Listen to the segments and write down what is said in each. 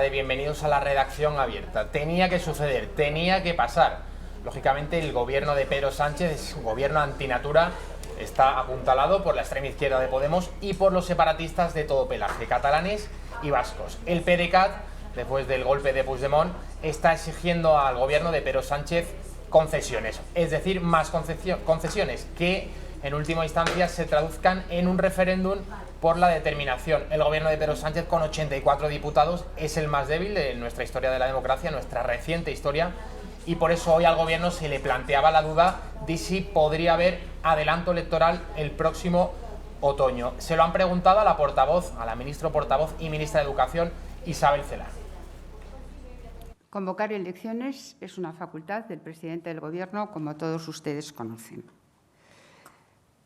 tardes, bienvenidos a la redacción abierta. Tenía que suceder, tenía que pasar. Lógicamente el gobierno de Pedro Sánchez es un gobierno antinatura, está apuntalado por la extrema izquierda de Podemos y por los separatistas de todo pelaje, catalanes y vascos. El PDeCAT, después del golpe de Puigdemont, está exigiendo al gobierno de Pedro Sánchez concesiones, es decir, más concesiones que en última instancia se traduzcan en un referéndum por la determinación. El gobierno de Pedro Sánchez, con 84 diputados, es el más débil de nuestra historia de la democracia, nuestra reciente historia, y por eso hoy al gobierno se le planteaba la duda de si podría haber adelanto electoral el próximo otoño. Se lo han preguntado a la portavoz, a la ministra portavoz y ministra de Educación, Isabel Celaá. Convocar elecciones es una facultad del presidente del Gobierno, como todos ustedes conocen.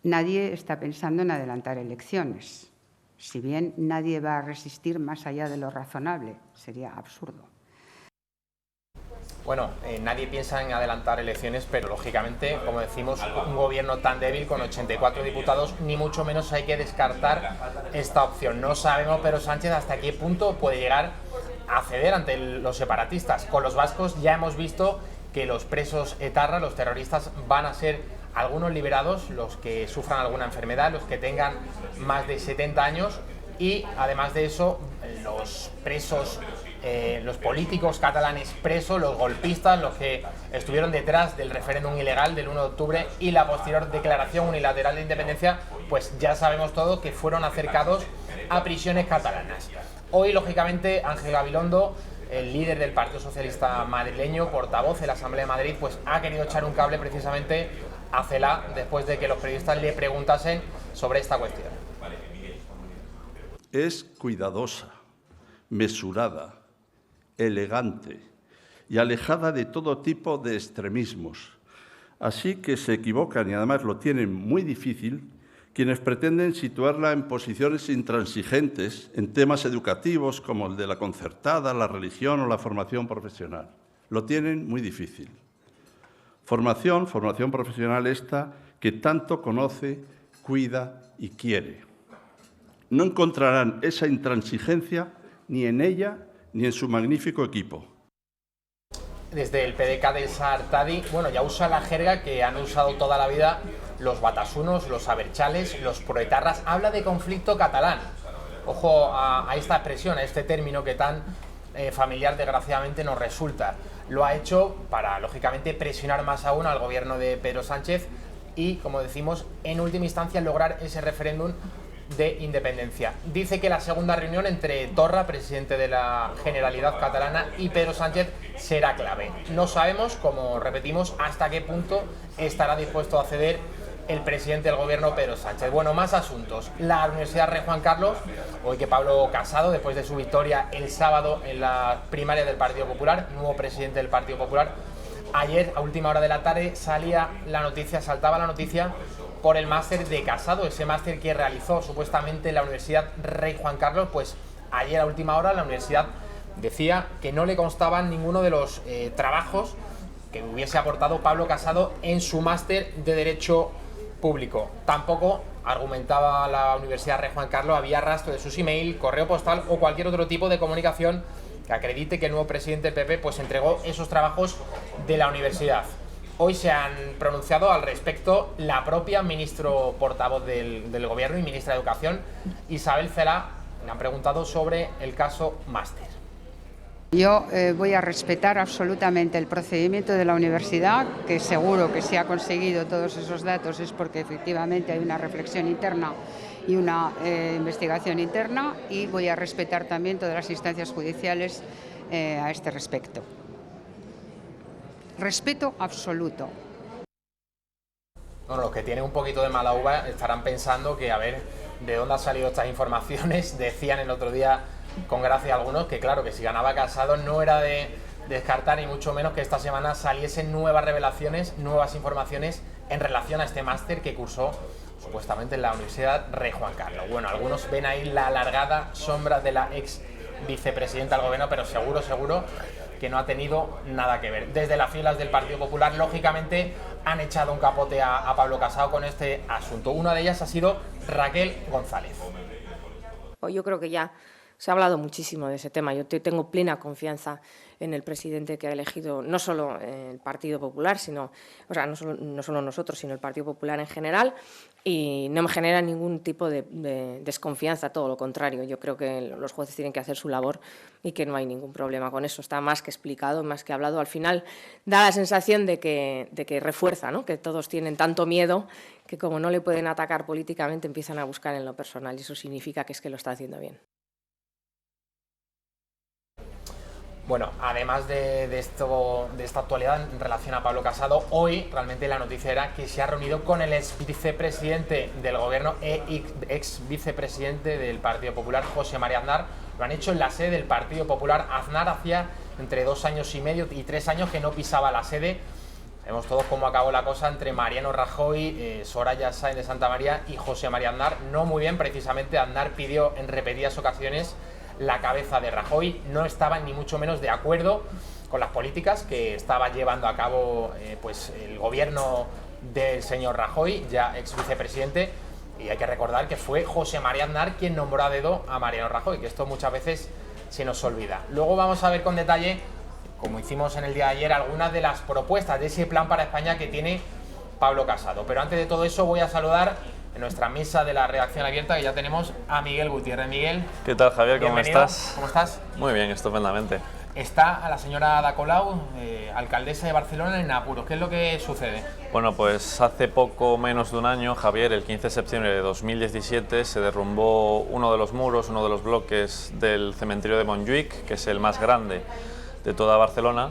Nadie está pensando en adelantar elecciones, si bien nadie va a resistir más allá de lo razonable, sería absurdo. Bueno, nadie piensa en adelantar elecciones, pero lógicamente, como decimos, un gobierno tan débil con 84 diputados, ni mucho menos hay que descartar esta opción. No sabemos, Pedro Sánchez, hasta qué punto puede llegar a ceder ante los separatistas. Con los vascos ya hemos visto que los presos etarras, los terroristas, van a ser algunos liberados, los que sufran alguna enfermedad, los que tengan más de 70 años y además de eso los presos, los políticos catalanes presos, los golpistas, los que estuvieron detrás del referéndum ilegal del 1 de octubre y la posterior declaración unilateral de independencia, pues ya sabemos todo que fueron acercados a prisiones catalanas. Hoy, lógicamente, Ángel Gabilondo, el líder del Partido Socialista madrileño, portavoz de la Asamblea de Madrid, pues ha querido echar un cable precisamente a Celaá después de que los periodistas le preguntasen sobre esta cuestión. Es cuidadosa, mesurada, elegante y alejada de todo tipo de extremismos. Así que se equivocan y además lo tienen muy difícil quienes pretenden situarla en posiciones intransigentes en temas educativos como el de la concertada, la religión o la formación profesional. Lo tienen muy difícil. Formación profesional esta que tanto conoce, cuida y quiere. No encontrarán esa intransigencia ni en ella ni en su magnífico equipo. Desde el PDeCAT de Sartadi, bueno, ya usa la jerga que han usado toda la vida los batasunos, los abertzales, los proetarras. Habla de conflicto catalán. Ojo a esta expresión, a este término que tan familiar desgraciadamente nos resulta. Lo ha hecho para, lógicamente, presionar más aún al gobierno de Pedro Sánchez y, como decimos, en última instancia lograr ese referéndum de independencia. Dice que la segunda reunión entre Torra, presidente de la Generalitat catalana, y Pedro Sánchez será clave. No sabemos, como repetimos, hasta qué punto estará dispuesto a ceder el presidente del gobierno, Pedro Sánchez. Bueno, más asuntos. La Universidad Rey Juan Carlos, hoy que Pablo Casado, después de su victoria el sábado en la primaria del Partido Popular, nuevo presidente del Partido Popular, ayer a última hora de la tarde saltaba la noticia por el máster de Casado, ese máster que realizó supuestamente la Universidad Rey Juan Carlos. Pues ayer a última hora la universidad decía que no le constaban ninguno de los trabajos que hubiese aportado Pablo Casado en su máster de Derecho Público. Tampoco, argumentaba la Universidad Rey Juan Carlos, había rastro de sus email, correo postal o cualquier otro tipo de comunicación que acredite que el nuevo presidente del PP pues entregó esos trabajos de la universidad. Hoy se han pronunciado al respecto la propia ministro portavoz del Gobierno y ministra de Educación, Isabel Celaá. Le han preguntado sobre el caso máster. Yo voy a respetar absolutamente el procedimiento de la universidad, que seguro que si ha conseguido todos esos datos es porque efectivamente hay una reflexión interna y una investigación interna, y voy a respetar también todas las instancias judiciales a este respecto. Respeto absoluto. Bueno, los que tienen un poquito de mala uva estarán pensando que, a ver, ¿de dónde han salido estas informaciones? Decían el otro día, con gracia algunos, que claro, que si ganaba Casado no era de descartar, ni mucho menos que esta semana saliesen nuevas revelaciones, nuevas informaciones en relación a este máster que cursó supuestamente en la Universidad Rey Juan Carlos. Bueno, algunos ven ahí la alargada sombra de la ex vicepresidenta del gobierno, pero seguro que no ha tenido nada que ver. Desde las filas del Partido Popular, lógicamente, han echado un capote a Pablo Casado con este asunto. Una de ellas ha sido Raquel González. Yo creo que ya Se ha hablado muchísimo de ese tema. Yo tengo plena confianza en el presidente que ha elegido no solo el Partido Popular, sino, o sea, no solo nosotros, sino el Partido Popular en general, y no me genera ningún tipo de desconfianza, todo lo contrario. Yo creo que los jueces tienen que hacer su labor y que no hay ningún problema con eso. Está más que explicado, más que hablado. Al final da la sensación de que refuerza, ¿no?, que todos tienen tanto miedo que como no le pueden atacar políticamente empiezan a buscar en lo personal, y eso significa que es que lo está haciendo bien. Bueno, además de esta actualidad en relación a Pablo Casado, hoy realmente la noticia era que se ha reunido con el ex vicepresidente del gobierno e ex vicepresidente del Partido Popular, José María Aznar. Lo han hecho en la sede del Partido Popular. Aznar hacía entre 2 años y medio y 3 años que no pisaba la sede. Vemos todos cómo acabó la cosa entre Mariano Rajoy, Soraya Sáenz de Santamaría y José María Aznar. No muy bien, precisamente. Aznar pidió en repetidas ocasiones la cabeza de Rajoy. No estaba ni mucho menos de acuerdo con las políticas que estaba llevando a cabo pues el gobierno del señor Rajoy, ya ex vicepresidente, y hay que recordar que fue José María Aznar quien nombró a dedo a Mariano Rajoy, que esto muchas veces se nos olvida. Luego vamos a ver con detalle, como hicimos en el día de ayer, algunas de las propuestas de ese plan para España que tiene Pablo Casado. Pero antes de todo eso voy a saludar en nuestra mesa de la redacción abierta, que ya tenemos a Miguel Gutiérrez. Miguel. ¿Qué tal, Javier? ¿Cómo bienvenido. estás? ¿Cómo estás? Muy bien, estupendamente. Está a la señora Ada Colau, alcaldesa de Barcelona, en apuros. ¿Qué es lo que sucede? Bueno, pues hace poco menos de un año, Javier, el 15 de septiembre de 2017, se derrumbó uno de los muros, uno de los bloques del cementerio de Montjuïc, que es el más grande de toda Barcelona,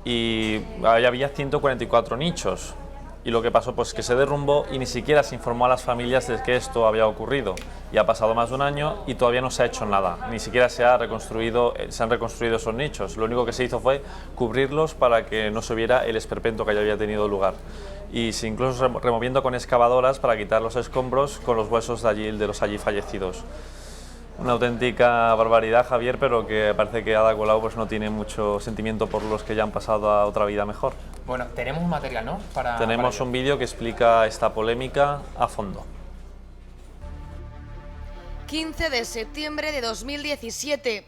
y ahí había 144 nichos. Y lo que pasó, pues que se derrumbó y ni siquiera se informó a las familias de que esto había ocurrido. Y ha pasado más de un año y todavía no se ha hecho nada, ni siquiera se han reconstruido esos nichos. Lo único que se hizo fue cubrirlos para que no se viera el esperpento que ya había tenido lugar. Y se incluso removiendo con excavadoras para quitar los escombros con los huesos de los allí fallecidos. Una auténtica barbaridad, Javier, pero que parece que Ada Colau pues no tiene mucho sentimiento por los que ya han pasado a otra vida mejor. Bueno, tenemos un material, ¿no? Tenemos un vídeo que explica esta polémica a fondo. 15 de septiembre de 2017.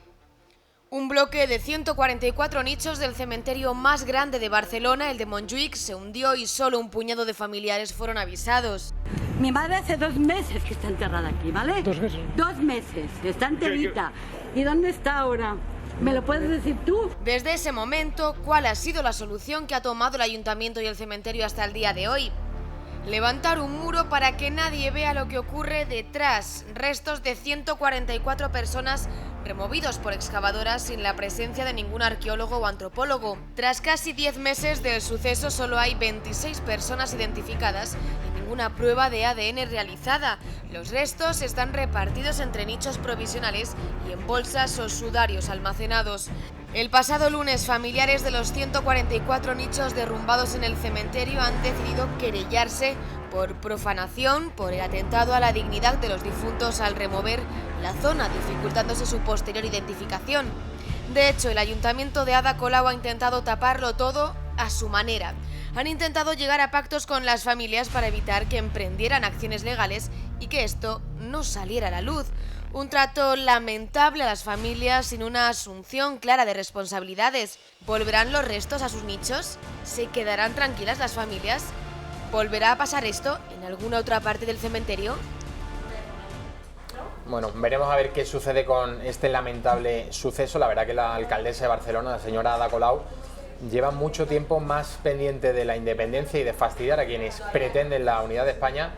Un bloque de 144 nichos del cementerio más grande de Barcelona, el de Montjuïc, se hundió y solo un puñado de familiares fueron avisados. Mi madre hace 2 meses que está enterrada aquí, ¿vale? 2 meses. 2 meses, está enterrita. ¿Y dónde está ahora? ¿Me lo puedes decir tú? Desde ese momento, ¿cuál ha sido la solución que ha tomado el ayuntamiento y el cementerio hasta el día de hoy? Levantar un muro para que nadie vea lo que ocurre detrás. Restos de 144 personas removidos por excavadoras sin la presencia de ningún arqueólogo o antropólogo. Tras casi 10 meses del suceso, solo hay 26 personas identificadas y ninguna prueba de ADN realizada. Los restos están repartidos entre nichos provisionales y en bolsas o sudarios almacenados. El pasado lunes, familiares de los 144 nichos derrumbados en el cementerio han decidido querellarse por profanación por el atentado a la dignidad de los difuntos al remover la zona, dificultándose su posterior identificación. De hecho, el ayuntamiento de Ada Colau ha intentado taparlo todo a su manera. Han intentado llegar a pactos con las familias para evitar que emprendieran acciones legales y que esto no saliera a la luz. Un trato lamentable a las familias sin una asunción clara de responsabilidades. ¿Volverán los restos a sus nichos? ¿Se quedarán tranquilas las familias? ¿Volverá a pasar esto en alguna otra parte del cementerio? Bueno, veremos a ver qué sucede con este lamentable suceso. La verdad que la alcaldesa de Barcelona, la señora Ada Colau, lleva mucho tiempo más pendiente de la independencia y de fastidiar a quienes pretenden la unidad de España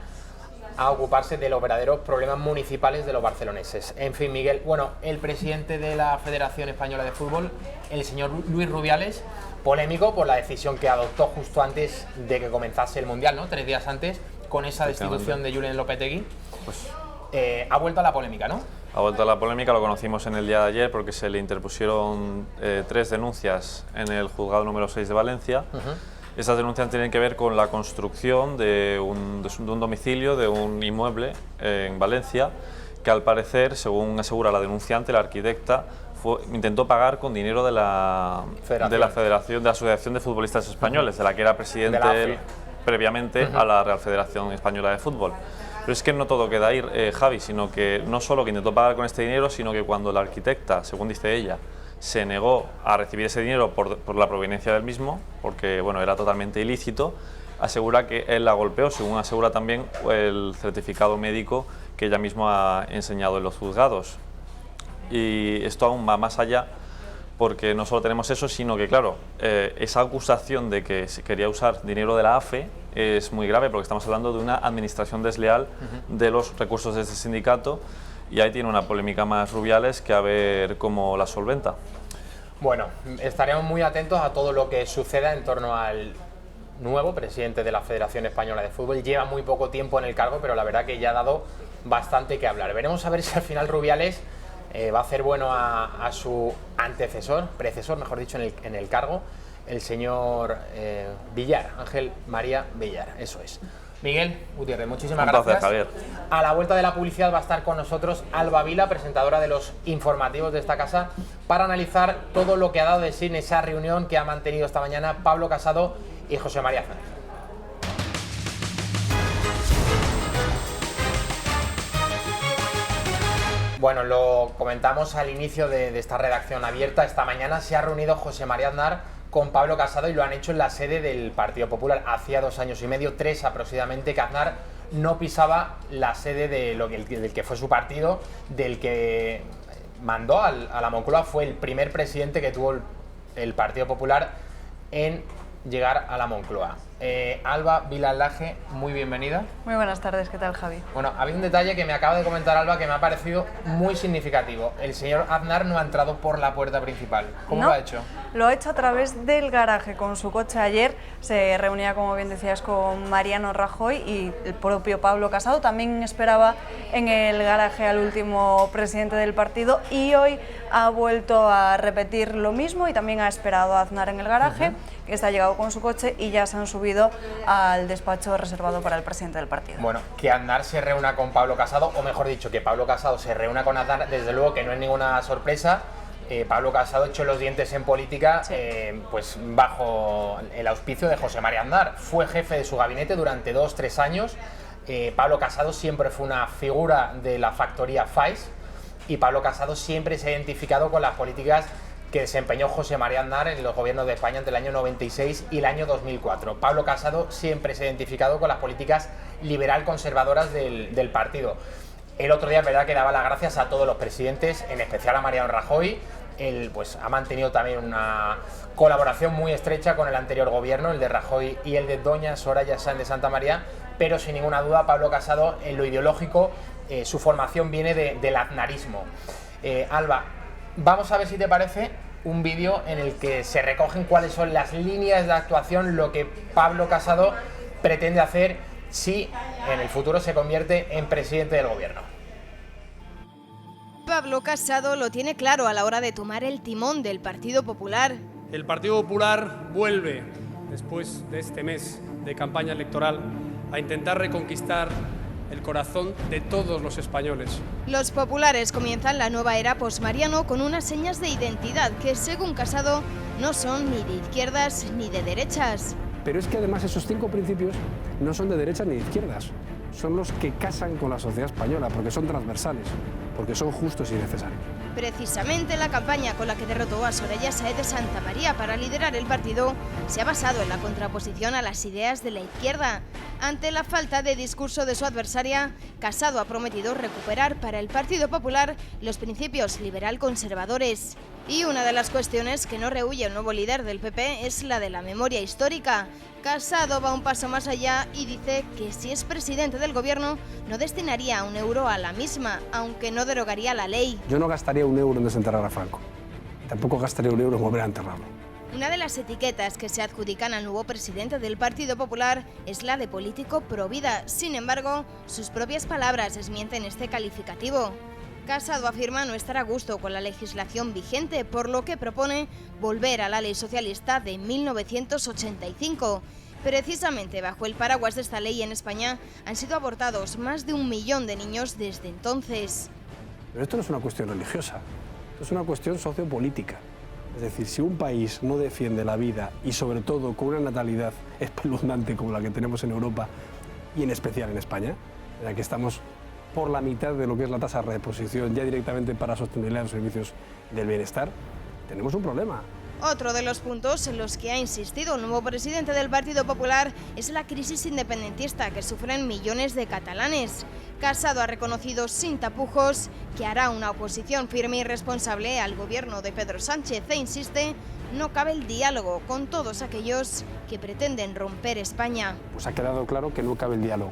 a ocuparse de los verdaderos problemas municipales de los barceloneses. En fin, Miguel, bueno, el presidente de la Federación Española de Fútbol, el señor Luis Rubiales, polémico por la decisión que adoptó justo antes de que comenzase el Mundial, ¿no? 3 días antes, con esa destitución de Julen Lopetegui. Pues ha vuelto a la polémica, ¿no? Ha vuelto a la polémica, lo conocimos en el día de ayer porque se le interpusieron 3 denuncias en el juzgado número 6 de Valencia. Estas denuncias tienen que ver con la construcción de un domicilio, de un inmueble en Valencia, que al parecer, según asegura la denunciante, la arquitecta, intentó pagar con dinero de la Federación, de la Asociación de Futbolistas Españoles, de la que era presidente él previamente a la Real Federación Española de Fútbol. Pero es que no todo queda ahí, Javi, sino que no solo que intentó pagar con este dinero, sino que cuando la arquitecta, según dice ella, se negó a recibir ese dinero por la proveniencia del mismo, porque bueno, era totalmente ilícito, asegura que él la golpeó, según asegura también el certificado médico que ella misma ha enseñado en los juzgados. Y esto aún va más allá, porque no solo tenemos eso, sino que, claro, esa acusación de que se quería usar dinero de la AFE es muy grave, porque estamos hablando de una administración desleal de los recursos de este sindicato, y ahí tiene una polémica más Rubiales que a ver cómo la solventa. Bueno, estaremos muy atentos a todo lo que suceda en torno al nuevo presidente de la Federación Española de Fútbol. Lleva muy poco tiempo en el cargo, pero la verdad que ya ha dado bastante que hablar. Veremos a ver si al final Rubiales va a hacer bueno a su predecesor, mejor dicho, en el cargo, el señor Villar, Ángel María Villar, eso es. Miguel Gutiérrez, muchísimas gracias. Javier. A la vuelta de la publicidad va a estar con nosotros Alba Vila, presentadora de los informativos de esta casa, para analizar todo lo que ha dado de sí en esa reunión que ha mantenido esta mañana Pablo Casado y José María Aznar. Bueno, lo comentamos al inicio de esta redacción abierta. Esta mañana se ha reunido José María Aznar con Pablo Casado y lo han hecho en la sede del Partido Popular. Hacía 2 años y medio, 3 aproximadamente, que Aznar no pisaba la sede del que fue su partido, del que mandó a la Moncloa. Fue el primer presidente que tuvo el Partido Popular en llegar a la Moncloa. Alba Vila-Laje, muy bienvenida. Muy buenas tardes, ¿qué tal, Javi? Bueno, ha habido un detalle que me acaba de comentar Alba que me ha parecido muy significativo. El señor Aznar no ha entrado por la puerta principal. ¿Cómo lo ha hecho? Lo ha hecho a través del garaje con su coche. Ayer se reunía, como bien decías, con Mariano Rajoy y el propio Pablo Casado. También esperaba en el garaje al último presidente del partido y hoy ha vuelto a repetir lo mismo y también ha esperado a Aznar en el garaje, que está llegado con su coche y ya se han subido al despacho reservado para el presidente del partido. Bueno, que Aznar se reúna con Pablo Casado, o mejor dicho, que Pablo Casado se reúna con Aznar, desde luego que no es ninguna sorpresa. Pablo Casado echó los dientes en política, sí, pues bajo el auspicio de José María Aznar. Fue jefe de su gabinete durante 2-3 años. Pablo Casado siempre fue una figura de la factoría FAIS y Pablo Casado siempre se ha identificado con las políticas que desempeñó José María Aznar en los gobiernos de España entre el año 96 y el año 2004. Pablo Casado siempre se ha identificado con las políticas liberal-conservadoras del partido. El otro día es verdad que daba las gracias a todos los presidentes, en especial a Mariano Rajoy. Él pues ha mantenido también una colaboración muy estrecha con el anterior gobierno, el de Rajoy y el de doña Soraya Sáenz de Santamaría, pero sin ninguna duda Pablo Casado, en lo ideológico, su formación viene del aznarismo. Alba, vamos a ver si te parece un vídeo en el que se recogen cuáles son las líneas de actuación, lo que Pablo Casado pretende hacer si en el futuro se convierte en presidente del gobierno. Pablo Casado lo tiene claro a la hora de tomar el timón del Partido Popular. El Partido Popular vuelve, después de este mes de campaña electoral, a intentar reconquistar el corazón de todos los españoles. Los populares comienzan la nueva era posmariano con unas señas de identidad que, según Casado, no son ni de izquierdas ni de derechas. Pero es que además esos 5 principios no son de derechas ni de izquierdas, son los que casan con la sociedad española, porque son transversales, porque son justos y necesarios. Precisamente la campaña con la que derrotó a Soraya Sáenz de Santamaría para liderar el partido se ha basado en la contraposición a las ideas de la izquierda. Ante la falta de discurso de su adversaria, Casado ha prometido recuperar para el Partido Popular los principios liberal-conservadores. Y una de las cuestiones que no rehúye el nuevo líder del PP es la de la memoria histórica. Casado va un paso más allá y dice que si es presidente del gobierno no destinaría 1 euro a la misma, aunque no derogaría la ley. Yo no gastaría 1 euro en desenterrar a Franco, tampoco gastaría 1 euro en volver a enterrarlo. Una de las etiquetas que se adjudican al nuevo presidente del Partido Popular es la de político pro vida. Sin embargo, sus propias palabras desmienten este calificativo. Casado afirma no estar a gusto con la legislación vigente, por lo que propone volver a la ley socialista de 1985. Precisamente bajo el paraguas de esta ley en España han sido abortados más de 1 millón de niños desde entonces. Pero esto no es una cuestión religiosa, esto es una cuestión sociopolítica. Es decir, si un país no defiende la vida y sobre todo con una natalidad espeluznante como la que tenemos en Europa y en especial en España, ya que estamos por la mitad de lo que es la tasa de reposición ya directamente para sostenibilidad de los servicios del bienestar, tenemos un problema. Otro de los puntos en los que ha insistido el nuevo presidente del Partido Popular es la crisis independentista que sufren millones de catalanes. Casado ha reconocido sin tapujos que hará una oposición firme y responsable al gobierno de Pedro Sánchez e insiste, no cabe el diálogo con todos aquellos que pretenden romper España. Pues ha quedado claro que no cabe el diálogo,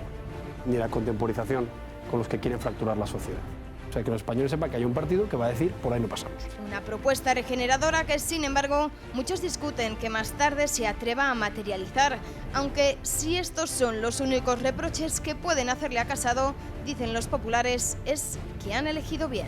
ni la contemporización con los que quieren fracturar la sociedad. O sea, que los españoles sepan que hay un partido que va a decir, por ahí no pasamos. Una propuesta regeneradora que, sin embargo, muchos discuten que más tarde se atreva a materializar. Aunque si estos son los únicos reproches que pueden hacerle a Casado, dicen los populares, es que han elegido bien.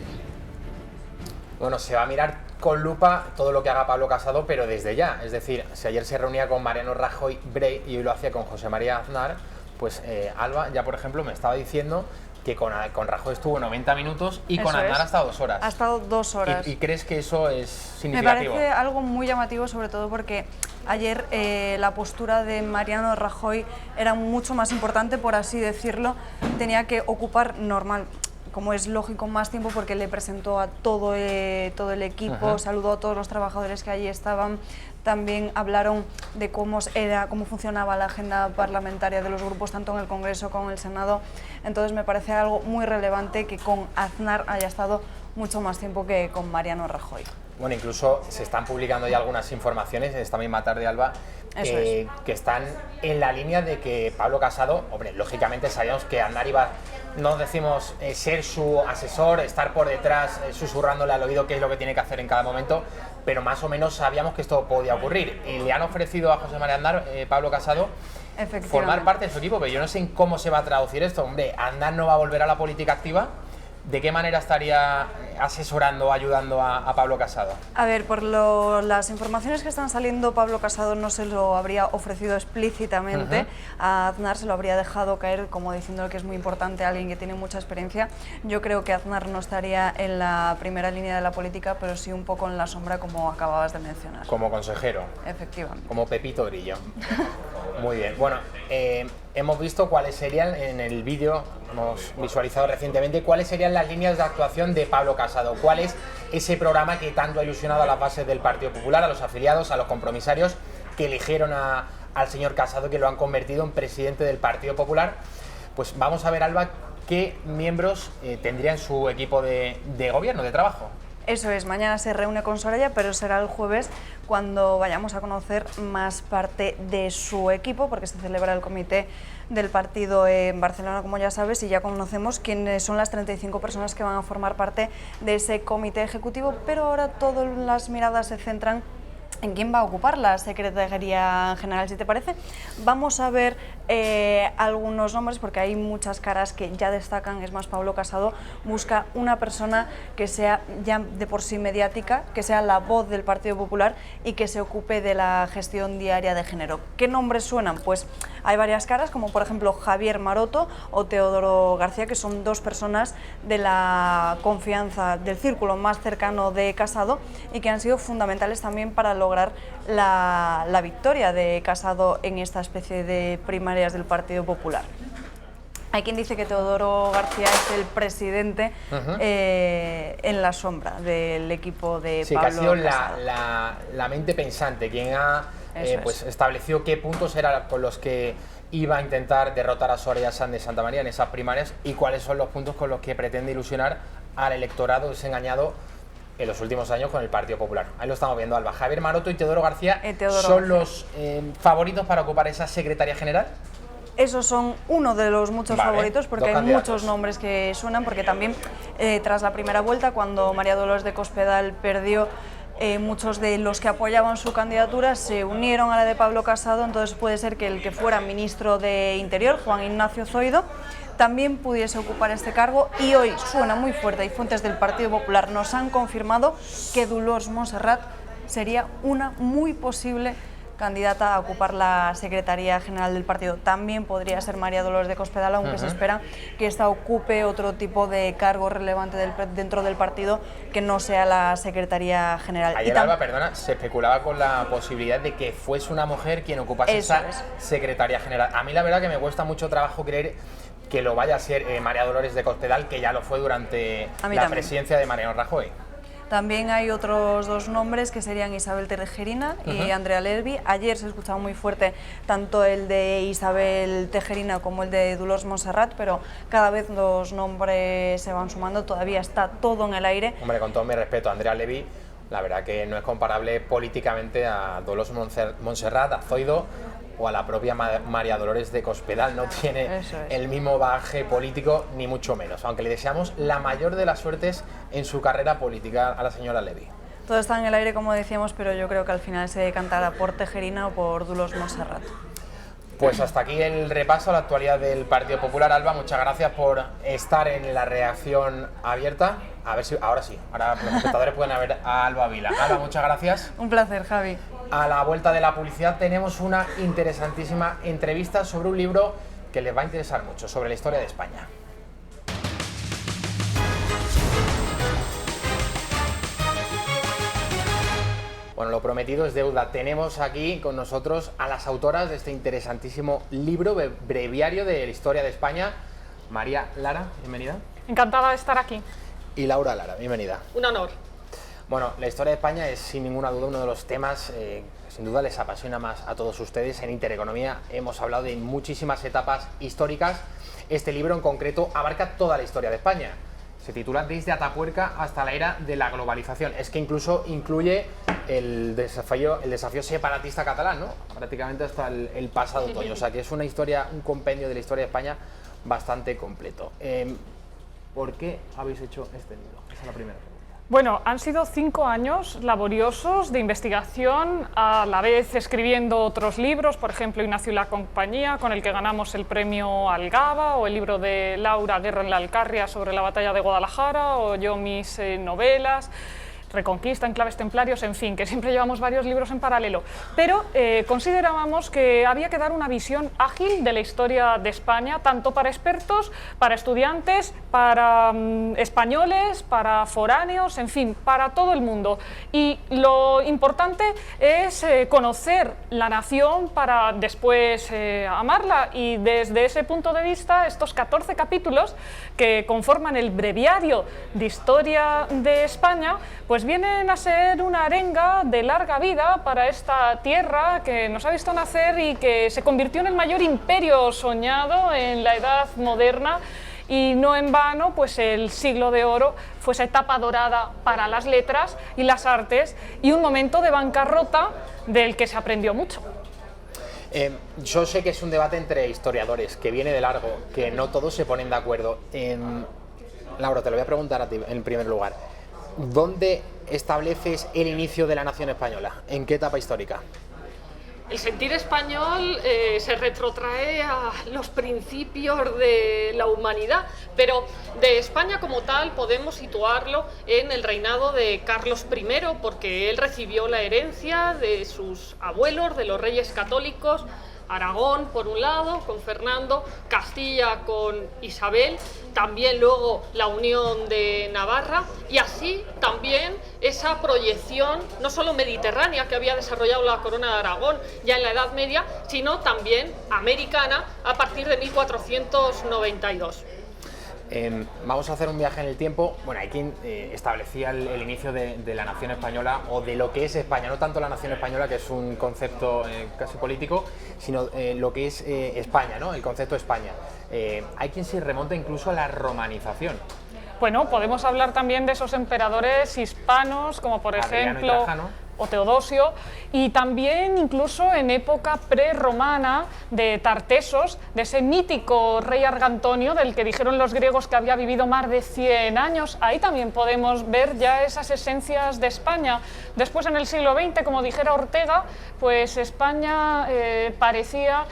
Bueno, se va a mirar con lupa todo lo que haga Pablo Casado, pero desde ya. Es decir, si ayer se reunía con Mariano Rajoy Brey y hoy lo hacía con José María Aznar, pues Alba ya, por ejemplo, me estaba diciendo que con Rajoy estuvo 90 minutos y con Aznar ha estado 2 horas. Ha estado 2 horas. ¿Y crees que eso es significativo? Me parece algo muy llamativo, sobre todo porque ayer la postura de Mariano Rajoy era mucho más importante, por así decirlo. Tenía que ocupar normal, como es lógico, más tiempo porque le presentó a todo el equipo, saludó a todos los trabajadores que allí estaban. También hablaron de cómo funcionaba la agenda parlamentaria de los grupos, tanto en el Congreso como en el Senado. Entonces me parece algo muy relevante que con Aznar haya estado mucho más tiempo que con Mariano Rajoy. Bueno, incluso se están publicando ya algunas informaciones esta misma tarde, Alba, que están en la línea de que Pablo Casado, hombre, lógicamente sabíamos que Aznar iba, no decimos ser su asesor, estar por detrás susurrándole al oído qué es lo que tiene que hacer en cada momento, pero más o menos sabíamos que esto podía ocurrir. Y le han ofrecido a José María Aznar, Pablo Casado, formar parte de su equipo, pero yo no sé en cómo se va a traducir esto. Hombre, Aznar no va a volver a la política activa. ¿De qué manera estaría asesorando o ayudando a Pablo Casado? A ver, por las informaciones que están saliendo, Pablo Casado no se lo habría ofrecido explícitamente, a Aznar se lo habría dejado caer como diciendo que es muy importante a alguien que tiene mucha experiencia. Yo creo que Aznar no estaría en la primera línea de la política, pero sí un poco en la sombra, como acababas de mencionar. Como consejero. Efectivamente. Como Pepito Grillo. Muy bien. Bueno, hemos visto cuáles serían, en el vídeo, hemos visualizado recientemente, cuáles serían las líneas de actuación de Pablo Casado. ¿Cuál es ese programa que tanto ha ilusionado a las bases del Partido Popular, a los afiliados, a los compromisarios que eligieron al señor Casado, que lo han convertido en presidente del Partido Popular? Pues vamos a ver, Alba, qué miembros tendría en su equipo de gobierno, de trabajo. Eso es, mañana se reúne con Soraya, pero será el jueves cuando vayamos a conocer más parte de su equipo, porque se celebra el comité del partido en Barcelona, como ya sabes, y ya conocemos quiénes son las 35 personas que van a formar parte de ese comité ejecutivo, pero ahora todas las miradas se centran en quién va a ocupar la Secretaría General. Si te parece, vamos a ver algunos nombres, porque hay muchas caras que ya destacan. Es más, Pablo Casado busca una persona que sea ya de por sí mediática, que sea la voz del Partido Popular y que se ocupe de la gestión diaria de género. ¿Qué nombres suenan? Pues hay varias caras, como por ejemplo Javier Maroto o Teodoro García, que son 2 personas de la confianza, del círculo más cercano de Casado, y que han sido fundamentales también para lograr la victoria de Casado en esta especie de primarias del Partido Popular. Hay quien dice que Teodoro García es el presidente en la sombra del equipo de Pablo Casado. Sí, que ha sido la mente pensante quien ha establecido qué puntos eran con los que iba a intentar derrotar a Soraya Sáenz de Santamaría en esas primarias y cuáles son los puntos con los que pretende ilusionar al electorado desengañado en los últimos años con el Partido Popular. Ahí lo estamos viendo, Alba. Javier Maroto y Teodoro García son los favoritos para ocupar esa Secretaría General. Esos son uno de los muchos favoritos, porque hay muchos nombres que suenan, porque también tras la primera vuelta, cuando María Dolores de Cospedal perdió, muchos de los que apoyaban su candidatura se unieron a la de Pablo Casado, entonces puede ser que el que fuera ministro de Interior, Juan Ignacio Zoido, también pudiese ocupar este cargo, y hoy suena muy fuerte y fuentes del Partido Popular nos han confirmado que Dolors Montserrat sería una muy posible candidata a ocupar la Secretaría General del partido. También podría ser María Dolores de Cospedal, aunque se espera que esta ocupe otro tipo de cargo relevante dentro del partido que no sea la Secretaría General. Ayer, Alba, perdona, se especulaba con la posibilidad de que fuese una mujer quien ocupase esa Secretaría General. A mí la verdad que me cuesta mucho trabajo creer que lo vaya a ser María Dolores de Cospedal, que ya lo fue durante la presidencia de Mariano Rajoy. También hay otros dos nombres que serían Isabel Tejerina y Andrea Levy. Ayer se escuchaba muy fuerte tanto el de Isabel Tejerina como el de Dolors Montserrat, pero cada vez los nombres se van sumando, todavía está todo en el aire. Hombre, con todo mi respeto, Andrea Levy, la verdad que no es comparable políticamente a Dolors Montserrat, a Zoido o a la propia María Dolores de Cospedal. No tiene el mismo bagaje político, ni mucho menos, aunque le deseamos la mayor de las suertes en su carrera política a la señora Levy. Todo está en el aire, como decíamos, pero yo creo que al final se decantará por Tejerina o por Dolors Montserrat. Pues hasta aquí el repaso a la actualidad del Partido Popular. Alba, muchas gracias por estar en la reacción abierta. A ver si ahora sí, ahora los espectadores pueden ver a Alba Vila. Alba, muchas gracias. Un placer, Javi. A la vuelta de la publicidad tenemos una interesantísima entrevista sobre un libro que les va a interesar mucho, sobre la historia de España. Bueno, lo prometido es deuda. Tenemos aquí con nosotros a las autoras de este interesantísimo libro, breviario de la historia de España. María Lara, bienvenida. Encantada de estar aquí. Y Laura Lara, bienvenida. Un honor. Bueno, la historia de España es sin ninguna duda uno de los temas que sin duda les apasiona más a todos ustedes. En Intereconomía hemos hablado de muchísimas etapas históricas. Este libro en concreto abarca toda la historia de España. Se titula Desde Atapuerca hasta la era de la globalización. Es que incluso incluye el desafío separatista catalán, ¿no? Prácticamente hasta el pasado otoño. O sea que es una historia, un compendio de la historia de España bastante completo. ¿Por qué habéis hecho este libro? Esa es la primera pregunta. Bueno, han sido 5 años laboriosos de investigación, a la vez escribiendo otros libros, por ejemplo Ignacio y la compañía, con el que ganamos el premio Algaba, o el libro de Laura Guerra en la Alcarria sobre la batalla de Guadalajara, o yo mis novelas, Reconquista, Enclaves Templarios, en fin, que siempre llevamos varios libros en paralelo. Pero considerábamos que había que dar una visión ágil de la historia de España, tanto para expertos, para estudiantes, para españoles, para foráneos, en fin, para todo el mundo. Y lo importante es conocer la nación para después amarla, y desde ese punto de vista, estos 14 capítulos que conforman el breviario de historia de España, pues vienen a ser una arenga de larga vida para esta tierra que nos ha visto nacer y que se convirtió en el mayor imperio soñado en la Edad Moderna. Y no en vano, pues el siglo de oro fue esa etapa dorada para las letras y las artes, y un momento de bancarrota del que se aprendió mucho. Yo sé que es un debate entre historiadores, que viene de largo, que no todos se ponen de acuerdo. Laura, te lo voy a preguntar a ti en primer lugar. ¿Dónde estableces el inicio de la nación española? ¿En qué etapa histórica? El sentir español se retrotrae a los principios de la humanidad, pero de España como tal podemos situarlo en el reinado de Carlos I, porque él recibió la herencia de sus abuelos, de los reyes católicos, Aragón por un lado, con Fernando, Castilla con Isabel, también luego la unión de Navarra, y así también esa proyección no solo mediterránea que había desarrollado la corona de Aragón ya en la Edad Media, sino también americana a partir de 1492. Vamos a hacer un viaje en el tiempo. Bueno, hay quien establecía el inicio de la nación española, o de lo que es España, no tanto la nación española, que es un concepto casi político, sino lo que es España, ¿no? El concepto España. Hay quien se remonta incluso a la romanización. Bueno, podemos hablar también de esos emperadores hispanos, como por ejemplo o Teodosio, y también incluso en época prerromana de Tartesos, de ese mítico rey Argantonio del que dijeron los griegos que había vivido más de 100 años. Ahí también podemos ver ya esas esencias de España. Después, en el siglo XX, como dijera Ortega, pues España parecía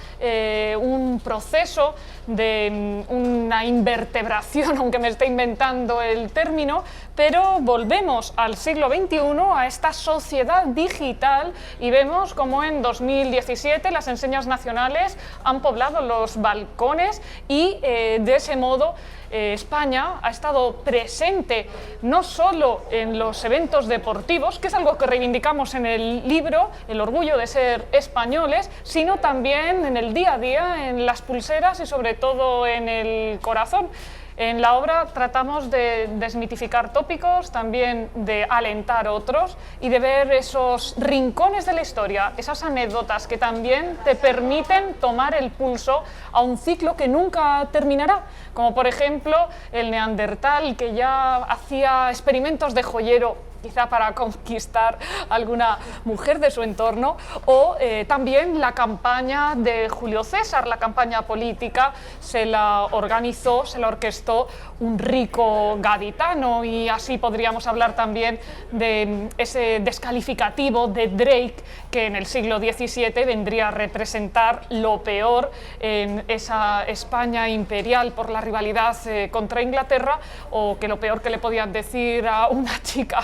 un proceso de una invertebración, aunque me esté inventando el término, pero volvemos al siglo XXI, a esta sociedad sociedad digital y vemos como en 2017 las enseñas nacionales han poblado los balcones y de ese modo España ha estado presente no solo en los eventos deportivos, que es algo que reivindicamos en el libro, el orgullo de ser españoles, sino también en el día a día, en las pulseras y sobre todo en el corazón. En la obra tratamos de desmitificar tópicos, también de alentar otros y de ver esos rincones de la historia, esas anécdotas que también te permiten tomar el pulso a un ciclo que nunca terminará, como por ejemplo el neandertal, que ya hacía experimentos de joyero quizá para conquistar alguna mujer de su entorno, o también la campaña de Julio César, la campaña política, se la organizó, se la orquestó un rico gaditano, y así podríamos hablar también de ese descalificativo de Drake, que en el siglo XVII vendría a representar lo peor en esa España imperial por la rivalidad contra Inglaterra, o que lo peor que le podían decir a una chica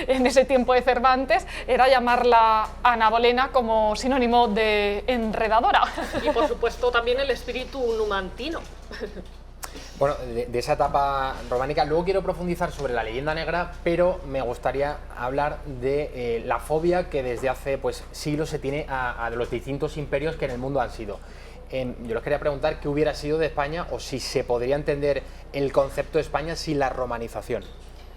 en ese tiempo de Cervantes era llamarla Ana Bolena como sinónimo de enredadora. Y por supuesto también el espíritu numantino. Bueno, de esa etapa románica, luego quiero profundizar sobre la leyenda negra, pero me gustaría hablar de la fobia que desde hace siglos se tiene a los distintos imperios que en el mundo han sido. Yo les quería preguntar qué hubiera sido de España, o si se podría entender el concepto de España sin la romanización.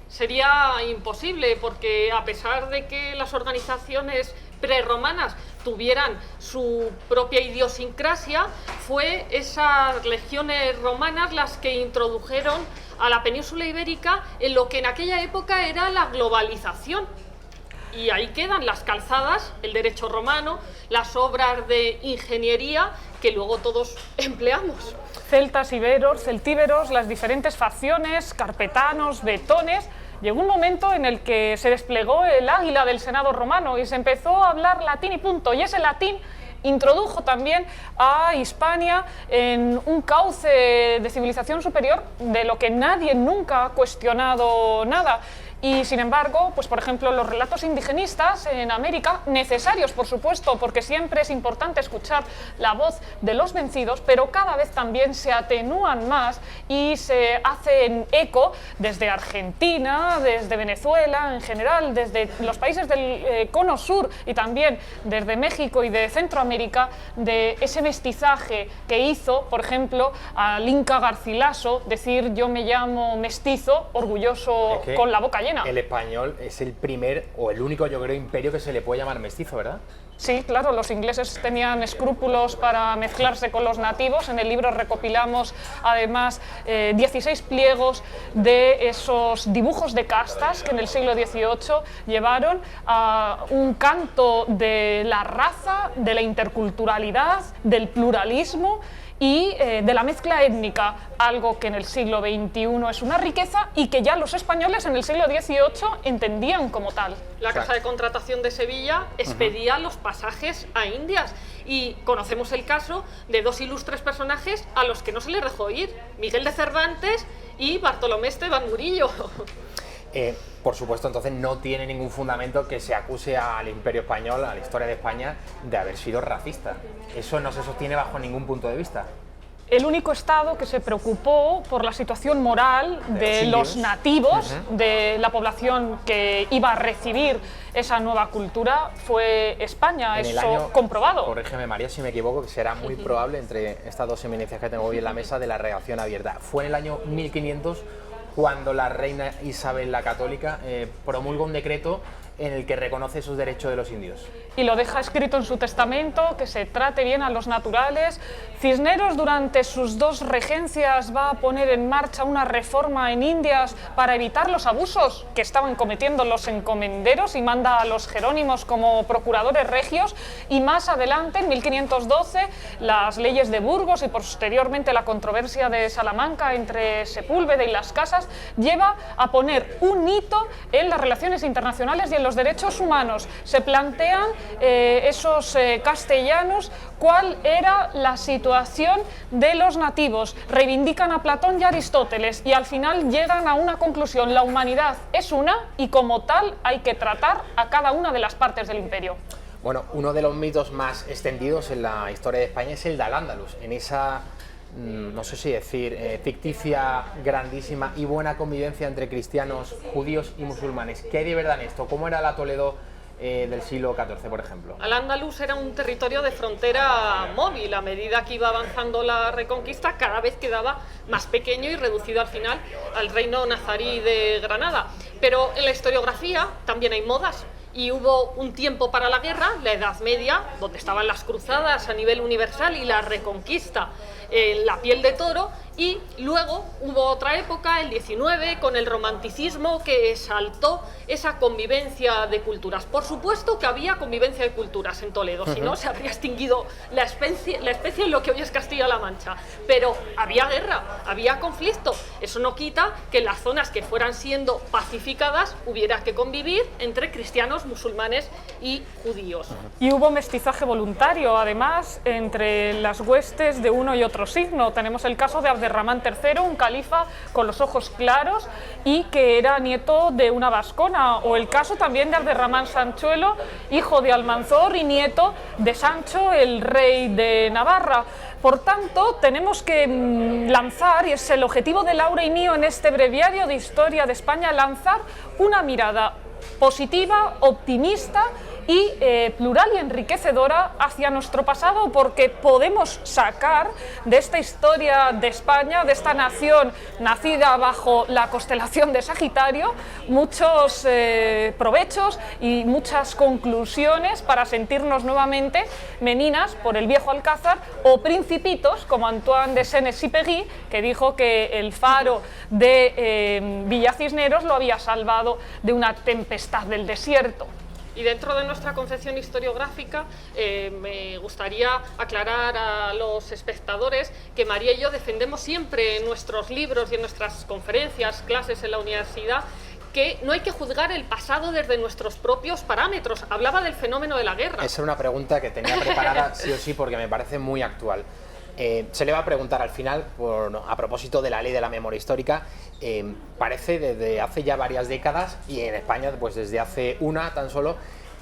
Sería imposible, porque a pesar de que las organizaciones prerromanas tuvieran su propia idiosincrasia, fue esas legiones romanas las que introdujeron a la península ibérica en lo que en aquella época era la globalización. Y ahí quedan las calzadas, el derecho romano, las obras de ingeniería que luego todos empleamos. Celtas, iberos, celtíberos, las diferentes facciones, carpetanos, betones. Llegó un momento en el que se desplegó el águila del Senado romano y se empezó a hablar latín y punto. Y ese latín introdujo también a Hispania en un cauce de civilización superior de lo que nadie nunca ha cuestionado nada. Y sin embargo, pues por ejemplo, los relatos indigenistas en América, necesarios por supuesto, porque siempre es importante escuchar la voz de los vencidos, pero cada vez también se atenúan más y se hacen eco desde Argentina, desde Venezuela en general, desde los países del cono sur y también desde México y de Centroamérica, de ese mestizaje que hizo, por ejemplo, al Inca Garcilaso decir yo me llamo mestizo, orgulloso con la boca llena. El español es el primer o el único, yo creo, imperio que se le puede llamar mestizo, ¿verdad? Sí, claro, los ingleses tenían escrúpulos para mezclarse con los nativos. En el libro recopilamos además 16 pliegos de esos dibujos de castas que en el siglo XVIII llevaron a un canto de la raza, de la interculturalidad, del pluralismo y de la mezcla étnica, algo que en el siglo XXI es una riqueza y que ya los españoles en el siglo XVIII entendían como tal. La Casa de Contratación de Sevilla expedía los pasajes a Indias y conocemos el caso de dos ilustres personajes a los que no se les dejó ir, Miguel de Cervantes y Bartolomé Esteban Murillo. Por supuesto, entonces no tiene ningún fundamento que se acuse al Imperio Español, a la historia de España, de haber sido racista. Eso no se sostiene bajo ningún punto de vista. El único Estado que se preocupó por la situación moral de los nativos, de la población que iba a recibir esa nueva cultura, fue España, eso comprobado. Corrígeme María si me equivoco, que será muy probable entre estas dos eminencias que tengo hoy en la mesa de la redacción abierta. Fue en el año 1500 cuando la reina Isabel la Católica promulga un decreto en el que reconoce sus derechos de los indios. Y lo deja escrito en su testamento, que se trate bien a los naturales. Cisneros durante sus dos regencias va a poner en marcha una reforma en Indias para evitar los abusos que estaban cometiendo los encomenderos y manda a los jerónimos como procuradores regios, y más adelante, en 1512, las leyes de Burgos y posteriormente la controversia de Salamanca entre Sepúlveda y las Casas lleva a poner un hito en las relaciones internacionales y en los derechos humanos se plantean esos castellanos cuál era la situación de los nativos, reivindican a Platón y a Aristóteles y al final llegan a una conclusión: la humanidad es una y como tal hay que tratar a cada una de las partes del imperio. Bueno, uno de los mitos más extendidos en la historia de España es el de Al-Ándalus, en esa, no sé si decir, ficticia, grandísima y buena convivencia entre cristianos, judíos y musulmanes. ¿Qué hay de verdad en esto? ¿Cómo era la Toledo del siglo XIV, por ejemplo? Al-Ándalus era un territorio de frontera móvil. A medida que iba avanzando la Reconquista, cada vez quedaba más pequeño y reducido al final al reino nazarí de Granada. Pero en la historiografía también hay modas. Y hubo un tiempo para la guerra, la Edad Media, donde estaban las cruzadas a nivel universal y la Reconquista, la piel de toro, y luego hubo otra época, el 19, con el romanticismo que exaltó esa convivencia de culturas. Por supuesto que había convivencia de culturas en Toledo, si no se habría extinguido la especie en lo que hoy es Castilla-La Mancha. Pero había guerra, había conflicto. Eso no quita que en las zonas que fueran siendo pacificadas hubiera que convivir entre cristianos, musulmanes y judíos. Y hubo mestizaje voluntario, además, entre las huestes de uno y otro signo. Tenemos el caso de Abderramán III, un califa con los ojos claros y que era nieto de una vascona, o el caso también de Abderramán Sanchuelo, hijo de Almanzor y nieto de Sancho, el rey de Navarra. Por tanto, tenemos que lanzar, y es el objetivo de Laura y mío en este breviario de historia de España, lanzar una mirada positiva, optimista y plural y enriquecedora hacia nuestro pasado, porque podemos sacar de esta historia de España, de esta nación nacida bajo la constelación de Sagitario, muchos provechos y muchas conclusiones para sentirnos nuevamente meninas por el viejo Alcázar o principitos como Antoine de Saint-Exupéry, que dijo que el faro de Villa Cisneros lo había salvado de una tempestad del desierto. Y dentro de nuestra concepción historiográfica me gustaría aclarar a los espectadores que María y yo defendemos siempre en nuestros libros y en nuestras conferencias, clases en la universidad, que no hay que juzgar el pasado desde nuestros propios parámetros. Hablaba del fenómeno de la guerra. Esa era una pregunta que tenía preparada sí o sí porque me parece muy actual. Se le va a preguntar al final, a propósito de la ley de la memoria histórica, parece desde hace ya varias décadas, y en España pues desde hace una tan solo,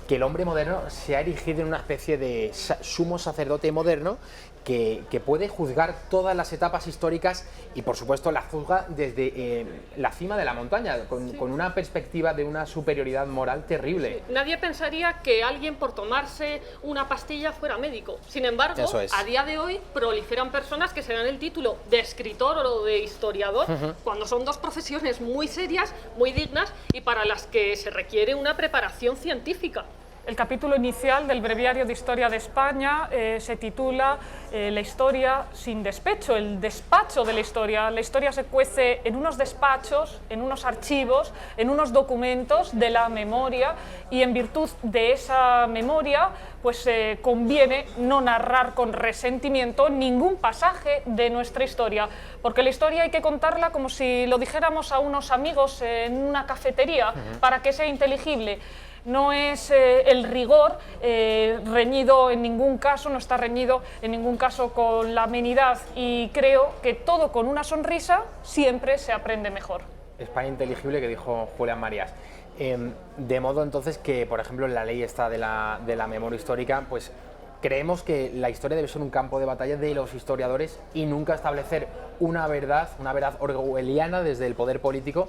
que el hombre moderno se ha erigido en una especie de sumo sacerdote moderno que puede juzgar todas las etapas históricas y por supuesto las juzga desde la cima de la montaña, con una perspectiva de una superioridad moral terrible. Sí. Nadie pensaría que alguien por tomarse una pastilla fuera médico. Sin embargo, a día de hoy proliferan personas que se dan el título de escritor o de historiador, cuando son dos profesiones muy serias, muy dignas y para las que se requiere una preparación científica. El capítulo inicial del Breviario de Historia de España se titula La historia sin despecho, el despacho de la historia. La historia se cuece en unos despachos, en unos archivos, en unos documentos de la memoria, y en virtud de esa memoria pues conviene no narrar con resentimiento ningún pasaje de nuestra historia, porque la historia hay que contarla como si lo dijéramos a unos amigos en una cafetería, para que sea inteligible. No es el rigor reñido en ningún caso, no está reñido en ningún caso con la amenidad, y creo que todo con una sonrisa siempre se aprende mejor. España inteligible, que dijo Julián Marías. De modo entonces que, por ejemplo, en la ley esta de la memoria histórica, pues creemos que la historia debe ser un campo de batalla de los historiadores y nunca establecer una verdad orwelliana desde el poder político.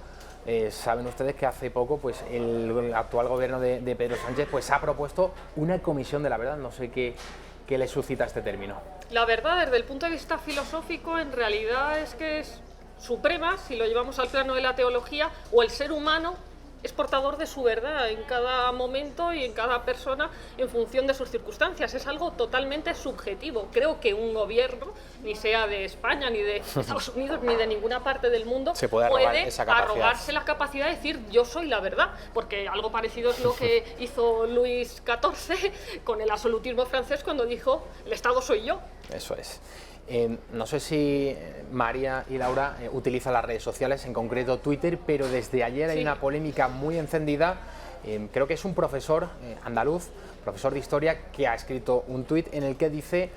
Saben ustedes que hace poco pues el actual gobierno de Pedro Sánchez pues ha propuesto una comisión de la verdad. No sé qué le suscita este término. La verdad, desde el punto de vista filosófico, en realidad es que es suprema, si lo llevamos al plano de la teología, o el ser humano es portador de su verdad en cada momento y en cada persona en función de sus circunstancias. Es algo totalmente subjetivo. Creo que un gobierno, ni sea de España, ni de Estados Unidos, ni de ninguna parte del mundo, puede arrogarse la capacidad de decir yo soy la verdad, porque algo parecido es lo que hizo Luis XIV con el absolutismo francés cuando dijo el Estado soy yo. Eso es. No sé si María y Laura utilizan las redes sociales, en concreto Twitter, pero desde ayer hay una polémica muy encendida Creo que es un profesor andaluz, profesor de historia, que ha escrito un tuit en el que dice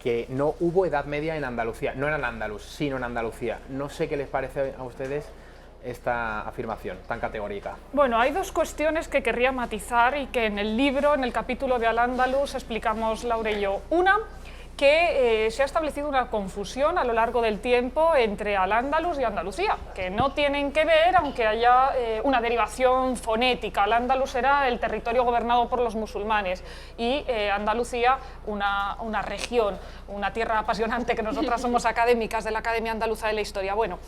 que no hubo Edad Media en Andalucía, no en Al-Ándalus, sino en Andalucía. No sé qué les parece a ustedes esta afirmación tan categórica. Bueno, hay dos cuestiones que querría matizar y que en el libro, en el capítulo de Al-Ándalus, explicamos Laura y yo. Una, que se ha establecido una confusión a lo largo del tiempo entre Al-Ándalus y Andalucía, que no tienen que ver, aunque haya una derivación fonética. Al-Ándalus era el territorio gobernado por los musulmanes y Andalucía una región, una tierra apasionante, que nosotras somos académicas de la Academia Andaluza de la Historia. Bueno,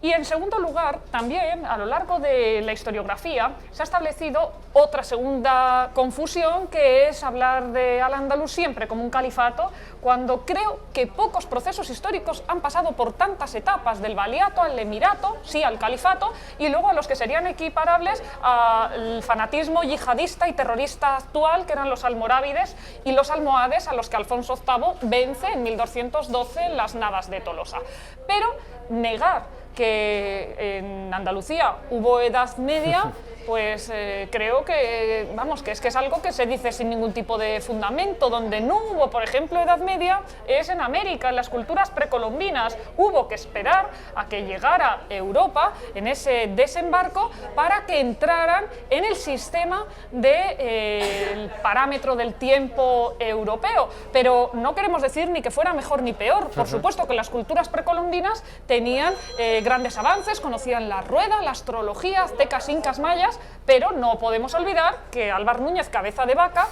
y en segundo lugar, también a lo largo de la historiografía se ha establecido otra segunda confusión, que es hablar de Al-Ándalus siempre como un califato, cuando creo que pocos procesos históricos han pasado por tantas etapas, del valiato al emirato, sí, al califato, y luego a los que serían equiparables al fanatismo yihadista y terrorista actual, que eran los almorávides y los almohades, a los que Alfonso VIII vence en 1212 en las Navas de Tolosa. Pero negar que en Andalucía hubo Edad Media, pues creo que, vamos, que es algo que se dice sin ningún tipo de fundamento. Donde no hubo, por ejemplo, Edad Media es en América, en las culturas precolombinas. Hubo que esperar a que llegara Europa en ese desembarco para que entraran en el sistema del parámetro del tiempo europeo. Pero no queremos decir ni que fuera mejor ni peor. Por supuesto que las culturas precolombinas tenían grandes avances, conocían la rueda, la astrología, aztecas, incas, mayas, pero no podemos olvidar que Álvar Núñez, cabeza de vaca,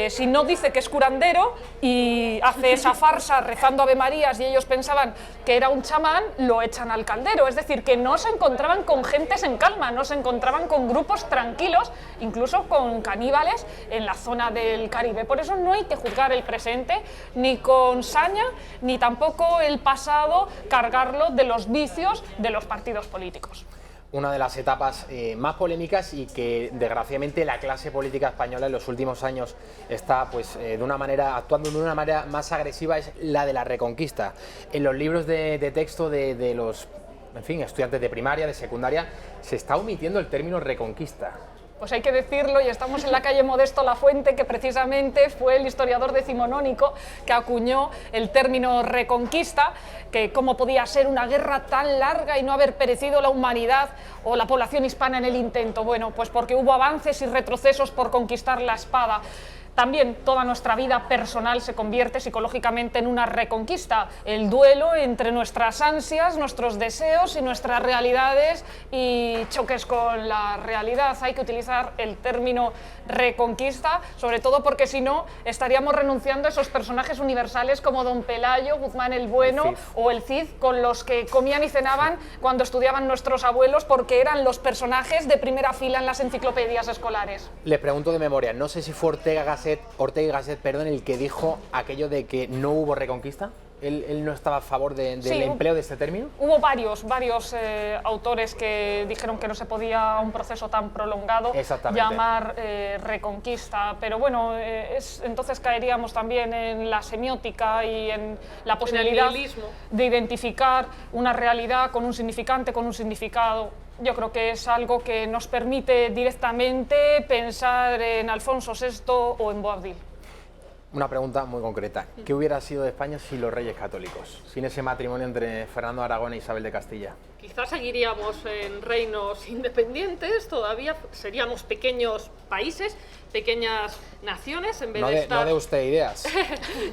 si no dice que es curandero y hace esa farsa rezando Ave Marías y ellos pensaban que era un chamán, lo echan al caldero. Es decir, que no se encontraban con gentes en calma, no se encontraban con grupos tranquilos, incluso con caníbales en la zona del Caribe. Por eso no hay que juzgar el presente ni con saña, ni tampoco el pasado cargarlo de los vicios de los partidos políticos. Una de las etapas más polémicas y que desgraciadamente la clase política española en los últimos años está pues, actuando de una manera más agresiva, es la de la Reconquista. En los libros de texto de los estudiantes de primaria, de secundaria, se está omitiendo el término Reconquista. Pues hay que decirlo, y estamos en la calle Modesto Lafuente, que precisamente fue el historiador decimonónico que acuñó el término Reconquista, que cómo podía ser una guerra tan larga y no haber perecido la humanidad o la población hispana en el intento. Bueno, pues porque hubo avances y retrocesos por conquistar la espada. También toda nuestra vida personal se convierte psicológicamente en una reconquista, el duelo entre nuestras ansias, nuestros deseos y nuestras realidades y choques con la realidad. Hay que utilizar el término reconquista, sobre todo porque si no estaríamos renunciando a esos personajes universales como Don Pelayo, Guzmán el Bueno o el Cid, con los que comían y cenaban cuando estudiaban nuestros abuelos, porque eran los personajes de primera fila en las enciclopedias escolares. Les pregunto de memoria, no sé si fue Ortega y Gasset, el que dijo aquello de que no hubo Reconquista. ¿Él no estaba a favor del empleo de este término? Hubo varios autores que dijeron que no se podía un proceso tan prolongado llamar Reconquista, pero bueno, entonces caeríamos también en la semiótica y en la posibilidad de identificar una realidad con un significante, con un significado. Yo creo que es algo que nos permite directamente pensar en Alfonso VI o en Boabdil. Una pregunta muy concreta. ¿Qué hubiera sido de España sin los reyes católicos? Sin ese matrimonio entre Fernando de Aragón e Isabel de Castilla. Quizás seguiríamos en reinos independientes, todavía seríamos pequeños países, pequeñas naciones, en vez de estar no dé usted ideas.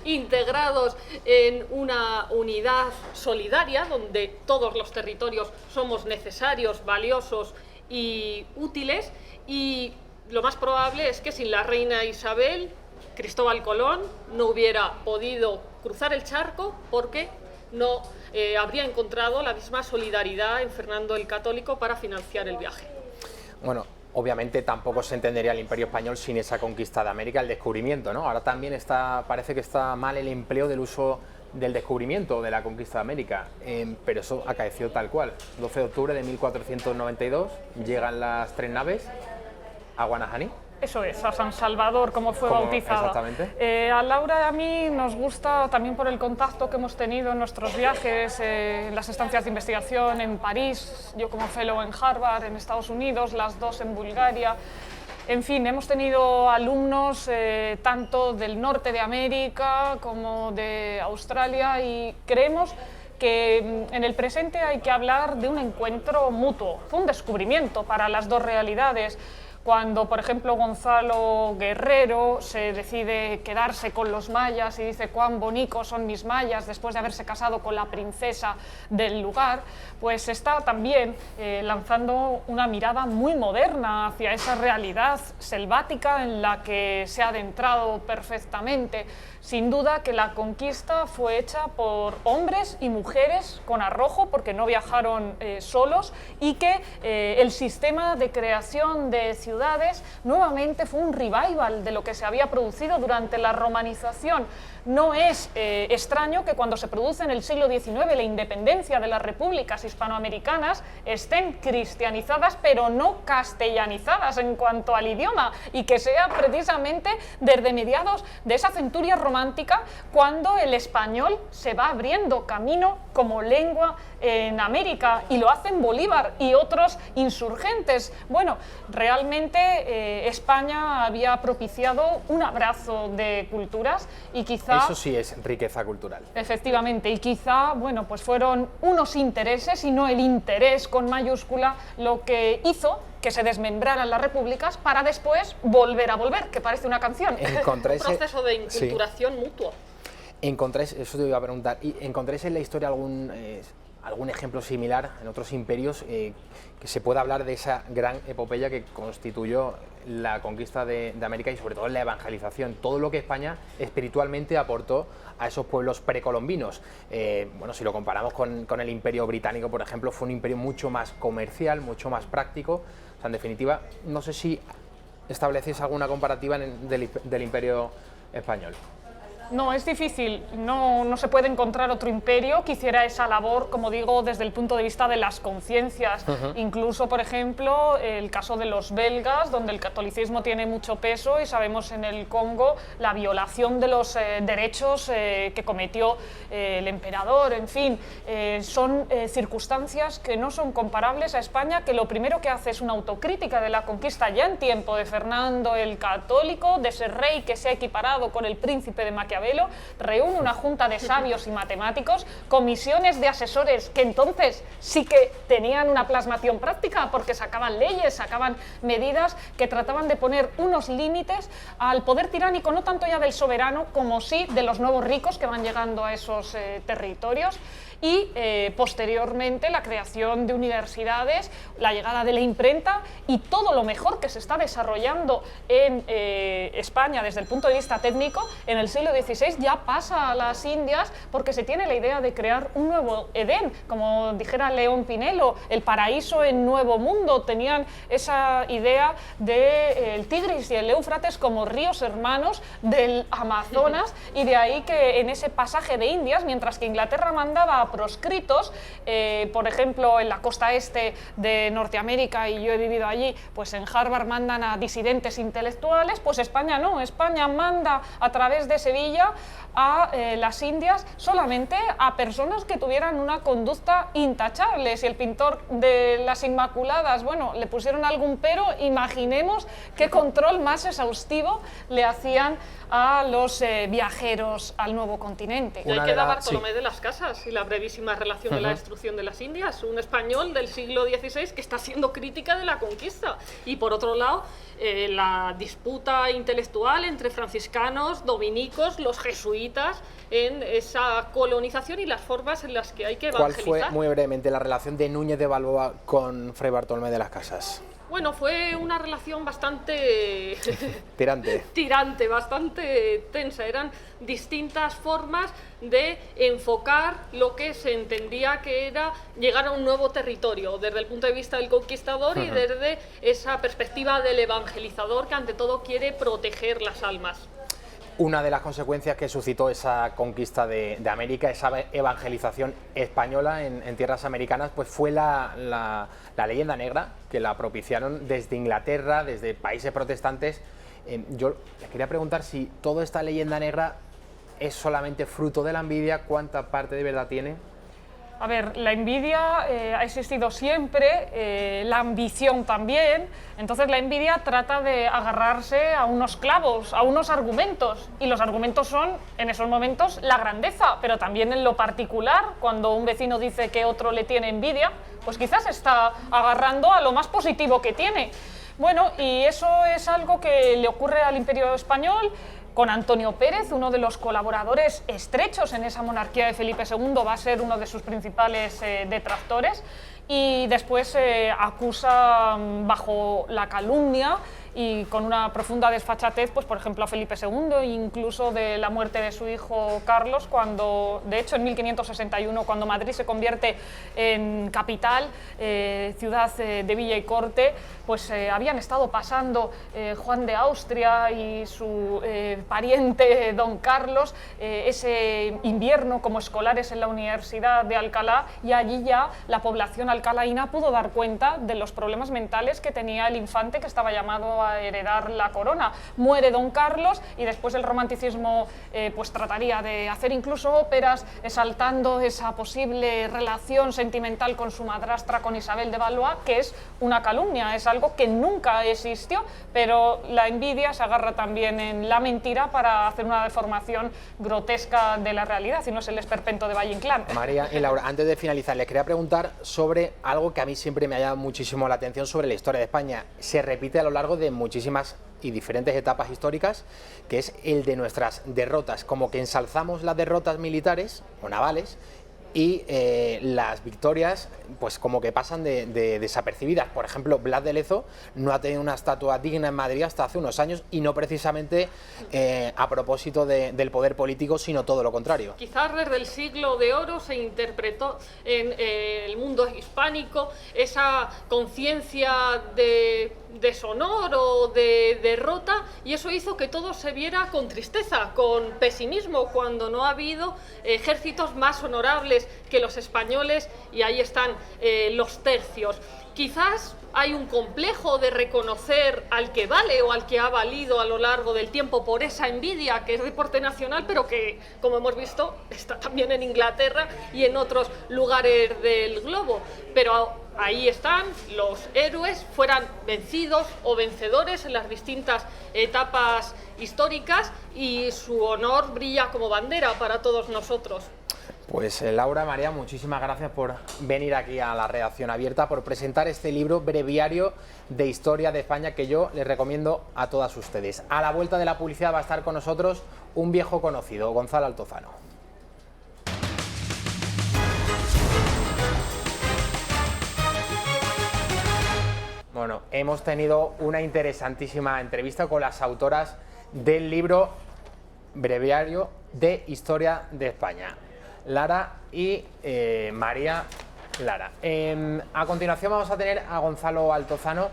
integrados en una unidad solidaria, donde todos los territorios somos necesarios, valiosos y útiles, y lo más probable es que sin la reina Isabel, Cristóbal Colón no hubiera podido cruzar el charco porque no habría encontrado la misma solidaridad en Fernando el Católico para financiar el viaje. Bueno, obviamente tampoco se entendería el Imperio Español sin esa conquista de América, el descubrimiento, ¿no? Ahora también parece que está mal el empleo del uso del descubrimiento de la conquista de América, pero eso acaeció tal cual. 12 de octubre de 1492 llegan las 3 naves a Guanajaní. Eso es, a San Salvador, como fue bautizada. Exactamente. A Laura y a mí nos gusta también por el contacto que hemos tenido en nuestros viajes, en las estancias de investigación en París, yo como fellow en Harvard, en Estados Unidos, las dos en Bulgaria. En fin, hemos tenido alumnos tanto del norte de América como de Australia y creemos que en el presente hay que hablar de un encuentro mutuo. Fue un descubrimiento para las dos realidades. Cuando, por ejemplo, Gonzalo Guerrero se decide quedarse con los mayas y dice cuán bonitos son mis mayas después de haberse casado con la princesa del lugar, pues está también lanzando una mirada muy moderna hacia esa realidad selvática en la que se ha adentrado perfectamente. Sin duda que la conquista fue hecha por hombres y mujeres con arrojo, porque no viajaron solos, y que el sistema de creación de ciudades nuevamente fue un revival de lo que se había producido durante la romanización. No es extraño que cuando se produce en el siglo XIX la independencia de las repúblicas hispanoamericanas estén cristianizadas pero no castellanizadas en cuanto al idioma, y que sea precisamente desde mediados de esa centuria romántica cuando el español se va abriendo camino como lengua en América, y lo hacen Bolívar y otros insurgentes. Bueno, realmente España había propiciado un abrazo de culturas y quizá... Eso sí es riqueza cultural. Efectivamente, y quizá, bueno, pues fueron unos intereses y no el interés con mayúscula lo que hizo que se desmembraran las repúblicas para después volver a volver, que parece una canción. Un proceso de inculturación mutua. ¿Encontráis, eso te iba a preguntar, ¿encontráis en la historia algún ejemplo similar en otros imperios que se pueda hablar de esa gran epopeya que constituyó la conquista de América y sobre todo la evangelización, todo lo que España espiritualmente aportó a esos pueblos precolombinos? Bueno, si lo comparamos con el imperio británico, por ejemplo, fue un imperio mucho más comercial, mucho más práctico. O sea, en definitiva, no sé si establecéis alguna comparativa del imperio español. No, es difícil, no se puede encontrar otro imperio que hiciera esa labor, como digo, desde el punto de vista de las conciencias. Incluso, por ejemplo, el caso de los belgas, donde el catolicismo tiene mucho peso, y sabemos en el Congo la violación de los derechos que cometió el emperador. En fin, son circunstancias que no son comparables a España, que lo primero que hace es una autocrítica de la conquista ya en tiempo de Fernando el Católico, de ese rey que se ha equiparado con el príncipe de Maquiavelo, reúne una junta de sabios y matemáticos, comisiones de asesores que entonces sí que tenían una plasmación práctica porque sacaban leyes, sacaban medidas que trataban de poner unos límites al poder tiránico, no tanto ya del soberano como sí de los nuevos ricos que van llegando a esos territorios. Y posteriormente la creación de universidades, la llegada de la imprenta y todo lo mejor que se está desarrollando en España desde el punto de vista técnico en el siglo XVI ya pasa a las Indias, porque se tiene la idea de crear un nuevo Edén, como dijera León Pinelo, el paraíso en Nuevo Mundo. Tenían esa idea del Tigris y el Éufrates como ríos hermanos del Amazonas, y de ahí que en ese pasaje de Indias, mientras que Inglaterra mandaba a proscritos, por ejemplo en la costa este de Norteamérica, y yo he vivido allí, pues en Harvard mandan a disidentes intelectuales, pues España no, España manda a través de Sevilla a las Indias solamente a personas que tuvieran una conducta intachable. Si el pintor de las Inmaculadas, bueno, le pusieron algún pero, imaginemos qué control más exhaustivo le hacían a los viajeros al nuevo continente. Y ahí queda Bartolomé de las Casas y la brevísima relación de la destrucción de las Indias, un español del siglo XVI que está siendo crítica de la conquista. Y por otro lado, la disputa intelectual entre franciscanos, dominicos, los jesuitas en esa colonización y las formas en las que hay que evangelizar. ¿Cuál fue, muy brevemente, la relación de Núñez de Balboa con Fray Bartolomé de las Casas? Bueno, fue una relación bastante tirante, bastante tensa. Eran distintas formas de enfocar lo que se entendía que era llegar a un nuevo territorio, desde el punto de vista del conquistador y desde esa perspectiva del evangelizador, que ante todo quiere proteger las almas. Una de las consecuencias que suscitó esa conquista de América, esa evangelización española en tierras americanas, pues fue la leyenda negra, que la propiciaron desde Inglaterra, desde países protestantes. Yo les quería preguntar si toda esta leyenda negra es solamente fruto de la envidia, ¿cuánta parte de verdad tiene? A ver, la envidia ha existido siempre, la ambición también. Entonces la envidia trata de agarrarse a unos clavos, a unos argumentos. Y los argumentos son, en esos momentos, la grandeza, pero también en lo particular, cuando un vecino dice que otro le tiene envidia, pues quizás está agarrando a lo más positivo que tiene. Bueno, y eso es algo que le ocurre al Imperio Español, con Antonio Pérez, uno de los colaboradores estrechos en esa monarquía de Felipe II, va a ser uno de sus principales detractores, y después acusa bajo la calumnia y con una profunda desfachatez, pues por ejemplo a Felipe II, incluso de la muerte de su hijo Carlos, cuando, de hecho en 1561, cuando Madrid se convierte en capital, ciudad de villa y corte, pues habían estado pasando Juan de Austria y su pariente don Carlos ese invierno como escolares en la Universidad de Alcalá, y allí ya la población alcalaína pudo dar cuenta de los problemas mentales que tenía el infante que estaba llamado a heredar la corona. Muere don Carlos y después el romanticismo pues trataría de hacer incluso óperas exaltando esa posible relación sentimental con su madrastra, con Isabel de Valois, que es una calumnia, es algo que nunca existió, pero la envidia se agarra también en la mentira para hacer una deformación grotesca de la realidad, y no es el esperpento de Valle Inclán. María y Laura, antes de finalizar, les quería preguntar sobre algo que a mí siempre me ha llamado muchísimo la atención sobre la historia de España. Se repite a lo largo de muchísimas y diferentes etapas históricas, que es el de nuestras derrotas, como que ensalzamos las derrotas militares o navales y las victorias pues como que pasan de desapercibidas. Por ejemplo, Blas de Lezo no ha tenido una estatua digna en Madrid hasta hace unos años, y no precisamente a propósito del poder político, sino todo lo contrario. Quizás desde el siglo de oro se interpretó en el mundo hispánico esa conciencia de deshonor o de derrota, y eso hizo que todo se viera con tristeza, con pesimismo, cuando no ha habido ejércitos más honorables que los españoles, y ahí están los tercios. Quizás hay un complejo de reconocer al que vale o al que ha valido a lo largo del tiempo por esa envidia, que es deporte nacional, pero que, como hemos visto, está también en Inglaterra y en otros lugares del globo. Pero ahí están los héroes, fueran vencidos o vencedores en las distintas etapas históricas, y su honor brilla como bandera para todos nosotros. Pues Laura, María, muchísimas gracias por venir aquí a la redacción abierta, por presentar este libro breviario de historia de España que yo les recomiendo a todas ustedes. A la vuelta de la publicidad va a estar con nosotros un viejo conocido, Gonzalo Altozano. Bueno, hemos tenido una interesantísima entrevista con las autoras del libro breviario de historia de España, Lara y María Lara. A continuación vamos a tener a Gonzalo Altozano.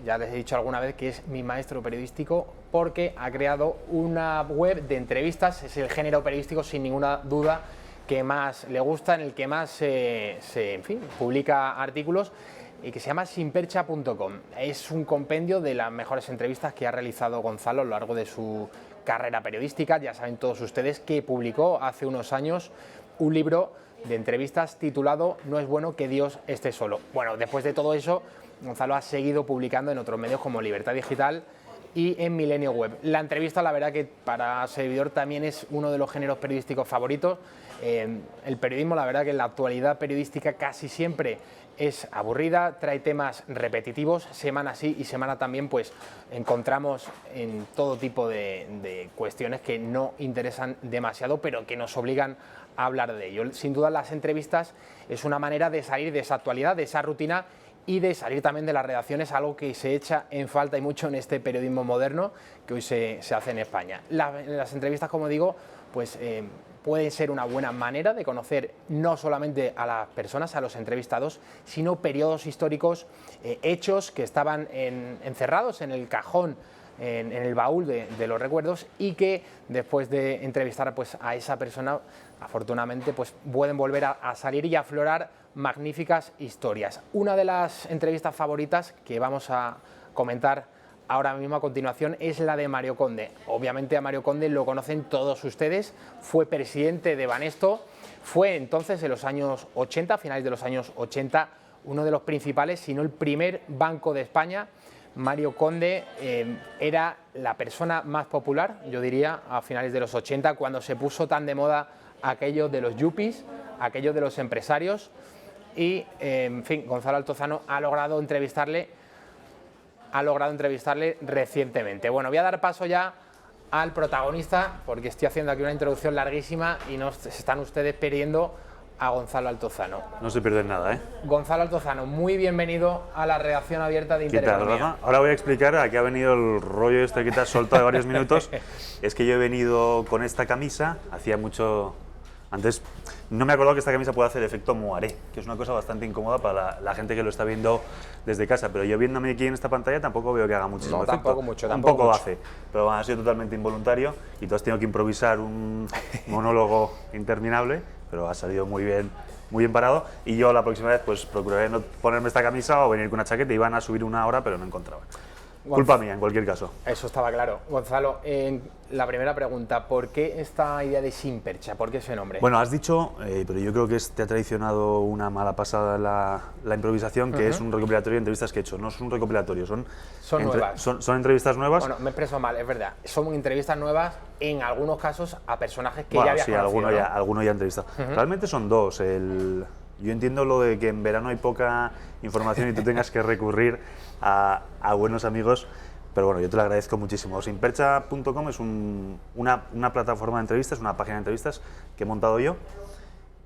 Ya les he dicho alguna vez que es mi maestro periodístico, porque ha creado una web de entrevistas. Es el género periodístico sin ninguna duda que más le gusta, en el que más en fin, publica artículos, y que se llama sinpercha.com. Es un compendio de las mejores entrevistas que ha realizado Gonzalo a lo largo de su carrera periodística. Ya saben todos ustedes que publicó hace unos años un libro de entrevistas titulado No es bueno que Dios esté solo. Bueno, después de todo eso, Gonzalo ha seguido publicando en otros medios como Libertad Digital y en Milenio Web. La entrevista, la verdad que para servidor también es uno de los géneros periodísticos favoritos. El periodismo, la verdad que en la actualidad periodística casi siempre es aburrida, trae temas repetitivos, semana sí y semana también, pues encontramos en todo tipo de cuestiones que no interesan demasiado, pero que nos obligan a hablar de ello. Sin duda, las entrevistas es una manera de salir de esa actualidad, de esa rutina, y de salir también de las redacciones, algo que se echa en falta y mucho en este periodismo moderno que hoy se hace en España. Las entrevistas, como digo, pues pueden ser una buena manera de conocer no solamente a las personas, a los entrevistados, sino periodos históricos, hechos que estaban encerrados en el cajón, en el baúl de los recuerdos, y que después de entrevistar pues a esa persona, afortunadamente, pues pueden volver a salir y a aflorar magníficas historias. Una de las entrevistas favoritas que vamos a comentar ahora mismo a continuación es la de Mario Conde. Obviamente a Mario Conde lo conocen todos ustedes, fue presidente de Banesto, Fue entonces, en los años 80, finales de los años 80, uno de los principales, si no el primer banco de España. Mario Conde era la persona más popular, yo diría, a finales de los 80, cuando se puso tan de moda aquello de los yuppies, aquello de los empresarios. Y, en fin, Gonzalo Altozano ha logrado entrevistarle recientemente. Bueno, voy a dar paso ya al protagonista, porque estoy haciendo aquí una introducción larguísima y nos están ustedes perdiendo a Gonzalo Altozano. No se pierden nada, ¿eh? Gonzalo Altozano, muy bienvenido a la redacción abierta de Intereconomía. Ahora voy a explicar a qué ha venido el rollo este que te has soltado de varios minutos. Es que yo he venido con esta camisa, hacía mucho... Antes no me acordaba que esta camisa puede hacer efecto moaré, que es una cosa bastante incómoda para la gente que lo está viendo desde casa, pero yo viéndome aquí en esta pantalla tampoco veo que haga muchísimo efecto. Tampoco mucho. Un poco hace, pero ha sido totalmente involuntario y tú has tenido que improvisar un monólogo interminable, pero ha salido muy bien parado, y yo la próxima vez pues procuraré no ponerme esta camisa o venir con una chaqueta. Iban a subir una hora, pero no encontraba. Culpa mía, en cualquier caso. Eso estaba claro. Gonzalo, la primera pregunta, ¿por qué esta idea de Sin Percha? ¿Por qué ese nombre? Bueno, has dicho, pero yo creo que te ha traicionado una mala pasada la improvisación, que es un recopilatorio de entrevistas que he hecho. No es un recopilatorio, son nuevas. Son entrevistas nuevas. Bueno, me expreso mal, es verdad. Son entrevistas nuevas, en algunos casos, a personajes que ya habías conocido. Sí, alguno ya he entrevistado. Realmente son dos. Yo entiendo lo de que en verano hay poca información y tú tengas que recurrir a buenos amigos, pero bueno, yo te lo agradezco muchísimo. Sinpercha.com es una plataforma de entrevistas, una página de entrevistas que he montado yo,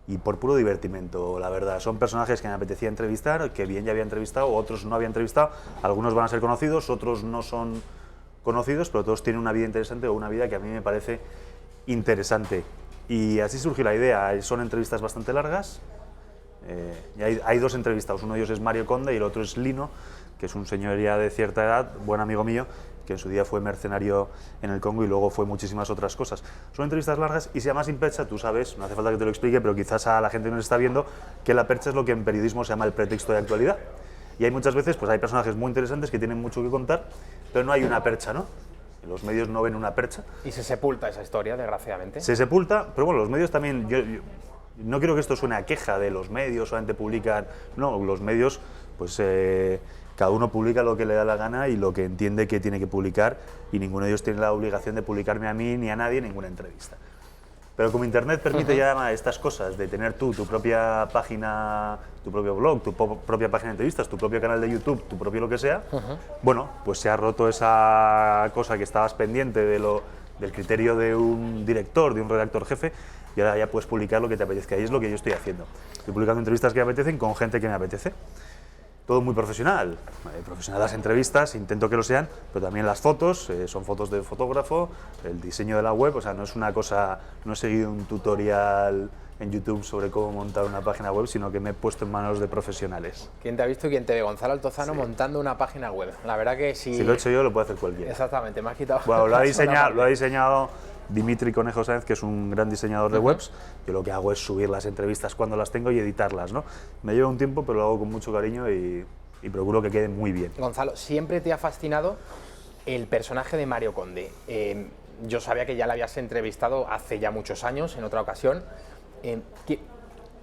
y por puro divertimento, la verdad. Son personajes que me apetecía entrevistar, que bien ya había entrevistado, otros no había entrevistado. Algunos van a ser conocidos, otros no son conocidos, pero todos tienen una vida interesante o una vida que a mí me parece interesante. Y así surgió la idea. Son entrevistas bastante largas. Y hay dos entrevistados, uno de ellos es Mario Conde y el otro es Lino, que es un señor ya de cierta edad, buen amigo mío, que en su día fue mercenario en el Congo y luego fue muchísimas otras cosas. Son entrevistas largas y se llama Sin Percha, tú sabes, no hace falta que te lo explique, pero quizás a la gente que nos está viendo, que la percha es lo que en periodismo se llama el pretexto de actualidad. Y hay muchas veces, pues hay personajes muy interesantes que tienen mucho que contar, pero no hay una percha, ¿no? Los medios no ven una percha. Y se sepulta esa historia, desgraciadamente. Se sepulta, pero bueno, los medios también... Yo no quiero que esto suene a queja de los medios, solamente publican... No, los medios, pues cada uno publica lo que le da la gana y lo que entiende que tiene que publicar, y ninguno de ellos tiene la obligación de publicarme a mí ni a nadie ninguna entrevista. Pero como Internet permite ya estas cosas, de tener tú tu propia página, tu propio blog, tu propia página de entrevistas, tu propio canal de YouTube, tu propio lo que sea, bueno, pues se ha roto esa cosa que estabas pendiente del criterio de un director, de un redactor jefe, y ahora ya puedes publicar lo que te apetezca, y es lo que yo estoy haciendo. Estoy publicando entrevistas que me apetecen con gente que me apetece. Todo muy profesional, profesional las entrevistas, intento que lo sean, pero también las fotos, son fotos del fotógrafo, el diseño de la web, o sea, no es una cosa, no he seguido un tutorial en YouTube sobre cómo montar una página web, sino que me he puesto en manos de profesionales. ¿Quién te ha visto y quién te ve? Gonzalo Altozano montando una página web. La verdad que sí. Si lo he hecho yo, lo puede hacer cualquiera. Exactamente, me has quitado. Bueno, lo ha diseñado Dimitri Conejo Sáenz, que es un gran diseñador de webs. Yo lo que hago es subir las entrevistas cuando las tengo y editarlas, ¿no? Me lleva un tiempo, pero lo hago con mucho cariño y procuro que quede muy bien. Gonzalo, siempre te ha fascinado el personaje de Mario Conde. Yo sabía que ya la habías entrevistado hace ya muchos años, en otra ocasión.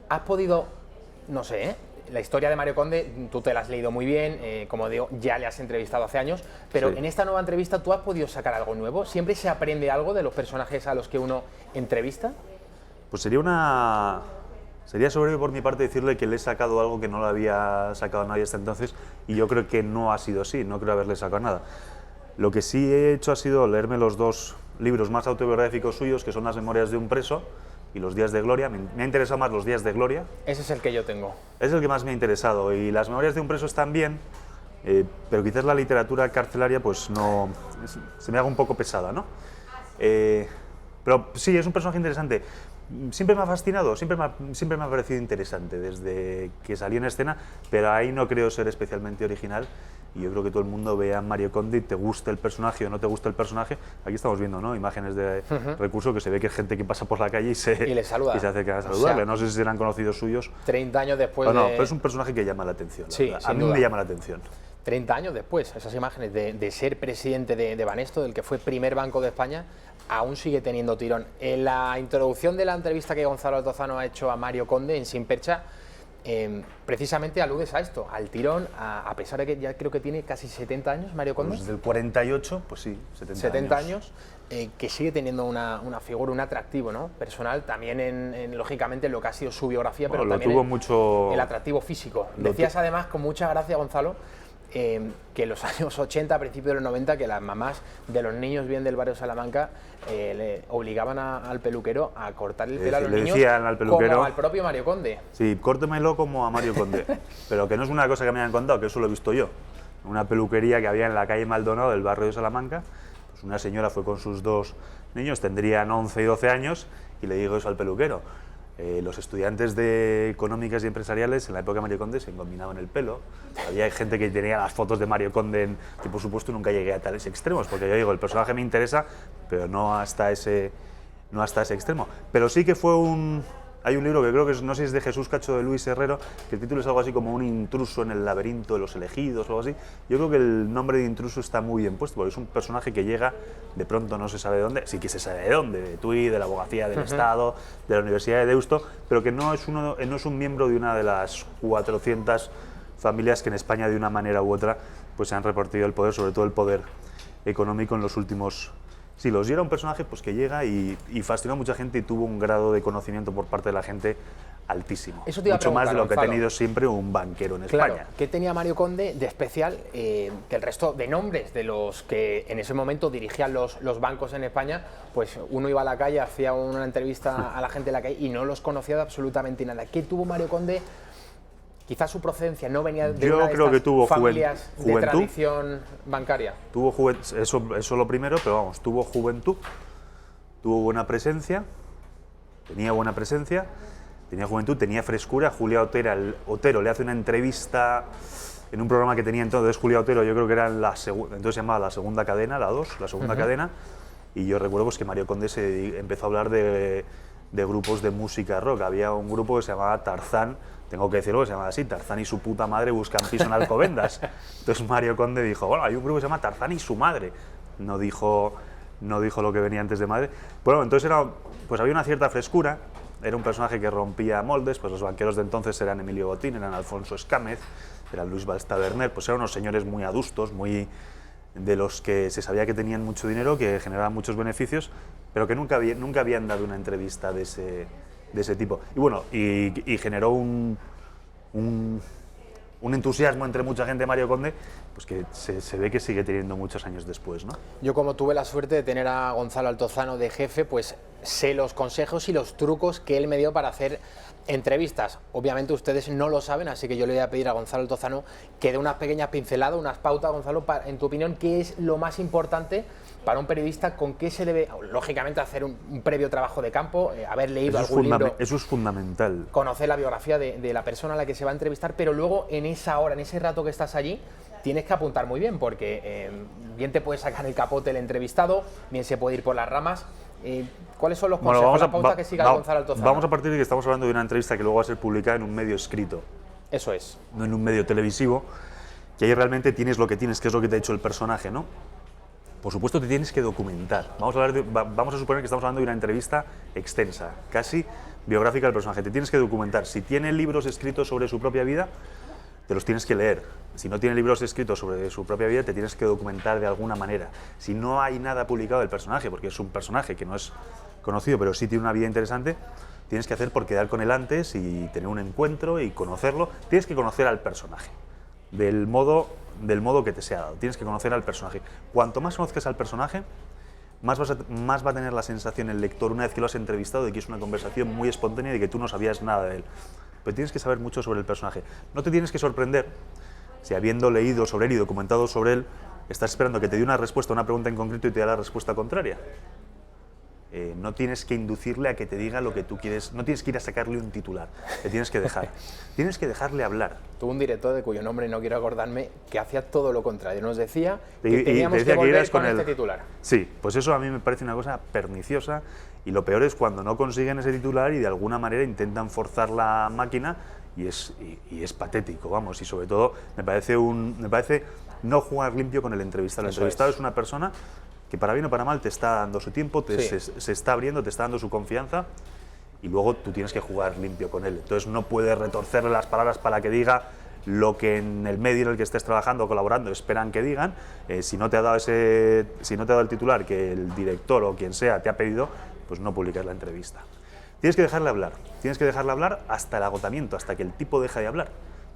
¿Has podido, no sé, la historia de Mario Conde, tú te la has leído muy bien, como digo, ya le has entrevistado hace años, pero en esta nueva entrevista, ¿tú has podido sacar algo nuevo? ¿Siempre se aprende algo de los personajes a los que uno entrevista? Pues sería soberbio por mi parte decirle que le he sacado algo que no le había sacado a nadie hasta entonces, y yo creo que no ha sido así, no creo haberle sacado nada. Lo que sí he hecho ha sido leerme los dos libros más autobiográficos suyos, que son Las Memorias de un preso y Los Días de Gloria. Me ha interesado más Los Días de Gloria. Ese es el que yo tengo. Es el que más me ha interesado, y Las Memorias de un preso están bien, pero quizás la literatura carcelaria pues no, se me haga un poco pesada, ¿no? Pero sí, es un personaje interesante. Siempre me ha fascinado, siempre me ha parecido interesante desde que salí en escena, pero ahí no creo ser especialmente original, y yo creo que todo el mundo vea a Mario Conde y te guste el personaje o no te guste el personaje. Aquí estamos viendo, ¿no?, imágenes de recurso, que se ve que es gente que pasa por la calle y le saluda. Y se acerca a saludarle. O sea, no sé si serán conocidos suyos. 30 años después no, pero es un personaje que llama la atención. Sí, a mí me llama la atención. 30 años después, esas imágenes de ser presidente de Banesto, del que fue primer Banco de España, aún sigue teniendo tirón. En la introducción de la entrevista que Gonzalo Altozano ha hecho a Mario Conde en Sin Percha, precisamente aludes a esto, al tirón, a pesar de que ya creo que tiene casi 70 años Mario Conde. Pues del 48, pues sí, 70 años. Que sigue teniendo una figura, un atractivo, ¿no?, personal, también lógicamente en lo que ha sido su biografía, pero bueno, también tuvo el atractivo físico. Decías además con mucha gracia, Gonzalo, que en los años 80, a principios de los 90, que las mamás de los niños bien del barrio Salamanca le obligaban al peluquero a cortar el pelo a los niños, decían al peluquero, como al propio Mario Conde. Sí, córtemelo como a Mario Conde, pero que no es una cosa que me hayan contado, que eso lo he visto yo. Una peluquería que había en la calle Maldonado del barrio de Salamanca, pues una señora fue con sus 2 niños, tendrían 11 y 12 años, y le dijo eso al peluquero. Los estudiantes de económicas y empresariales en la época de Mario Conde se engominaban el pelo. Había gente que tenía las fotos de Mario Conde, que por supuesto nunca llegué a tales extremos, porque yo digo, el personaje me interesa, pero no hasta ese extremo. Pero sí que fue hay un libro que creo que no sé si es de Jesús Cacho de Luis Herrero, que el título es algo así como Un intruso en el laberinto de los elegidos o algo así. Yo creo que el nombre de intruso está muy bien puesto, porque es un personaje que llega de pronto no se sabe de dónde, sí que se sabe de dónde, de Tui, de la abogacía del Estado, de la Universidad de Deusto, pero que no es un miembro de una de las 400 familias que en España de una manera u otra pues se han repartido el poder, sobre todo el poder económico en los últimos siglos. Y era un personaje pues, que llega y fascinó a mucha gente y tuvo un grado de conocimiento por parte de la gente altísimo. Eso te iba a mucho más de lo que ha Gonzalo. tenido siempre un banquero en Claro, España. ¿qué tenía Mario Conde de especial que el resto de nombres de los que en ese momento dirigían los bancos en España? Pues uno iba a la calle, hacía una entrevista a la gente de la calle y no los conocía de absolutamente nada. ¿Qué tuvo Mario Conde? Quizás su procedencia no venía de Yo una de creo estas que tuvo familias de juventud. tradición bancaria. Tuvo eso lo primero, pero vamos, tuvo juventud, tuvo buena presencia, tenía juventud, tenía frescura. Julia Otero le hace una entrevista en un programa que tenía entonces Julia Otero, yo creo que era entonces se llamaba La Segunda Cadena, la Segunda Cadena, y yo recuerdo pues, que Mario Conde empezó a hablar de grupos de música rock. Había un grupo que se llamaba Tarzán, tengo que decirlo, que se llamaba así, Tarzán y su puta madre buscan piso en Alcobendas. Entonces Mario Conde dijo, bueno, hay un grupo que se llama Tarzán y su madre. No dijo lo que venía antes de madre. Bueno, entonces pues había una cierta frescura, era un personaje que rompía moldes, pues los banqueros de entonces eran Emilio Botín, eran Alfonso Escámez, era Luis Balstaberner, pues eran unos señores muy adustos, muy de los que se sabía que tenían mucho dinero, que generaban muchos beneficios, pero que nunca habían dado una entrevista de ese tipo. Y bueno, y generó un entusiasmo entre mucha gente Mario Conde, pues que se ve que sigue teniendo muchos años después, ¿no? Yo, como tuve la suerte de tener a Gonzalo Altozano de jefe, pues sé los consejos y los trucos que él me dio para hacer entrevistas. Obviamente ustedes no lo saben, así que yo le voy a pedir a Gonzalo Altozano que dé unas pequeñas pinceladas, unas pautas. Gonzalo, en tu opinión, ¿qué es lo más importante para un periodista? ¿Con qué se debe, lógicamente, hacer un previo trabajo de campo, haber leído algún libro? Eso es fundamental. Conocer la biografía de la persona a la que se va a entrevistar, pero luego en esa hora, en ese rato que estás allí, tienes que apuntar muy bien, porque bien te puede sacar el capote el entrevistado, bien se puede ir por las ramas. ¿Cuáles son los consejos, la pauta que siga Gonzalo Altozano? Vamos a partir de que estamos hablando de una entrevista que luego va a ser publicada en un medio escrito. Eso es. No en un medio televisivo, que ahí realmente tienes lo que tienes, que es lo que te ha hecho el personaje, ¿no? Por supuesto te tienes que documentar. Vamos a suponer que estamos hablando de una entrevista extensa, casi biográfica del personaje. Te tienes que documentar. Si tiene libros escritos sobre su propia vida, te los tienes que leer. Si no tiene libros escritos sobre su propia vida, te tienes que documentar de alguna manera. Si no hay nada publicado del personaje, porque es un personaje que no es conocido, pero sí tiene una vida interesante, tienes que hacer por quedar con él antes y tener un encuentro y conocerlo. Tienes que conocer al personaje, del modo que te sea dado. Tienes que conocer al personaje. Cuanto más conozcas al personaje, más va a tener la sensación el lector, una vez que lo has entrevistado, de que es una conversación muy espontánea y de que tú no sabías nada de él. Pero tienes que saber mucho sobre el personaje. No te tienes que sorprender si, habiendo leído sobre él y documentado sobre él, estás esperando que te dé una respuesta a una pregunta en concreto y te dé la respuesta contraria. No tienes que inducirle a que te diga lo que tú quieres, no tienes que ir a sacarle un titular, te tienes que dejar. Tienes que dejarle hablar. Tuve un director, de cuyo nombre no quiero acordarme, que hacía todo lo contrario. Nos decía que teníamos que volver con este titular. Sí, pues eso a mí me parece una cosa perniciosa, y lo peor es cuando no consiguen ese titular y de alguna manera intentan forzar la máquina, y es patético, vamos, y sobre todo me parece no jugar limpio con el entrevistado. El entrevistado es una persona que para bien o para mal te está dando su tiempo, se está abriendo, te está dando su confianza y luego tú tienes que jugar limpio con él. Entonces no puedes retorcerle las palabras para que diga lo que en el medio en el que estés trabajando o colaborando esperan que digan. Si no te ha dado el titular que el director o quien sea te ha pedido, pues no publicas la entrevista. Tienes que dejarle hablar hasta el agotamiento, hasta que el tipo deja de hablar.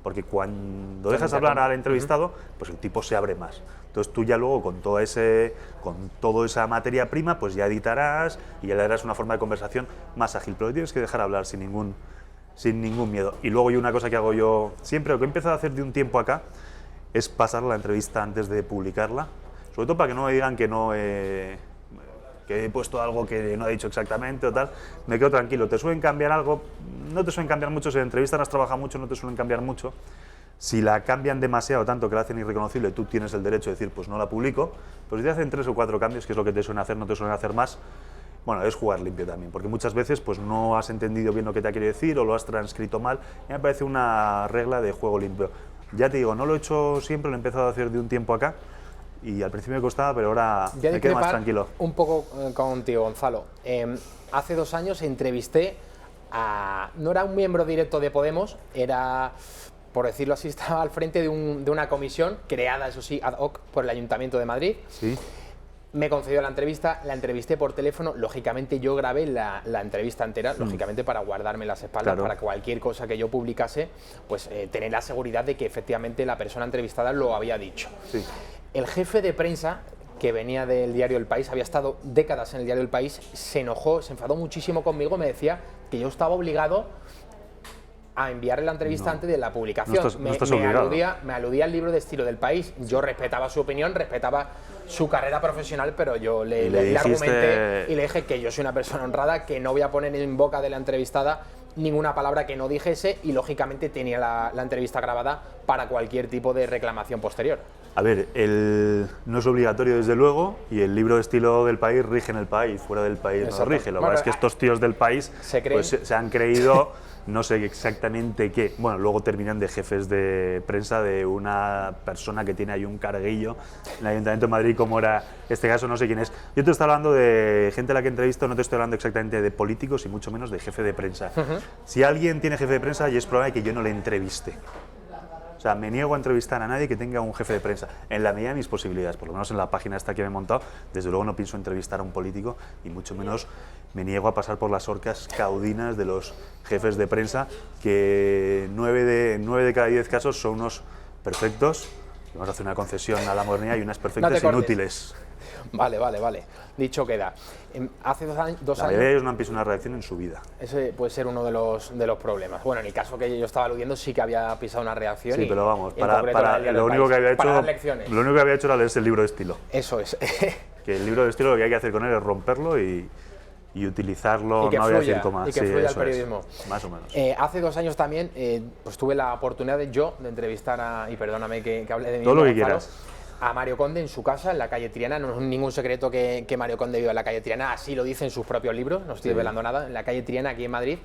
Porque cuando dejas hablar al entrevistado, pues el tipo se abre más. Entonces tú ya luego con toda esa materia prima, pues ya editarás y ya le darás una forma de conversación más ágil. Pero tienes que dejar hablar sin ningún miedo. Y luego una cosa que hago yo siempre, lo que he empezado a hacer de un tiempo acá, es pasar la entrevista antes de publicarla. Sobre todo para que no me digan que que he puesto algo que no he dicho exactamente o tal, me quedo tranquilo. ¿Te suelen cambiar algo? No te suelen cambiar mucho, si en entrevista no has trabajado mucho, no te suelen cambiar mucho. Si la cambian demasiado, tanto que la hacen irreconocible, tú tienes el derecho de decir, pues no la publico. Pues si te hacen 3 o 4 cambios, que es lo que te suelen hacer, no te suelen hacer más, bueno, es jugar limpio también, porque muchas veces pues no has entendido bien lo que te ha querido decir o lo has transcrito mal, y me parece una regla de juego limpio. Ya te digo, no lo he hecho siempre, lo he empezado a hacer de un tiempo acá, y al principio me costaba, pero ahora me quedo más tranquilo. Un poco contigo, Gonzalo. Hace 2 años entrevisté a... No era un miembro directo de Podemos, era, por decirlo así, estaba al frente de una comisión creada, eso sí, ad hoc por el Ayuntamiento de Madrid. Sí. Me concedió la entrevista, la entrevisté por teléfono, lógicamente yo grabé la entrevista entera, lógicamente para guardarme las espaldas, para cualquier cosa que yo publicase, pues tener la seguridad de que efectivamente la persona entrevistada lo había dicho. Sí. El jefe de prensa, que venía del diario El País, había estado décadas en el diario El País, se enojó, se enfadó muchísimo conmigo, me decía que yo estaba obligado a enviarle la entrevista antes de la publicación. Me aludía al libro de estilo del País. Yo respetaba su opinión, respetaba su carrera profesional, pero yo le argumenté y le dije que yo soy una persona honrada, que no voy a poner en boca de la entrevistada ninguna palabra que no dijese, y lógicamente tenía la entrevista grabada para cualquier tipo de reclamación posterior. A ver, no es obligatorio desde luego, y el libro de estilo del País rige en el país, fuera del país no rige. Lo que pasa es que estos tíos del País se han creído, no sé exactamente qué. Bueno, luego terminan de jefes de prensa de una persona que tiene ahí un carguillo en el Ayuntamiento de Madrid, como era este caso, no sé quién es. Yo te estoy hablando de gente a la que entrevisto, no te estoy hablando exactamente de políticos y mucho menos de jefe de prensa. Si alguien tiene jefe de prensa, y es probable que yo no le entreviste. O sea, me niego a entrevistar a nadie que tenga un jefe de prensa, en la medida de mis posibilidades, por lo menos en la página esta que me he montado. Desde luego no pienso entrevistar a un político, y mucho menos me niego a pasar por las orcas caudinas de los jefes de prensa, que 9 de cada 10 casos son unos perfectos, vamos a hacer una concesión a la modernidad, y unas perfectas inútiles. Vale. Dicho queda. Hace 2 años... La mayoría de ellos no han pisado una reacción en su vida. Ese puede ser uno de los problemas. Bueno, en el caso que yo estaba aludiendo, sí que había pisado una reacción. Sí, pero vamos, lo único que había hecho era leerse el libro de estilo. Eso es. Que el libro de estilo lo que hay que hacer con él es romperlo y utilizarlo, y que no fluya, había circo más. Y que fluya el periodismo. Más o menos. Hace 2 años también pues tuve la oportunidad de entrevistar y perdóname que hable de mí, todo lo que quieras, a Mario Conde en su casa, en la calle Triana. No es ningún secreto que Mario Conde vive en la calle Triana, así lo dice en sus propios libros, no estoy desvelando nada, en la calle Triana, aquí en Madrid.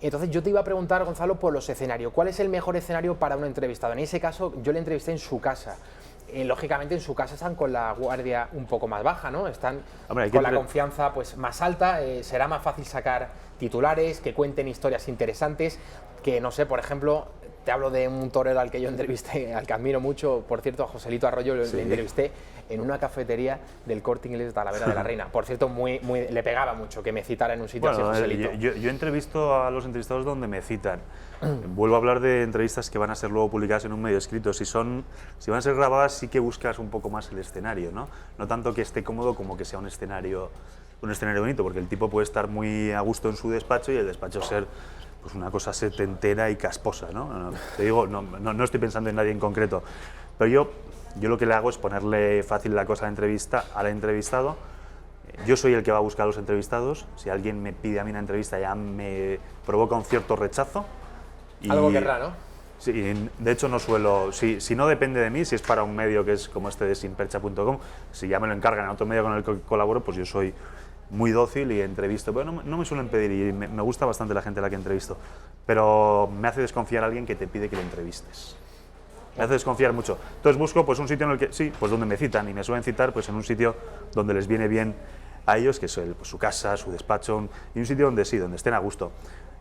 Entonces yo te iba a preguntar, Gonzalo, por los escenarios. ¿Cuál es el mejor escenario para un entrevistado? En ese caso, yo le entrevisté en su casa. Lógicamente en su casa están con la guardia un poco más baja, ¿no? Están con la confianza pues más alta, será más fácil sacar titulares, que cuenten historias interesantes, que no sé, por ejemplo, te hablo de un torero al que yo entrevisté, al que admiro mucho, por cierto, a Joselito Arroyo, le entrevisté en una cafetería del Corte Inglés de Talavera de la Reina. Por cierto, le pegaba mucho que me citara en un sitio así, Joselito. Yo entrevisto a los entrevistados donde me citan. Vuelvo a hablar de entrevistas que van a ser luego publicadas en un medio escrito. Si van a ser grabadas, sí que buscas un poco más el escenario, ¿no? No tanto que esté cómodo como que sea un escenario bonito, porque el tipo puede estar muy a gusto en su despacho y el despacho ser pues una cosa setentera y casposa, ¿no? Te digo, no estoy pensando en nadie en concreto, pero yo lo que le hago es ponerle fácil la cosa al entrevistado. Yo soy el que va a buscar a los entrevistados. Si alguien me pide a mí una entrevista, ya me provoca un cierto rechazo. Algo querrá, ¿no? Sí, de hecho no suelo, si no depende de mí, si es para un medio que es como este de sinpercha.com, si ya me lo encargan a otro medio con el que colaboro, pues yo soy muy dócil y entrevisto, pero no me suelen pedir, y me gusta bastante la gente a la que entrevisto, pero me hace desconfiar a alguien que te pide que le entrevistes. me hace desconfiar mucho. Entonces busco pues un sitio en el que, sí, pues donde me citan, y me suelen citar pues en un sitio donde les viene bien a ellos, que es pues, su casa, su despacho, y un sitio donde sí, donde estén a gusto.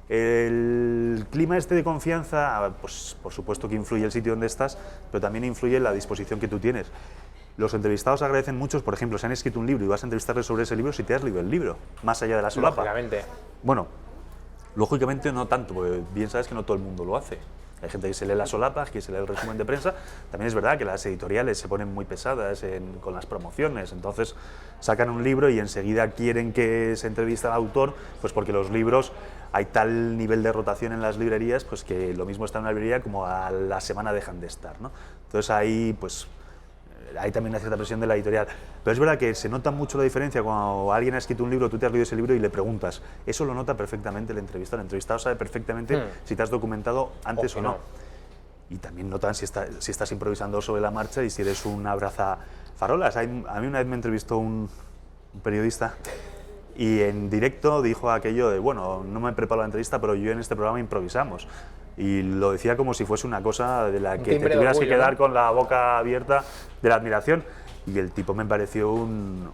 El clima este de confianza, pues por supuesto que influye el sitio donde estás, pero también influye la disposición que tú tienes. Los entrevistados agradecen mucho, por ejemplo, si han escrito un libro y vas a entrevistarles sobre ese libro, si te has leído el libro, más allá de la solapa. Lógicamente. Bueno, lógicamente no tanto, porque bien sabes que no todo el mundo lo hace. Hay gente que se lee las solapas, que se lee el resumen de prensa. También es verdad que las editoriales se ponen muy pesadas con las promociones, entonces sacan un libro y enseguida quieren que se entrevista al autor, pues porque los libros hay tal nivel de rotación en las librerías, pues que lo mismo está en una librería como a la semana dejan de estar, ¿no? Entonces ahí, pues hay también una cierta presión de la editorial. Pero es verdad que se nota mucho la diferencia cuando alguien ha escrito un libro, tú te has leído ese libro y le preguntas. Eso lo nota perfectamente el entrevistado. El entrevistado sabe perfectamente si te has documentado antes o no. Y también notan si estás improvisando sobre la marcha y si eres un abrazafarolas. A mí una vez me entrevistó un periodista y en directo dijo aquello de, bueno, no me preparo la entrevista, pero yo en este programa improvisamos. Y lo decía como si fuese una cosa de la que te tuvieras que quedar con la boca abierta de la admiración. Y el tipo me pareció un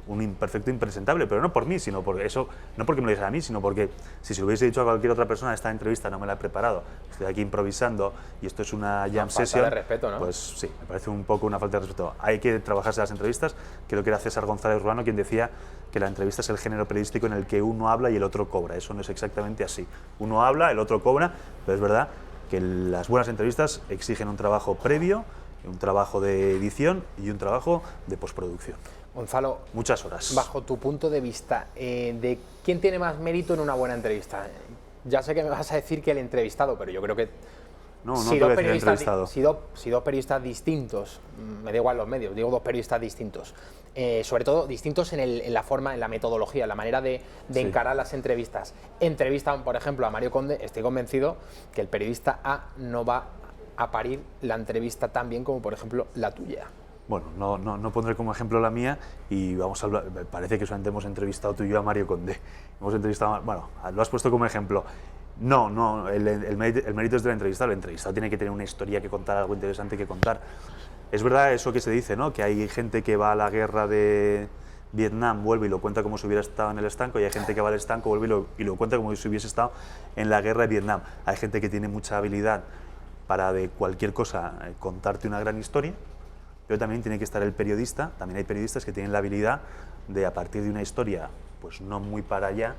imperfecto impresentable, pero no por mí, sino por eso, no porque me lo dijera a mí, sino porque si se lo hubiese dicho a cualquier otra persona, esta entrevista no me la he preparado, estoy aquí improvisando y esto es una jam session, falta de respeto, ¿no? Pues sí, me parece un poco una falta de respeto. Hay que trabajarse las entrevistas, creo que era César González Ruano quien decía que la entrevista es el género periodístico en el que uno habla y el otro cobra. Eso no es exactamente así. Uno habla, el otro cobra, pero es verdad que las buenas entrevistas exigen un trabajo previo, un trabajo de edición y un trabajo de postproducción. Gonzalo, muchas horas. Bajo tu punto de vista, ¿de quién tiene más mérito en una buena entrevista? Ya sé que me vas a decir que el entrevistado, pero yo creo que no si dos periodistas distintos, me da igual los medios, digo dos periodistas distintos, sobre todo distintos en la forma, en la metodología, en la manera de encarar las entrevistas. Entrevistan, por ejemplo, a Mario Conde, estoy convencido que el periodista A no va a parir la entrevista tan bien como, por ejemplo, la tuya. Bueno, no pondré como ejemplo la mía y vamos a hablar, parece que solamente hemos entrevistado tú y yo a Mario Conde. Hemos entrevistado, bueno, lo has puesto como ejemplo. No, el mérito es del entrevistado. El entrevistado tiene que tener una historia que contar, algo interesante que contar. Es verdad eso que se dice, ¿no? Que hay gente que va a la guerra de Vietnam, vuelve y lo cuenta como si hubiera estado en el estanco, y hay gente que va al estanco, vuelve y lo cuenta como si hubiese estado en la guerra de Vietnam. Hay gente que tiene mucha habilidad para de cualquier cosa contarte una gran historia, pero también tiene que estar el periodista. También hay periodistas que tienen la habilidad de, a partir de una historia, pues no muy para allá,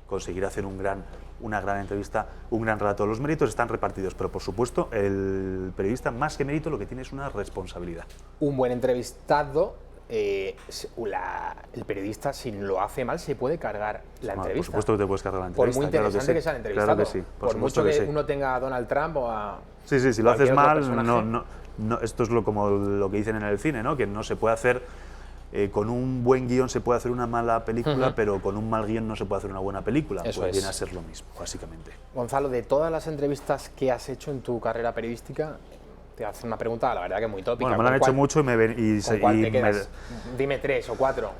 conseguir hacer una gran entrevista, un gran relato. Los méritos están repartidos, pero por supuesto el periodista, más que mérito, lo que tiene es una responsabilidad. Un buen entrevistado, el periodista, si lo hace mal, se puede cargar la entrevista. Por supuesto que te puedes cargar la entrevista. Por muy interesante que sea el entrevistado. Claro que sí. Por mucho que uno tenga a Donald Trump o a... Sí, si lo haces mal, esto es como lo que dicen en el cine, ¿no? Que no se puede hacer, con un buen guión se puede hacer una mala película, pero con un mal guión no se puede hacer una buena película. Eso pues viene a ser lo mismo, básicamente. Gonzalo, de todas las entrevistas que has hecho en tu carrera periodística, te hago una pregunta, la verdad que muy tópica. Bueno, me lo han hecho mucho y ¿cuál te quedas? Dime 3 o 4.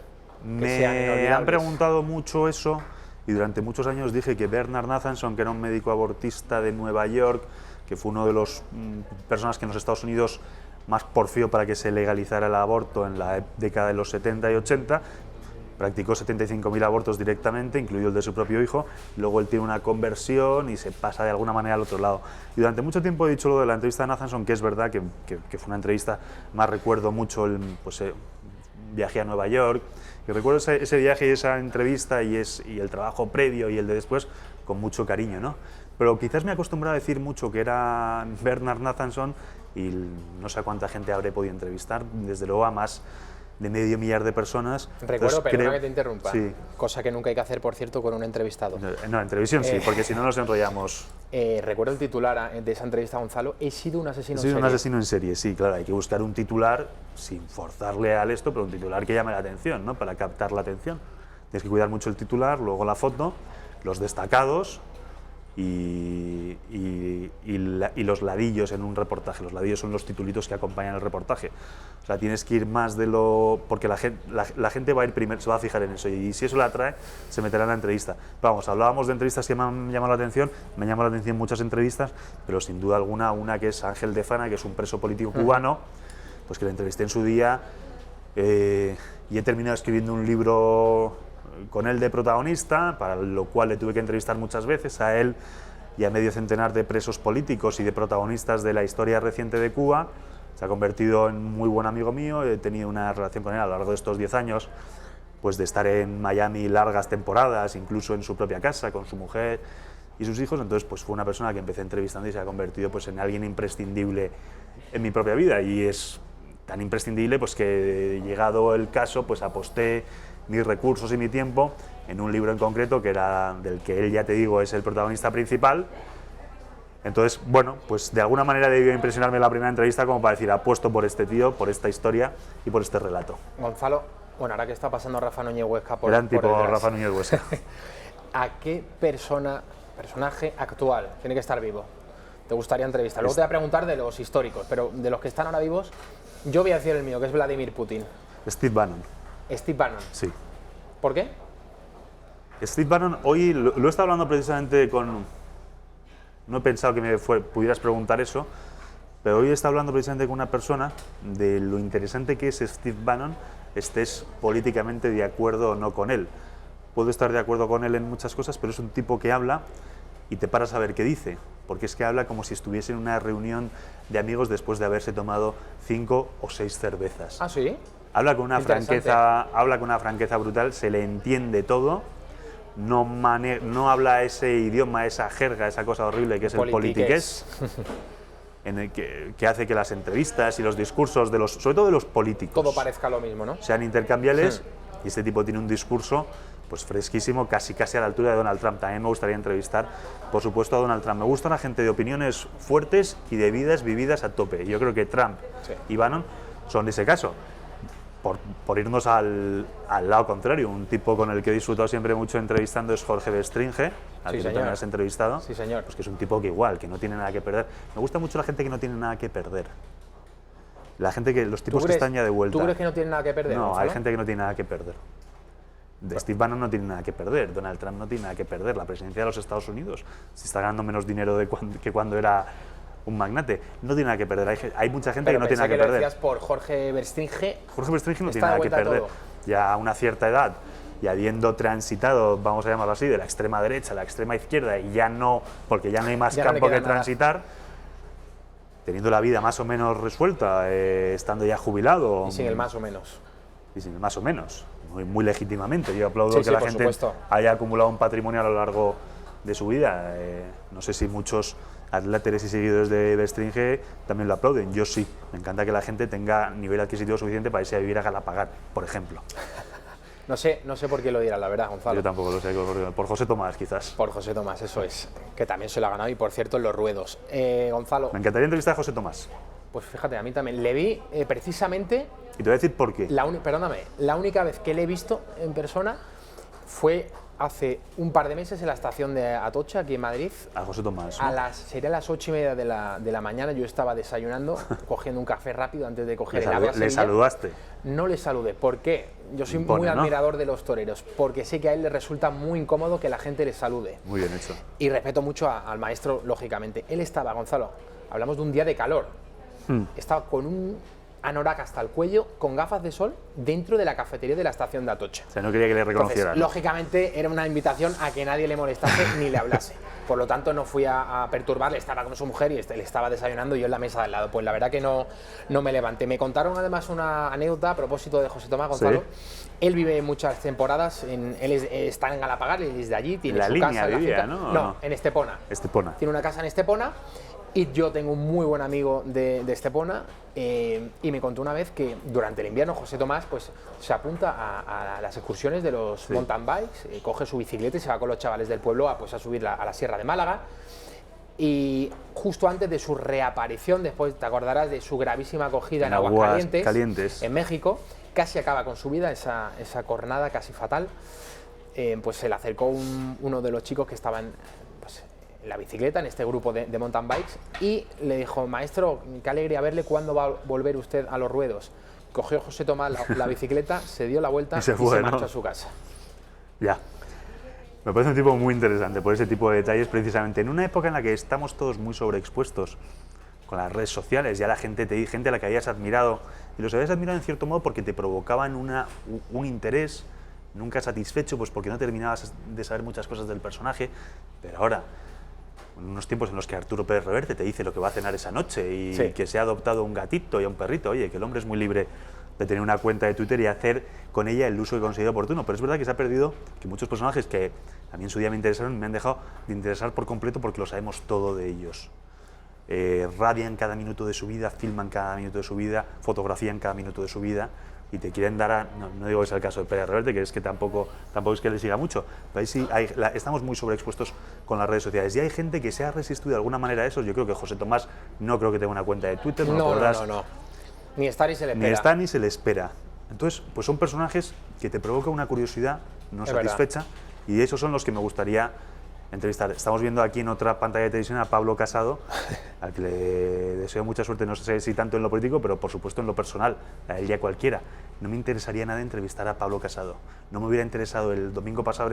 Me han preguntado mucho eso y durante muchos años dije que Bernard Nathanson, que era un médico abortista de Nueva York, que fue uno de los personas que en los Estados Unidos más porfió para que se legalizara el aborto en la década de los 70 y 80, practicó 75.000 abortos directamente, incluido el de su propio hijo. Luego él tiene una conversión y se pasa de alguna manera al otro lado. Y durante mucho tiempo he dicho lo de la entrevista de Nathanson, que es verdad que fue una entrevista, más recuerdo mucho viaje a Nueva York, y recuerdo ese viaje y esa entrevista y el trabajo previo y el de después con mucho cariño, ¿no? Pero quizás me he acostumbrado a decir mucho que era Bernard Nathanson y no sé a cuánta gente habré podido entrevistar, desde luego a más de 500.000 de personas. Recuerdo, perdona que te interrumpa, sí. Cosa que nunca hay que hacer, por cierto, con un entrevistado. No, en televisión sí, porque si no nos enrollamos. Recuerdo el titular de esa entrevista a Gonzalo, he sido un asesino en serie. He sido un asesino en serie, sí, claro, hay que buscar un titular sin forzarle al esto, pero un titular que llame la atención, ¿no? Para captar la atención. Tienes que cuidar mucho el titular, luego la foto, los destacados y y los ladillos en un reportaje. Los ladillos son los titulitos que acompañan el reportaje. O sea, tienes que ir más de lo... porque la gente va a ir primero, se va a fijar en eso, y si eso la atrae, se meterá en la entrevista. Vamos, hablábamos de entrevistas que me han llamado la atención, me han llamado la atención muchas entrevistas, pero sin duda alguna una que es Ángel de Fana, que es un preso político cubano, pues que la entrevisté en su día, y he terminado escribiendo un libro con él de protagonista, para lo cual le tuve que entrevistar muchas veces a él y a medio centenar de presos políticos y de protagonistas de la historia reciente de Cuba. Se ha convertido en muy buen amigo mío, he tenido una relación con él a lo largo de estos 10 años, pues de estar en Miami largas temporadas, incluso en su propia casa, con su mujer y sus hijos. Entonces pues fue una persona que empecé entrevistando y se ha convertido pues en alguien imprescindible en mi propia vida, y es tan imprescindible pues que, llegado el caso, pues aposté mis recursos y mi tiempo en un libro en concreto que era del que él, ya te digo, es el protagonista principal. Entonces, bueno, pues de alguna manera debió impresionarme la primera entrevista como para decir, apuesto por este tío, por esta historia y por este relato. Gonzalo, bueno, ahora que está pasando Rafa Núñez Huesca por Gran tipo detrás, Rafa Núñez Huesca. ¿A qué personaje actual tiene que estar vivo te gustaría entrevistar? Luego te voy a preguntar de los históricos, pero de los que están ahora vivos, yo voy a decir el mío, que es Vladimir Putin. Steve Bannon. Steve Bannon. Sí. ¿Por qué? Steve Bannon, hoy lo he estado hablando precisamente con... No he pensado que pudieras preguntar eso, pero hoy he estado hablando precisamente con una persona de lo interesante que es Steve Bannon, estés políticamente de acuerdo o no con él. Puedo estar de acuerdo con él en muchas cosas, pero es un tipo que habla y te paras a ver qué dice, porque es que habla como si estuviese en una reunión de amigos después de haberse tomado 5 o 6 cervezas. ¿Ah, sí? Habla con una franqueza brutal, se le entiende todo. No habla ese idioma, esa jerga, esa cosa horrible que es el politiqués, en el que hace que las entrevistas y los discursos, sobre todo de los políticos, todo parezca lo mismo, ¿no? Sean intercambiables. Y este tipo tiene un discurso pues fresquísimo, casi a la altura de Donald Trump. También me gustaría entrevistar, por supuesto, a Donald Trump. Me gusta la gente de opiniones fuertes y de vidas vividas a tope. Yo creo que Trump y Bannon son de ese caso. Por irnos al lado contrario, un tipo con el que he disfrutado siempre mucho entrevistando es Jorge Bestringe, al que tú también has entrevistado. Sí, señor. Pues que es un tipo que igual, que no tiene nada que perder. Me gusta mucho la gente que no tiene nada que perder. La gente los tipos que están ya de vuelta. ¿Tú crees que no tienen nada que perder? No, Gonzalo? hay gente que no tiene nada que perder. Steve Bannon no tiene nada que perder, Donald Trump no tiene nada que perder, la presidencia de los Estados Unidos, si está ganando menos dinero que cuando era un magnate, no tiene nada que perder. Hay mucha gente que no tiene nada que perder. Lo decías por Jorge Bestringe. Jorge Bestringe no tiene nada que perder. Ya a una cierta edad, y habiendo transitado, vamos a llamarlo así, de la extrema derecha a la extrema izquierda, y ya no, porque ya no hay más campo que transitar, teniendo la vida más o menos resuelta, estando ya jubilado. Y sin el más o menos. Y sin el más o menos, muy legítimamente. Yo aplaudo que la gente haya acumulado un patrimonio a lo largo de su vida. No sé si muchos atletas y seguidores de Bestringe también lo aplauden. Yo sí. Me encanta que la gente tenga nivel adquisitivo suficiente para irse a vivir a Galapagar, por ejemplo. No sé por qué lo dirá, la verdad, Gonzalo. Yo tampoco lo sé, por José Tomás, quizás. Por José Tomás, eso es. Que también se lo ha ganado, y por cierto, en los ruedos. Gonzalo. Me encantaría entrevistar a José Tomás. Pues fíjate, a mí también. Le vi precisamente... Y te voy a decir por qué. Perdóname, la única vez que le he visto en persona fue hace un par de meses en la estación de Atocha, aquí en Madrid. A José Tomás, ¿no? Sería las 8:30 de la mañana, yo estaba desayunando, cogiendo un café rápido antes de coger el AVE a Sevilla. ¿Le saludaste? No le saludé. ¿Por qué? Yo soy muy admirador de los toreros, porque sé que a él le resulta muy incómodo que la gente le salude. Muy bien hecho. Y respeto mucho al maestro, lógicamente. Él estaba, Gonzalo, hablamos de un día de calor, estaba con un anorak hasta el cuello, con gafas de sol, dentro de la cafetería de la estación de Atocha. O sea, no quería que le reconocieran. Entonces, lógicamente, era una invitación a que nadie le molestase ni le hablase. Por lo tanto, no fui a perturbarle, estaba con su mujer y él estaba desayunando y yo en la mesa de al lado. Pues la verdad que no me levanté. Me contaron además una anécdota a propósito de José Tomás, Gonzalo. ¿Sí? Él vive muchas temporadas, está en Galapagar, él es de allí, tiene su casa en la finca. No, en Estepona. Estepona. Tiene una casa en Estepona. Y yo tengo un muy buen amigo de Estepona, y me contó una vez que durante el invierno José Tomás pues, se apunta a las excursiones de los mountain bikes, coge su bicicleta y se va con los chavales del pueblo a subir a la Sierra de Málaga. Y justo antes de su reaparición, después te acordarás de su gravísima acogida en Aguascalientes, en México, casi acaba con su vida, esa cornada casi fatal. Pues se le acercó uno de los chicos que estaban la bicicleta, en este grupo de mountain bikes, y le dijo, maestro, qué alegría verle, ¿cuándo va a volver usted a los ruedos? Cogió José Tomás la bicicleta, se dio la vuelta y se marchó a su casa. Ya. Me parece un tipo muy interesante por ese tipo de detalles, precisamente en una época en la que estamos todos muy sobreexpuestos con las redes sociales. Ya la gente te dice, gente a la que habías admirado, y los habías admirado en cierto modo porque te provocaban un interés nunca satisfecho, pues porque no terminabas de saber muchas cosas del personaje. Pero ahora, en unos tiempos en los que Arturo Pérez Reverte te dice lo que va a cenar esa noche y que se ha adoptado un gatito y a un perrito, oye, que el hombre es muy libre de tener una cuenta de Twitter y hacer con ella el uso que considere oportuno. Pero es verdad que se ha perdido que muchos personajes que a mí en su día me interesaron me han dejado de interesar por completo porque lo sabemos todo de ellos. Rabian cada minuto de su vida, filman cada minuto de su vida, fotografían cada minuto de su vida y te quieren dar no digo que sea el caso de Pérez Reverte, que es que tampoco es que le siga mucho, pero ahí sí estamos muy sobreexpuestos con las redes sociales y hay gente que se ha resistido de alguna manera a eso. Yo creo que José Tomás no creo que tenga una cuenta de Twitter, no. Ni está ni se le espera. Ni está ni se le espera. Entonces, pues son personajes que te provocan una curiosidad no satisfecha y esos son los que me gustaría entrevistar. Estamos viendo aquí en otra pantalla de televisión a Pablo Casado, al que le deseo mucha suerte, no sé si tanto en lo político, pero por supuesto en lo personal, el día cualquiera. No me interesaría nada entrevistar a Pablo Casado. No me hubiera interesado el domingo pasado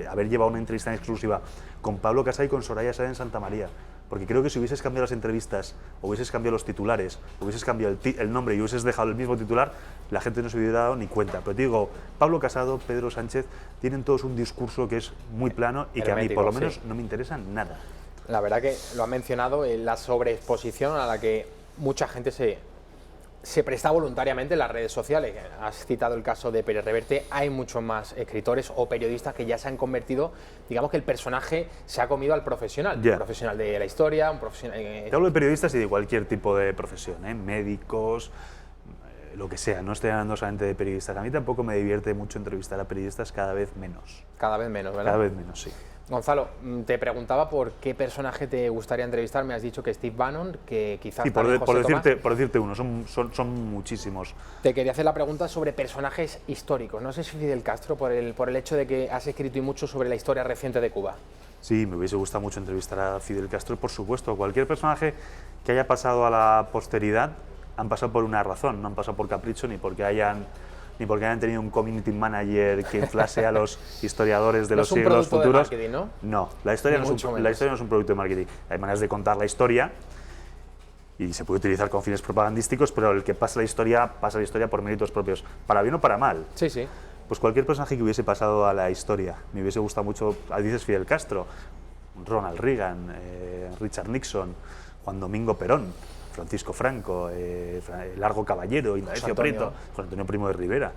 haber llevado una entrevista en exclusiva con Pablo Casado y con Soraya Sáenz en Santa María, porque creo que si hubieses cambiado las entrevistas, hubieses cambiado los titulares, hubieses cambiado el nombre y hubieses dejado el mismo titular, la gente no se hubiera dado ni cuenta. Pero te digo, Pablo Casado, Pedro Sánchez, tienen todos un discurso que es muy plano y que a mí por lo menos no me interesa nada. La verdad que lo ha mencionado, la sobreexposición a la que mucha gente se presta voluntariamente en las redes sociales. Has citado el caso de Pérez Reverte, hay muchos más escritores o periodistas que ya se han convertido, digamos que el personaje se ha comido al profesional, un profesional de la historia, un profesional... Te hablo de periodistas y de cualquier tipo de profesión, médicos, lo que sea, no estoy hablando solamente de periodistas. A mí tampoco me divierte mucho entrevistar a periodistas, cada vez menos. Cada vez menos, ¿verdad? Cada vez menos, sí. Gonzalo, te preguntaba por qué personaje te gustaría entrevistar. Me has dicho que Steve Bannon, que quizás... Sí, por decirte uno, son muchísimos. Te quería hacer la pregunta sobre personajes históricos. No sé si Fidel Castro, por el hecho de que has escrito y mucho sobre la historia reciente de Cuba. Sí, me hubiese gustado mucho entrevistar a Fidel Castro, por supuesto. Cualquier personaje que haya pasado a la posteridad han pasado por una razón, no han pasado por capricho ni porque hayan tenido un community manager que inflase a los historiadores de los siglos futuros. De marketing, ¿no? No, la historia no es un producto de marketing. Hay maneras de contar la historia y se puede utilizar con fines propagandísticos, pero el que pasa la historia por méritos propios, para bien o para mal. Sí, sí. Pues cualquier personaje que hubiese pasado a la historia, me hubiese gustado mucho, dices Fidel Castro, Ronald Reagan, Richard Nixon, Juan Domingo Perón, Francisco Franco, Largo Caballero, Indalecio Prieto, Juan Antonio Primo de Rivera.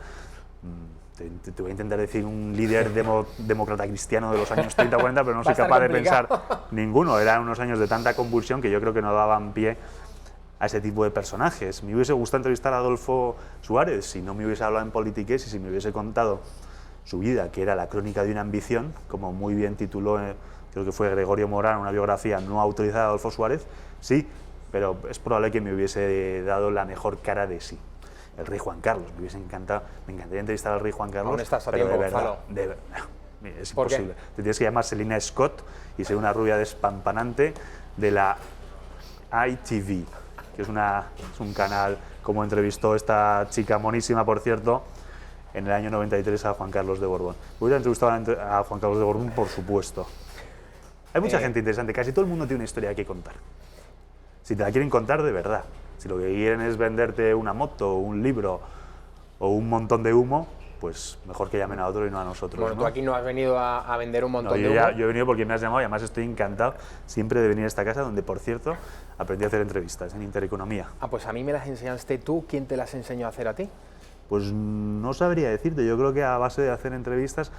Te voy a intentar decir un líder demócrata cristiano de los años 30 o 40, pero no soy capaz de pensar ninguno. Eran unos años de tanta convulsión que yo creo que no daban pie a ese tipo de personajes. Me hubiese gustado entrevistar a Adolfo Suárez si no me hubiese hablado en Politiques y si me hubiese contado su vida, que era la crónica de una ambición, como muy bien tituló, creo que fue Gregorio Morán, una biografía no autorizada de Adolfo Suárez. Sí, pero es probable que me hubiese dado la mejor cara de sí. El rey Juan Carlos, me encantaría entrevistar al rey Juan Carlos. ¿Dónde estás a pero tiempo, de verdad, es imposible. Te tienes que llamar Selina Scott y ser una rubia despampanante de la ITV, que es un canal, como entrevistó esta chica monísima, por cierto, en el año 93 a Juan Carlos de Borbón. Hubiera entrevistado a Juan Carlos de Borbón, por supuesto. Hay mucha gente interesante, casi todo el mundo tiene una historia que contar. Si te la quieren contar de verdad, si lo que quieren es venderte una moto, un libro o un montón de humo, pues mejor que llamen a otro y no a nosotros. Bueno, ¿no? Tú aquí no has venido a vender un montón de humo. Yo he venido porque me has llamado y además estoy encantado siempre de venir a esta casa, donde, por cierto, aprendí a hacer entrevistas en Intereconomía. Ah, pues a mí me las enseñaste tú. ¿Quién te las enseñó a hacer a ti? Pues no sabría decirte, yo creo que a base de hacer entrevistas,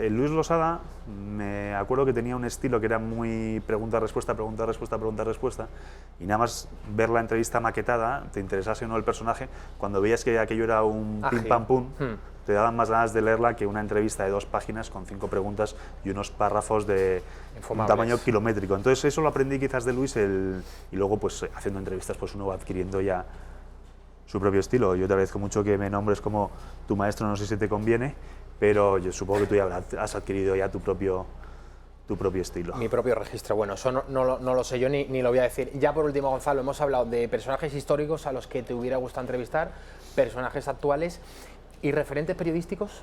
Luis Losada, me acuerdo que tenía un estilo que era muy pregunta-respuesta, pregunta-respuesta, pregunta-respuesta, y nada más ver la entrevista maquetada, te interesase o no el personaje, cuando veías que aquello era un pim-pam-pum, te daban más ganas de leerla que una entrevista de 2 páginas con 5 preguntas y unos párrafos de un tamaño kilométrico. Entonces eso lo aprendí quizás de Luis, y luego pues haciendo entrevistas pues uno va adquiriendo ya su propio estilo. Yo te agradezco mucho que me nombres como tu maestro, no sé si te conviene, pero yo supongo que tú ya has adquirido ya tu propio tu propio estilo. Mi propio registro, bueno, eso no lo sé yo ni lo voy a decir. Ya por último, Gonzalo, hemos hablado de personajes históricos a los que te hubiera gustado entrevistar, personajes actuales y referentes periodísticos.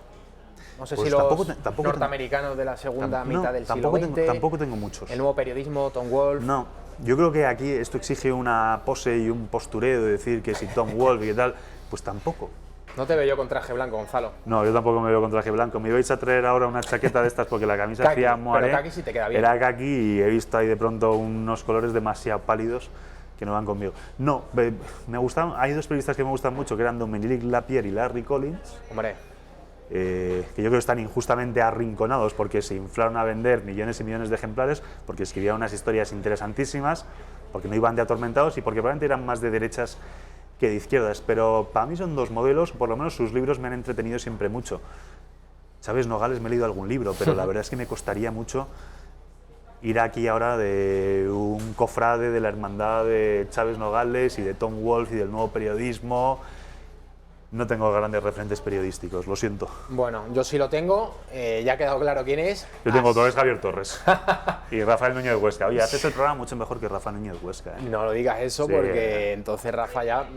No sé Pues si los tampoco norteamericanos de la segunda mitad del siglo XX. Tampoco tengo muchos. El nuevo periodismo, Tom Wolfe. No, yo creo que aquí esto exige una pose y un postureo de decir que si Tom Wolfe y qué tal, pues tampoco. No te veo yo con traje blanco, Gonzalo. No, yo tampoco me veo con traje blanco. Me ibais a traer ahora una chaqueta de estas porque la camisa Kaki, hacía moaré. pero kaki sí te queda bien. Era kaki y he visto ahí de pronto unos colores demasiado pálidos que no van conmigo. No, me gustan, hay dos periodistas que me gustan mucho, que eran Dominique Lapierre y Larry Collins. Hombre. Que yo creo que están injustamente arrinconados porque se inflaron a vender millones y millones de ejemplares, porque escribían unas historias interesantísimas, porque no iban de atormentados y porque probablemente eran más de derechas que de izquierdas, pero para mí son dos modelos, por lo menos sus libros me han entretenido siempre mucho. Chávez Nogales me he leído algún libro, pero la verdad es que me costaría mucho ir aquí ahora de un cofrade de la hermandad de Chávez Nogales y de Tom Wolfe y del nuevo periodismo. No tengo grandes referentes periodísticos, lo siento. Bueno, yo sí lo tengo, ya ha quedado claro quién es. Yo tengo todo, es Javier Torres y Rafael Núñez Huesca. Oye, haces el programa mucho mejor que Rafael Núñez Huesca. No lo digas eso, Sí. porque entonces Rafa ya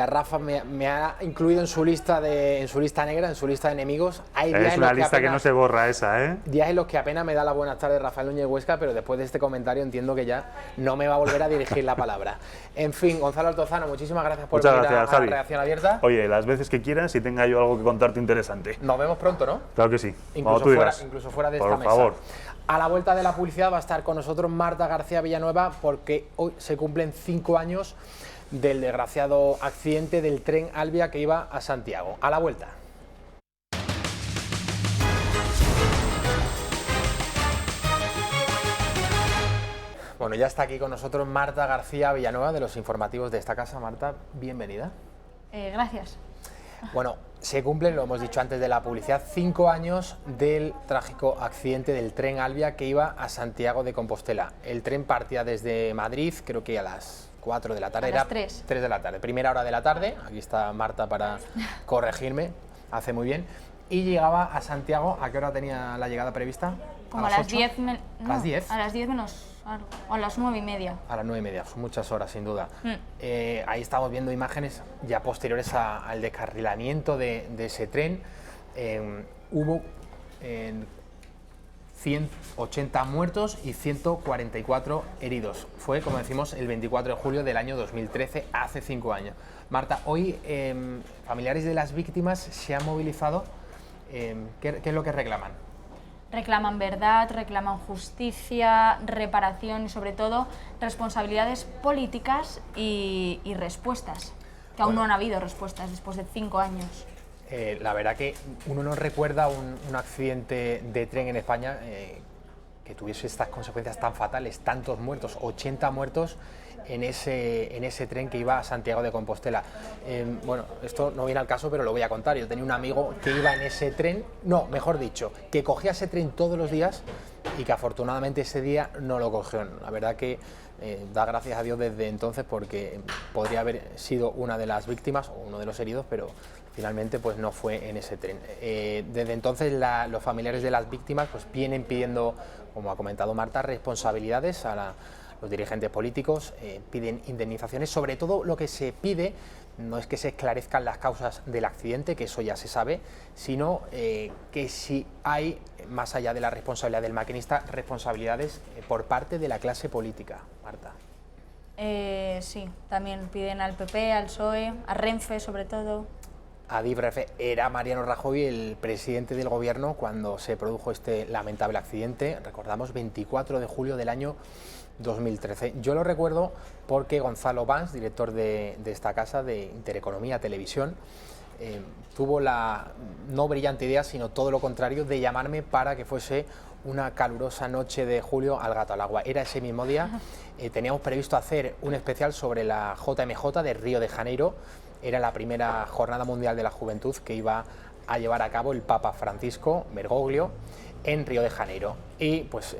Rafa me ha incluido en su lista negra, en su lista de enemigos. Hay días Es en una los que lista que apenas- no se borra esa, ¿eh? Días en los que apenas me da la buenas tardes Rafael Núñez Huesca, pero después de este comentario entiendo que ya no me va a volver a dirigir la palabra. En fin, Gonzalo Altozano, muchísimas gracias por Muchas venir gracias, a Javi. Reacción Abierta. Oye, las veces que quieras y tenga yo algo que contarte interesante. Nos vemos pronto, ¿no? Claro que sí. Cuando Incluso tú digas. fuera de esta Por mesa. favor. A la vuelta de la publicidad va a estar con nosotros Marta García Villanueva, porque hoy se cumplen 5 años del desgraciado accidente del tren Albia que iba a Santiago. A la vuelta. Bueno, ya está aquí con nosotros Marta García Villanueva de los informativos de esta casa. Marta, bienvenida. Gracias. Bueno, se cumplen, lo hemos dicho antes de la publicidad, 5 años del trágico accidente del tren Albia que iba a Santiago de Compostela. El tren partía desde Madrid, creo que a las 4 de la tarde. A las 3. 3 de la tarde, primera hora de la tarde. Aquí está Marta para corregirme, hace muy bien. Y llegaba a Santiago, ¿a qué hora tenía la llegada prevista? Como a las 8? 10. ¿A las 10? A las 10 menos algo. O a las 9:30. A las 9:30, son muchas horas sin duda. Mm. Ahí estamos viendo imágenes ya posteriores al descarrilamiento de ese tren. Hubo 180 muertos y 144 heridos. Fue, como decimos, el 24 de julio del año 2013, hace 5 años. Marta, hoy familiares de las víctimas se han movilizado. ¿Qué es lo que reclaman? Reclaman verdad, reclaman justicia, reparación y sobre todo responsabilidades políticas y respuestas. Que aún no han habido respuestas después de 5 años. La verdad que uno no recuerda un accidente de tren en España que tuviese estas consecuencias tan fatales, tantos muertos, 80 muertos en ese tren que iba a Santiago de Compostela. Bueno, esto no viene al caso, pero lo voy a contar. Yo tenía un amigo que iba en ese tren, no, mejor dicho, que cogía ese tren todos los días y que afortunadamente ese día no lo cogió. La verdad que da gracias a Dios desde entonces, porque podría haber sido una de las víctimas o uno de los heridos, pero finalmente pues no fue en ese tren. Desde entonces los familiares de las víctimas pues vienen pidiendo, como ha comentado Marta, responsabilidades a los dirigentes políticos, piden indemnizaciones. Sobre todo lo que se pide no es que se esclarezcan las causas del accidente, que eso ya se sabe, sino que si hay, más allá de la responsabilidad del maquinista, responsabilidades por parte de la clase política. Marta. Sí, también piden al PP, al PSOE, a Renfe sobre todo. Adif Renfe. Era Mariano Rajoy el presidente del gobierno cuando se produjo este lamentable accidente, recordamos 24 de julio del año 2013. Yo lo recuerdo porque Gonzalo Bans, director de esta casa de Intereconomía Televisión, tuvo la no brillante idea, sino todo lo contrario, de llamarme para que fuese una calurosa noche de julio al Gato al Agua. Era ese mismo día, teníamos previsto hacer un especial sobre la JMJ de Río de Janeiro. Era la primera Jornada Mundial de la Juventud que iba a llevar a cabo el Papa Francisco Bergoglio en Río de Janeiro. Y pues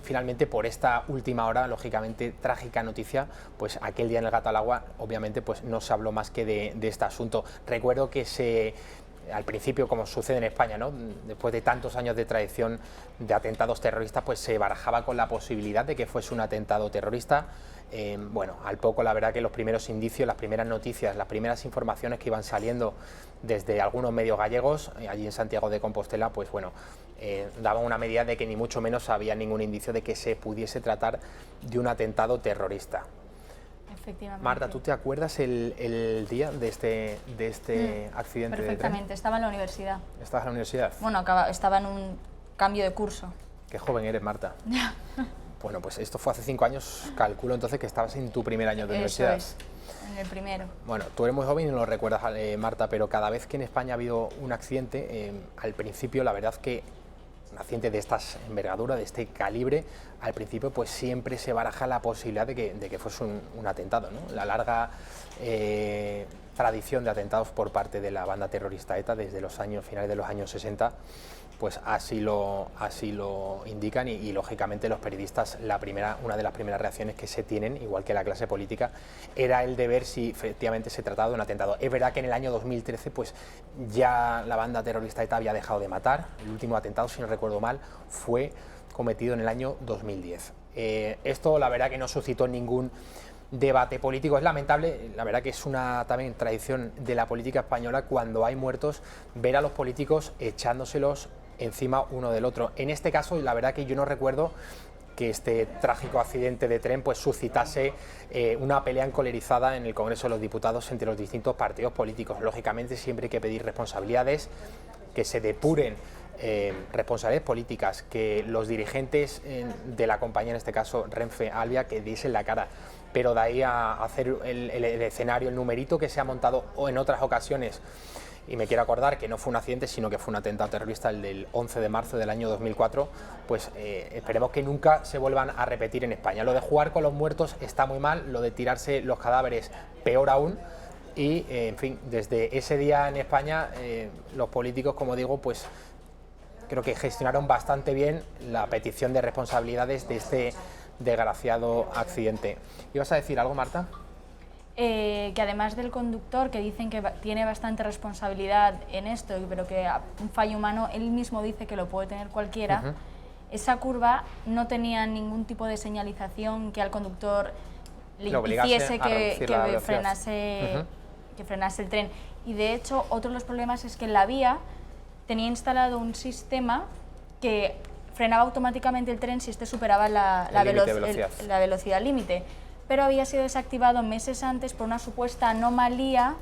finalmente, por esta última hora, lógicamente trágica noticia, pues aquel día en el Gato al Agua obviamente pues no se habló más que de este asunto. Recuerdo que se al principio, como sucede en España, ¿no? Después de tantos años de tradición de atentados terroristas, pues se barajaba con la posibilidad de que fuese un atentado terrorista. Bueno, al poco la verdad que los primeros indicios, las primeras noticias, las primeras informaciones que iban saliendo desde algunos medios gallegos, allí en Santiago de Compostela, pues bueno, daban una medida de que ni mucho menos había ningún indicio de que se pudiese tratar de un atentado terrorista. Efectivamente. Marta, ¿tú te acuerdas el día de este accidente? Perfectamente, estaba en la universidad. ¿Estabas en la universidad? Bueno, estaba en un cambio de curso. Qué joven eres, Marta. Bueno, pues esto fue hace 5 años, calculo entonces que estabas en tu primer año de universidad. Eso es, en el primero. Bueno, tú eres muy joven y no lo recuerdas, Marta, pero cada vez que en España ha habido un accidente, al principio la verdad que un accidente de estas envergaduras, de este calibre, al principio pues siempre se baraja la posibilidad de que fuese un atentado, ¿no? La larga tradición de atentados por parte de la banda terrorista ETA desde los finales de los años 60, pues así lo indican y lógicamente los periodistas, una de las primeras reacciones que se tienen, igual que la clase política, era el de ver si efectivamente se trataba de un atentado. Es verdad que en el año 2013 pues ya la banda terrorista ETA había dejado de matar. El último atentado, si no recuerdo mal, fue cometido en el año 2010. Esto la verdad que no suscitó ningún debate político. Es lamentable, la verdad que es una también tradición de la política española, cuando hay muertos, ver a los políticos echándoselos encima uno del otro. En este caso, la verdad que yo no recuerdo que este trágico accidente de tren pues suscitase una pelea encolerizada en el Congreso de los Diputados entre los distintos partidos políticos. Lógicamente siempre hay que pedir responsabilidades, que se depuren responsabilidades políticas, que los dirigentes de la compañía, en este caso Renfe Alvia, que diesen la cara, pero de ahí a hacer el escenario, el numerito que se ha montado en otras ocasiones. Y me quiero acordar que no fue un accidente, sino que fue un atentado terrorista, el del 11 de marzo del año 2004, pues esperemos que nunca se vuelvan a repetir en España. Lo de jugar con los muertos está muy mal, lo de tirarse los cadáveres peor aún, y en fin, desde ese día en España los políticos, como digo, pues creo que gestionaron bastante bien la petición de responsabilidades de este desgraciado accidente. ¿Ibas a decir algo, Marta? Que además del conductor, que dicen que tiene bastante responsabilidad en esto, pero que un fallo humano, él mismo dice que lo puede tener cualquiera, esa curva no tenía ningún tipo de señalización que al conductor le hiciese que frenase el tren. Y de hecho, otro de los problemas es que en la vía tenía instalado un sistema que frenaba automáticamente el tren si este superaba la velocidad límite, pero había sido desactivado meses antes por una supuesta anomalía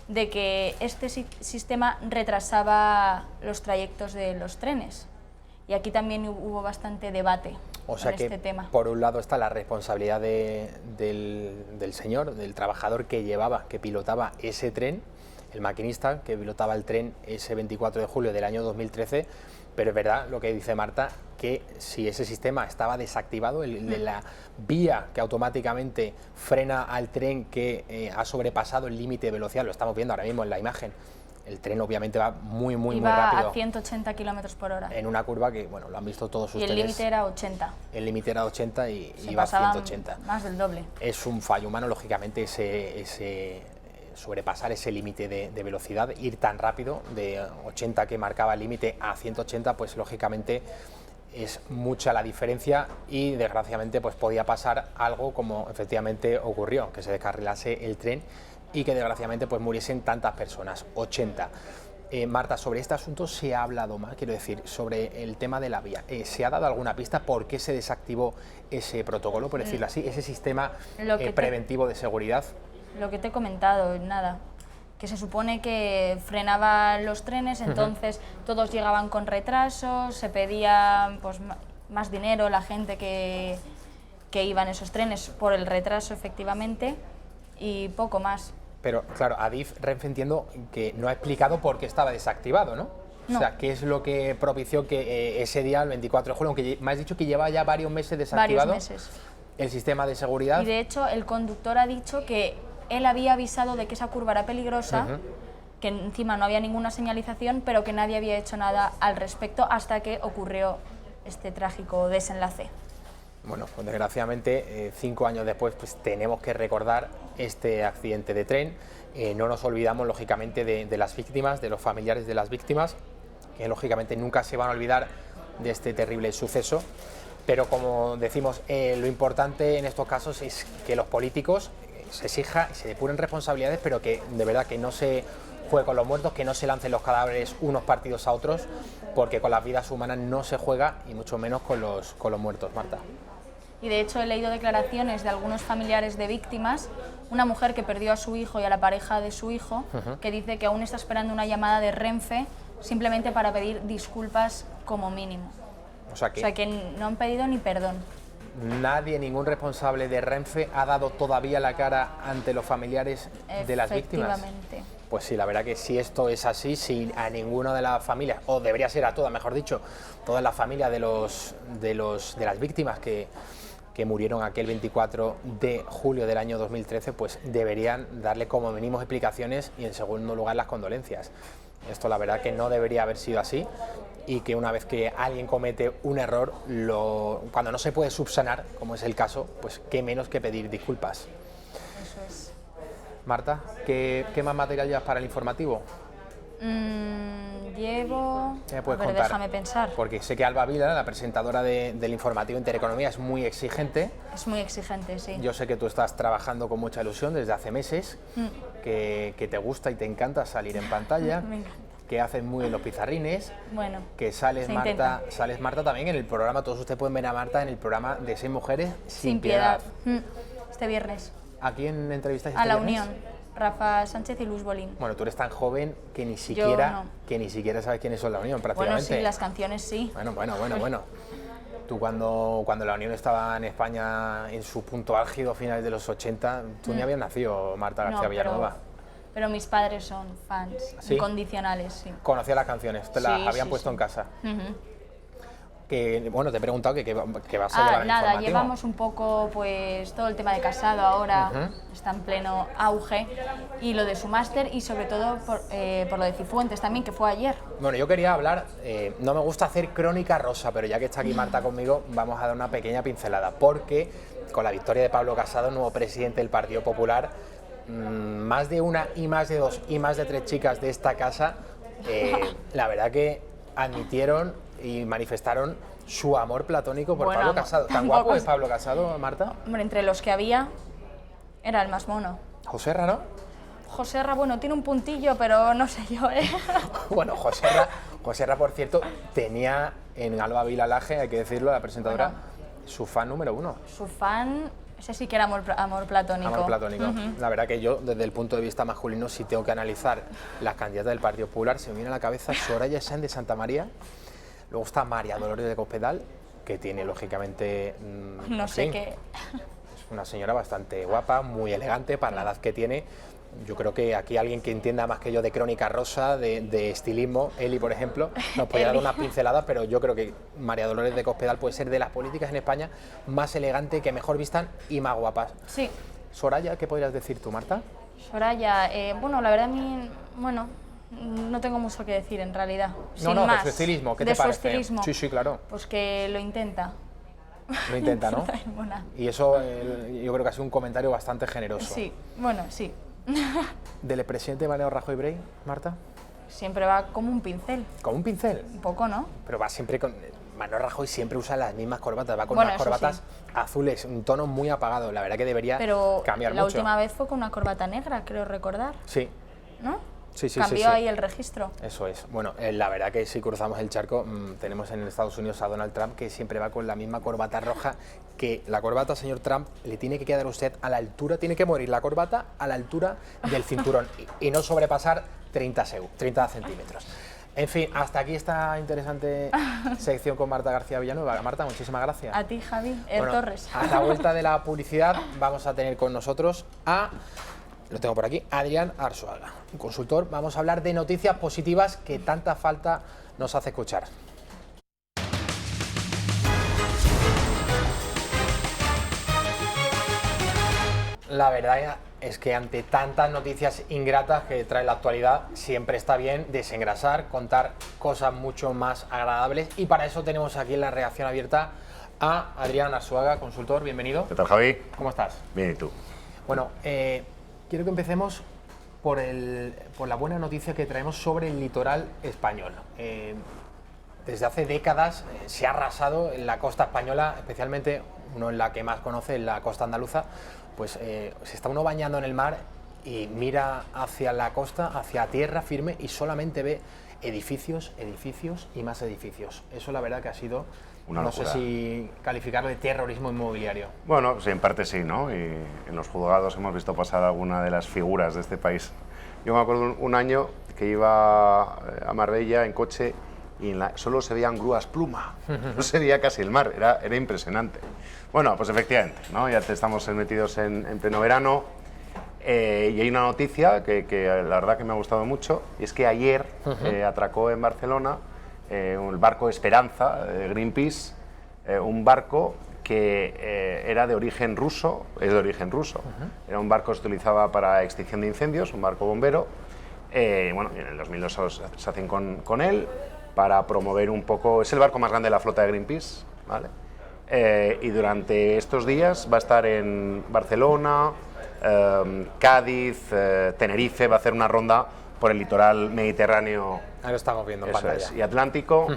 de que este sistema retrasaba los trayectos de los trenes. Y aquí también hubo bastante debate con este tema. Por un lado está la responsabilidad del señor, del trabajador que pilotaba ese tren, el maquinista que pilotaba el tren ese 24 de julio del año 2013, pero es verdad lo que dice Marta, que si ese sistema estaba desactivado, el de la vía que automáticamente frena al tren que ha sobrepasado el límite de velocidad, lo estamos viendo ahora mismo en la imagen, el tren obviamente va muy rápido. Iba a 180 kilómetros por hora. En una curva que, bueno, lo han visto todos ustedes. Y el límite era 80. El límite era 80 y iba a 180. Más del doble. Es un fallo humano, lógicamente, sobrepasar ese límite de velocidad, ir tan rápido, de 80 que marcaba el límite a 180, pues lógicamente es mucha la diferencia y desgraciadamente pues podía pasar algo como efectivamente ocurrió, que se descarrilase el tren y que desgraciadamente pues muriesen tantas personas, 80. Marta, sobre este asunto se ha hablado más, quiero decir, sobre el tema de la vía. ¿Se ha dado alguna pista por qué se desactivó ese protocolo, por decirlo así, ese sistema preventivo de seguridad? Lo que te he comentado, nada, que se supone que frenaba los trenes, entonces todos llegaban con retrasos, se pedía pues, más dinero a la gente que iba en esos trenes por el retraso efectivamente y poco más. Pero claro, Adif Renfe entiendo que no ha explicado por qué estaba desactivado, ¿no? No. O sea, ¿qué es lo que propició que ese día, el 24 de julio, aunque me has dicho que lleva ya varios meses desactivado el sistema de seguridad? Y de hecho el conductor ha dicho que él había avisado de que esa curva era peligrosa, que encima no había ninguna señalización, pero que nadie había hecho nada al respecto hasta que ocurrió este trágico desenlace. Bueno, pues desgraciadamente 5 años después pues tenemos que recordar este accidente de tren. No nos olvidamos lógicamente de las víctimas, de los familiares de las víctimas, que lógicamente nunca se van a olvidar de este terrible suceso. Pero como decimos, lo importante en estos casos es que los políticos se exija y se depuren responsabilidades, pero que de verdad que no se juegue con los muertos, que no se lancen los cadáveres unos partidos a otros, porque con las vidas humanas no se juega y mucho menos con los muertos, Marta. Y de hecho he leído declaraciones de algunos familiares de víctimas, una mujer que perdió a su hijo y a la pareja de su hijo, que dice que aún está esperando una llamada de Renfe simplemente para pedir disculpas como mínimo. O sea que no han pedido ni perdón. Nadie, ningún responsable de Renfe ha dado todavía la cara ante los familiares de las víctimas. Efectivamente. Pues sí, la verdad que si esto es así, si a ninguna de las familias, o debería ser a todas, mejor dicho, todas las familias de las víctimas que murieron aquel 24 de julio del año 2013, pues deberían darle como mínimo explicaciones y en segundo lugar las condolencias. Esto la verdad que no debería haber sido así y que una vez que alguien comete un error, cuando no se puede subsanar, como es el caso, pues qué menos que pedir disculpas. Eso es. Marta, ¿qué más material llevas para el informativo? Llevo... ¿Qué me puedes a ver, contar? déjame pensar. Porque sé que Alba Vila, la presentadora del informativo Intereconomía, es muy exigente. Es muy exigente, sí. Yo sé que tú estás trabajando con mucha ilusión desde hace meses, que te gusta y te encanta salir en pantalla, Me encanta. que haces muy bien los pizarrines, Bueno, que sales se Marta, intenta. sales Marta también en el programa, todos ustedes pueden ver a Marta en el programa de 6 mujeres Sin piedad. Este viernes. ¿A quién entrevistas? A la viernes? Unión. Rafa Sánchez y Luz Bolín. Bueno, tú eres tan joven que ni siquiera, no. sabes quiénes son la Unión, prácticamente. Bueno, sí, las canciones sí. Bueno. Tú cuando la Unión estaba en España en su punto álgido, finales de los 80, tú ni habías nacido, Marta García Villanueva. Pero mis padres son fans incondicionales, sí. Conocía las canciones, te las habían puesto en casa. Que, bueno, te he preguntado que vas a llevar el nada, informativo. llevamos un poco pues todo el tema de Casado ahora, está en pleno auge, y lo de su máster y sobre todo por lo de Cifuentes también, que fue ayer. Bueno, yo quería hablar, no me gusta hacer crónica rosa, pero ya que está aquí Marta conmigo, vamos a dar una pequeña pincelada, porque con la victoria de Pablo Casado, nuevo presidente del Partido Popular, más de una y más de dos y más de 3 chicas de esta casa, la verdad que admitieron y manifestaron su amor platónico por Pablo Casado. ¿Tan guapo es Pablo Casado, Marta? Hombre, entre los que había, era el más mono. Joserra, ¿no? Joserra, bueno, tiene un puntillo, pero no sé yo, ¿eh? Bueno, Joserra, por cierto, tenía en Alba Vila Laje, hay que decirlo, la presentadora, su fan número 1. Su fan, ese sí que era amor platónico. Amor platónico. La verdad que yo, desde el punto de vista masculino, si tengo que analizar las candidatas del Partido Popular, se me viene a la cabeza Soraya Sáenz de Santa María. Luego está María Dolores de Cospedal, que tiene lógicamente... no sé qué... Es una señora bastante guapa, muy elegante para la edad que tiene. Yo creo que aquí alguien que entienda más que yo de crónica rosa, de estilismo, Eli por ejemplo, nos podría dar unas pinceladas, pero yo creo que María Dolores de Cospedal puede ser de las políticas en España más elegante, que mejor vistan y más guapas. Sí. Soraya, ¿qué podrías decir tú, Marta? Soraya, bueno, la verdad a mí, bueno... No tengo mucho que decir en realidad. No, de su estilismo, ¿qué te parece? De su estilismo. Sí, claro. Pues que lo intenta. Lo intenta, ¿no? Y eso yo creo que ha sido un comentario bastante generoso. Sí, bueno, sí. ¿Del presidente Mariano Rajoy Brey, Marta? Siempre va como un pincel. ¿Como un pincel? Un poco, ¿no? Pero va siempre con... Mariano Rajoy siempre usa las mismas corbatas, va con unas corbatas azules, un tono muy apagado. La verdad que debería cambiar mucho. La última vez fue con una corbata negra, creo recordar. Sí. ¿No? Sí, cambió ahí el registro. Eso es. Bueno, la verdad que si cruzamos el charco, tenemos en Estados Unidos a Donald Trump, que siempre va con la misma corbata roja, que la corbata, señor Trump, le tiene que quedar a usted a la altura, tiene que morir la corbata a la altura del cinturón y no sobrepasar 30 centímetros. En fin, hasta aquí esta interesante sección con Marta García Villanueva. Marta, muchísimas gracias. A ti, Javi, Torres. A la vuelta de la publicidad vamos a tener con nosotros lo tengo por aquí, Adrián Arzuaga, un consultor. Vamos a hablar de noticias positivas que tanta falta nos hace escuchar. La verdad es que ante tantas noticias ingratas que trae la actualidad, siempre está bien desengrasar, contar cosas mucho más agradables, y para eso tenemos aquí en la redacción abierta a Adrián Arzuaga, consultor. Bienvenido. ¿Qué tal, Javi? ¿Cómo estás? Bien, ¿y tú? Bueno, quiero que empecemos por la buena noticia que traemos sobre el litoral español. Desde hace décadas se ha arrasado en la costa española, especialmente uno en la que más conoce, en la costa andaluza, pues se está uno bañando en el mar y mira hacia la costa, hacia tierra firme y solamente ve edificios, edificios y más edificios. Eso la verdad que ha sido, no sé si calificarlo de terrorismo inmobiliario. Bueno, sí, en parte sí, ¿no? Y en los juzgados hemos visto pasar alguna de las figuras de este país. Yo me acuerdo un año que iba a Marbella en coche y solo se veían grúas pluma, no se veía casi el mar, era impresionante. Bueno, pues efectivamente, ¿no? Ya estamos metidos en pleno verano y hay una noticia que la verdad que me ha gustado mucho, y es que ayer atracó en Barcelona el barco Esperanza de Greenpeace, un barco que era de origen ruso, era un barco que se utilizaba para extinción de incendios, un barco bombero. Bueno, en el 2002 se hacen con él para promover un poco, es el barco más grande de la flota de Greenpeace, ¿vale? Y durante estos días va a estar en Barcelona, Cádiz, Tenerife, va a hacer una ronda por el litoral mediterráneo. Ahí lo estamos viendo en pantalla. Y Atlántico.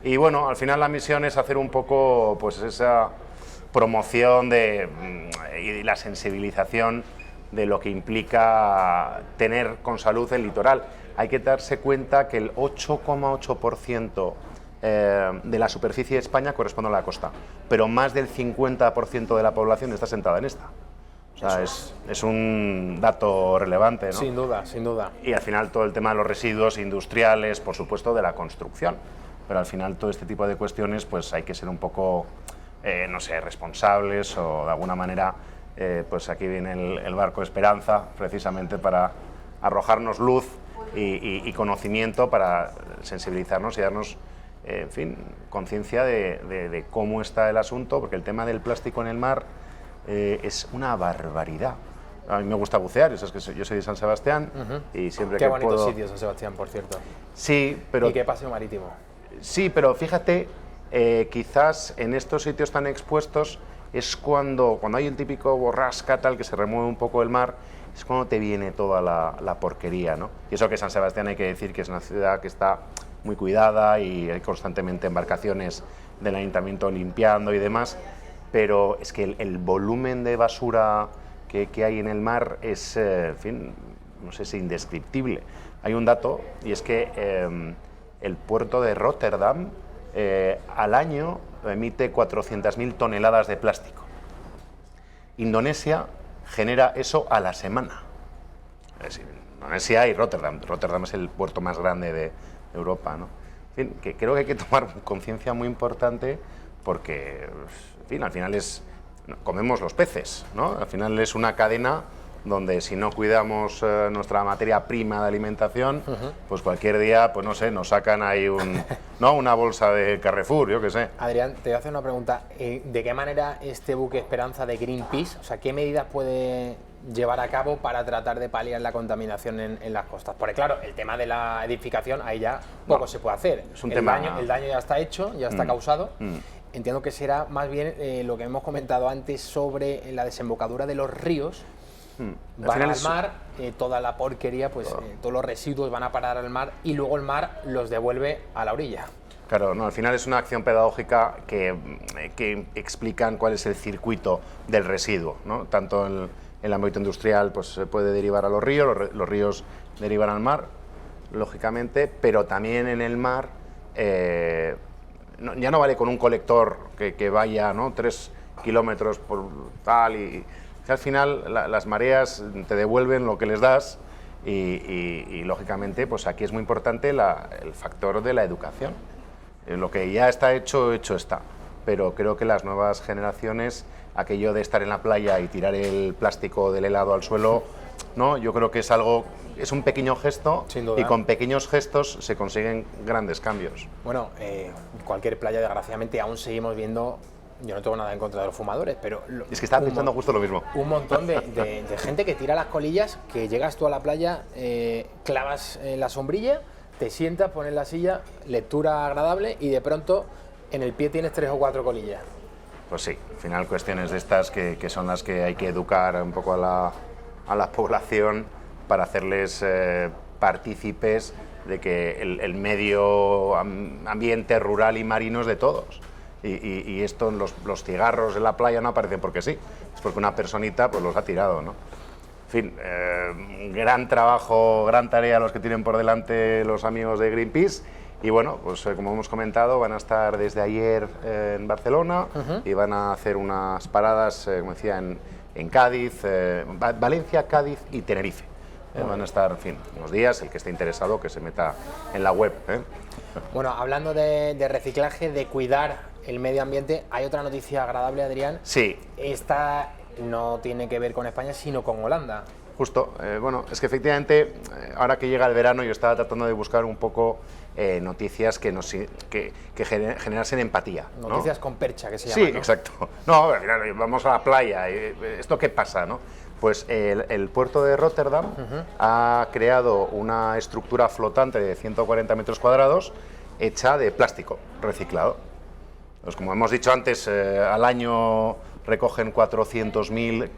Y bueno, al final la misión es hacer un poco pues esa promoción y la sensibilización de lo que implica tener con salud el litoral. Hay que darse cuenta que el 8,8% de la superficie de España corresponde a la costa, pero más del 50% de la población está sentada en esta. O sea, es un dato relevante, ¿no? Sin duda, sin duda. Y al final todo el tema de los residuos industriales, por supuesto, de la construcción. Pero al final todo este tipo de cuestiones, pues hay que ser un poco, no sé, responsables o de alguna manera, pues aquí viene el barco Esperanza, precisamente para arrojarnos luz y conocimiento para sensibilizarnos y darnos, en fin, conciencia de cómo está el asunto, porque el tema del plástico en el mar es una barbaridad. A mí me gusta bucear, eso es que yo soy de San Sebastián y siempre Qué que bonito puedo... sitio San Sebastián, por cierto. Sí, pero... Y qué paseo marítimo. Sí, pero fíjate, quizás en estos sitios tan expuestos es cuando hay el típico borrasca tal que se remueve un poco el mar, es cuando te viene toda la porquería, ¿no? Y eso que San Sebastián hay que decir que es una ciudad que está muy cuidada y hay constantemente embarcaciones del ayuntamiento limpiando y demás, pero es que el volumen de basura que hay en el mar es, en fin, no sé si indescriptible. Hay un dato y es que el puerto de Rotterdam al año emite 400.000 toneladas de plástico. Indonesia genera eso a la semana. Es decir, Indonesia y Rotterdam. Rotterdam es el puerto más grande de Europa, ¿no? En fin, que creo que hay que tomar conciencia muy importante porque, en fin, al final comemos los peces, ¿no? Al final es una cadena donde si no cuidamos nuestra materia prima de alimentación, pues cualquier día, pues no sé, nos sacan ahí una bolsa de Carrefour, yo qué sé. Adrián, te voy a hacer una pregunta. ¿De qué manera este buque Esperanza de Greenpeace, o sea, qué medidas puede llevar a cabo para tratar de paliar la contaminación en las costas? Porque claro, el tema de la edificación, ahí ya poco se puede hacer. Es un tema... el daño ya está hecho, ya está causado. Entiendo que será más bien lo que hemos comentado antes sobre la desembocadura de los ríos. Van al mar, toda la porquería, pues todos los residuos van a parar al mar y luego el mar los devuelve a la orilla. Claro, no, al final es una acción pedagógica que explican cuál es el circuito del residuo, ¿no? Tanto en el ámbito industrial pues se puede derivar a los ríos, los ríos derivan al mar, lógicamente, pero también en el mar ya no vale con un colector que vaya, ¿no?, 3 kilómetros por tal y que al final las mareas te devuelven lo que les das y lógicamente pues aquí es muy importante el factor de la educación. Lo que ya está hecho está, pero creo que las nuevas generaciones, aquello de estar en la playa y tirar el plástico del helado al suelo, ¿no? Yo creo que es un pequeño gesto y con pequeños gestos se consiguen grandes cambios. Bueno, cualquier playa desgraciadamente aún seguimos viendo. Yo no tengo nada en contra de los fumadores, pero... Es que estaba pensando justo lo mismo. Un montón de gente que tira las colillas, que llegas tú a la playa, clavas la sombrilla, te sientas, pones la silla, lectura agradable y de pronto en el pie tienes 3 o 4 colillas. pues sí, al final cuestiones de estas que son las que hay que educar un poco a la población para hacerles partícipes de que el medio ambiente rural y marino es de todos. Y esto, los cigarros en la playa no aparecen porque sí, es porque una personita pues los ha tirado, ¿no? En fin, gran trabajo, gran tarea los que tienen por delante los amigos de Greenpeace. Y bueno, pues como hemos comentado, van a estar desde ayer en Barcelona y van a hacer unas paradas, como decía, en Cádiz, Valencia, Cádiz y Tenerife. Van a estar, en fin, unos días. El que esté interesado que se meta en la web. Bueno, hablando de reciclaje, de cuidar el medio ambiente, hay otra noticia agradable, Adrián. Sí. Esta no tiene que ver con España, sino con Holanda. Justo. Bueno, es que efectivamente, ahora que llega el verano, yo estaba tratando de buscar un poco noticias que generasen empatía, ¿no? Noticias con percha, que se llama. Sí, ¿no? exacto. No, vamos a la playa. ¿Esto qué pasa, no? Pues el puerto de Rotterdam ha creado una estructura flotante de 140 metros cuadrados hecha de plástico reciclado. Pues como hemos dicho antes, al año recogen 400.000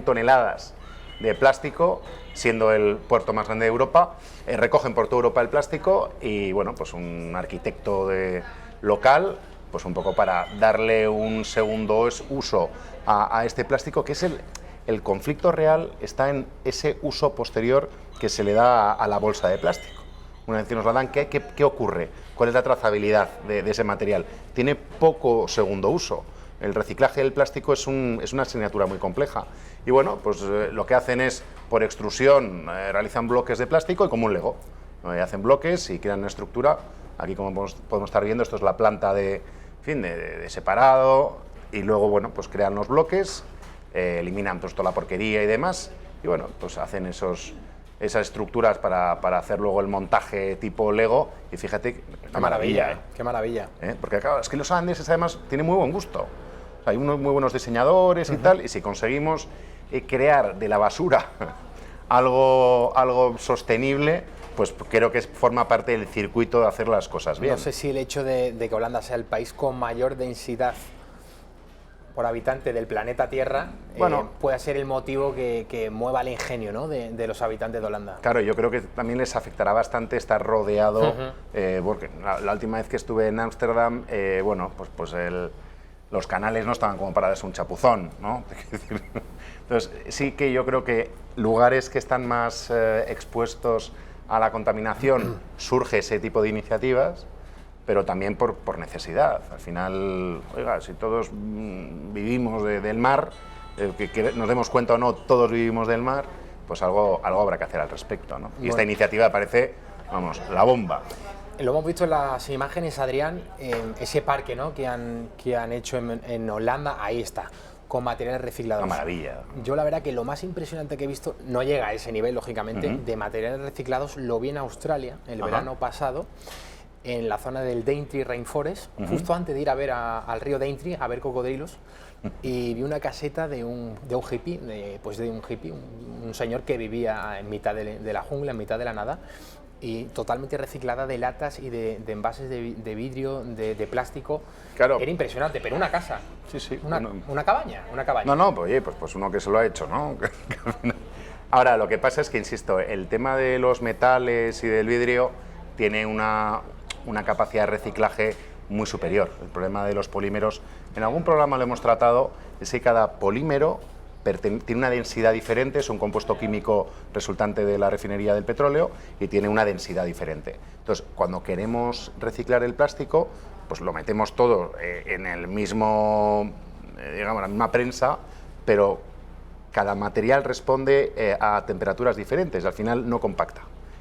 toneladas de plástico, siendo el puerto más grande de Europa. Recogen por toda Europa el plástico y, bueno, pues un arquitecto local, pues un poco para darle un segundo uso a este plástico, que es el conflicto real está en ese uso posterior que se le da a la bolsa de plástico. Una vez que nos la dan, ¿qué ocurre? ¿Cuál es la trazabilidad de ese material? Tiene poco segundo uso. El reciclaje del plástico es una asignatura muy compleja. Y bueno, pues lo que hacen es, por extrusión, realizan bloques de plástico y como un Lego. Hacen bloques y crean una estructura. Aquí, como podemos estar viendo, esto es la planta de separado. Y luego, bueno, pues crean los bloques, eliminan pues toda la porquería y demás. Y bueno, pues hacen esas estructuras para hacer luego el montaje tipo Lego. Y fíjate, qué maravilla, qué maravilla. Porque claro, es que los holandeses además tienen muy buen gusto. O sea, hay unos muy buenos diseñadores y tal, y si conseguimos crear de la basura algo sostenible, pues creo que forma parte del circuito de hacer las cosas bien. No sé si el hecho de que Holanda sea el país con mayor densidad por habitante del planeta Tierra, bueno, puede ser el motivo que mueva el ingenio, ¿no?, de los habitantes de Holanda. Claro, yo creo que también les afectará bastante estar rodeado, porque la última vez que estuve en Ámsterdam, bueno, pues los canales no estaban como para darse un chapuzón, ¿no? Entonces, sí que yo creo que lugares que están más expuestos a la contaminación surge ese tipo de iniciativas, pero también por necesidad. Al final, oiga, si todos vivimos del mar, que nos demos cuenta o no, todos vivimos del mar, pues algo habrá que hacer al respecto, ¿no? Y bueno, esta iniciativa parece, vamos, la bomba. Lo hemos visto en las imágenes, Adrián, ese parque, ¿no?, que han hecho en Holanda, ahí está, con materiales reciclados. Una maravilla. Yo la verdad que lo más impresionante que he visto, no llega a ese nivel, lógicamente, de materiales reciclados, lo vi en Australia el verano pasado, en la zona del Daintree Rainforest, justo antes de ir a ver al río Daintree, a ver cocodrilos, y vi una caseta de un hippie, un señor que vivía en mitad de la jungla, en mitad de la nada, y totalmente reciclada de latas y de envases de vidrio, de plástico. Claro. Era impresionante, pero una casa. Sí, sí. Una cabaña. No, pues oye, pues uno que se lo ha hecho, ¿no? Ahora, lo que pasa es que, insisto, el tema de los metales y del vidrio tiene una capacidad de reciclaje muy superior. El problema de los polímeros, en algún programa lo hemos tratado, es que cada polímero tiene una densidad diferente, es un compuesto químico resultante de la refinería del petróleo y tiene una densidad diferente. Entonces, cuando queremos reciclar el plástico, pues lo metemos todo en el mismo, digamos, la misma prensa, pero cada material responde a temperaturas diferentes, al final no compacta.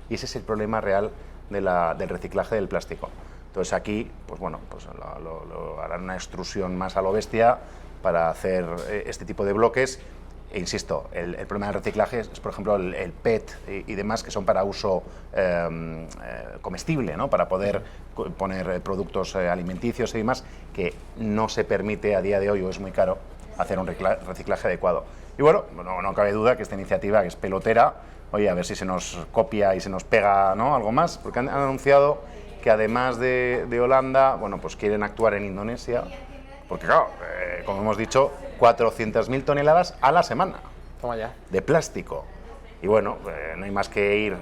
Y ese es el problema real del reciclaje del plástico. Entonces aquí, pues bueno, pues lo harán una extrusión más a lo bestia para hacer este tipo de bloques. E insisto, el problema del reciclaje es, por ejemplo, el PET y demás, que son para uso comestible, ¿no?, para poder poner productos alimenticios y demás, que no se permite a día de hoy, o es muy caro, hacer un reciclaje adecuado. Y bueno, no cabe duda que esta iniciativa, que es pelotera, oye, a ver si se nos copia y se nos pega, ¿no?, algo más, porque han anunciado que además de Holanda, bueno, pues quieren actuar en Indonesia Porque claro, como hemos dicho, 400.000 toneladas a la semana. Toma ya. De plástico. Y bueno, no hay más que ir.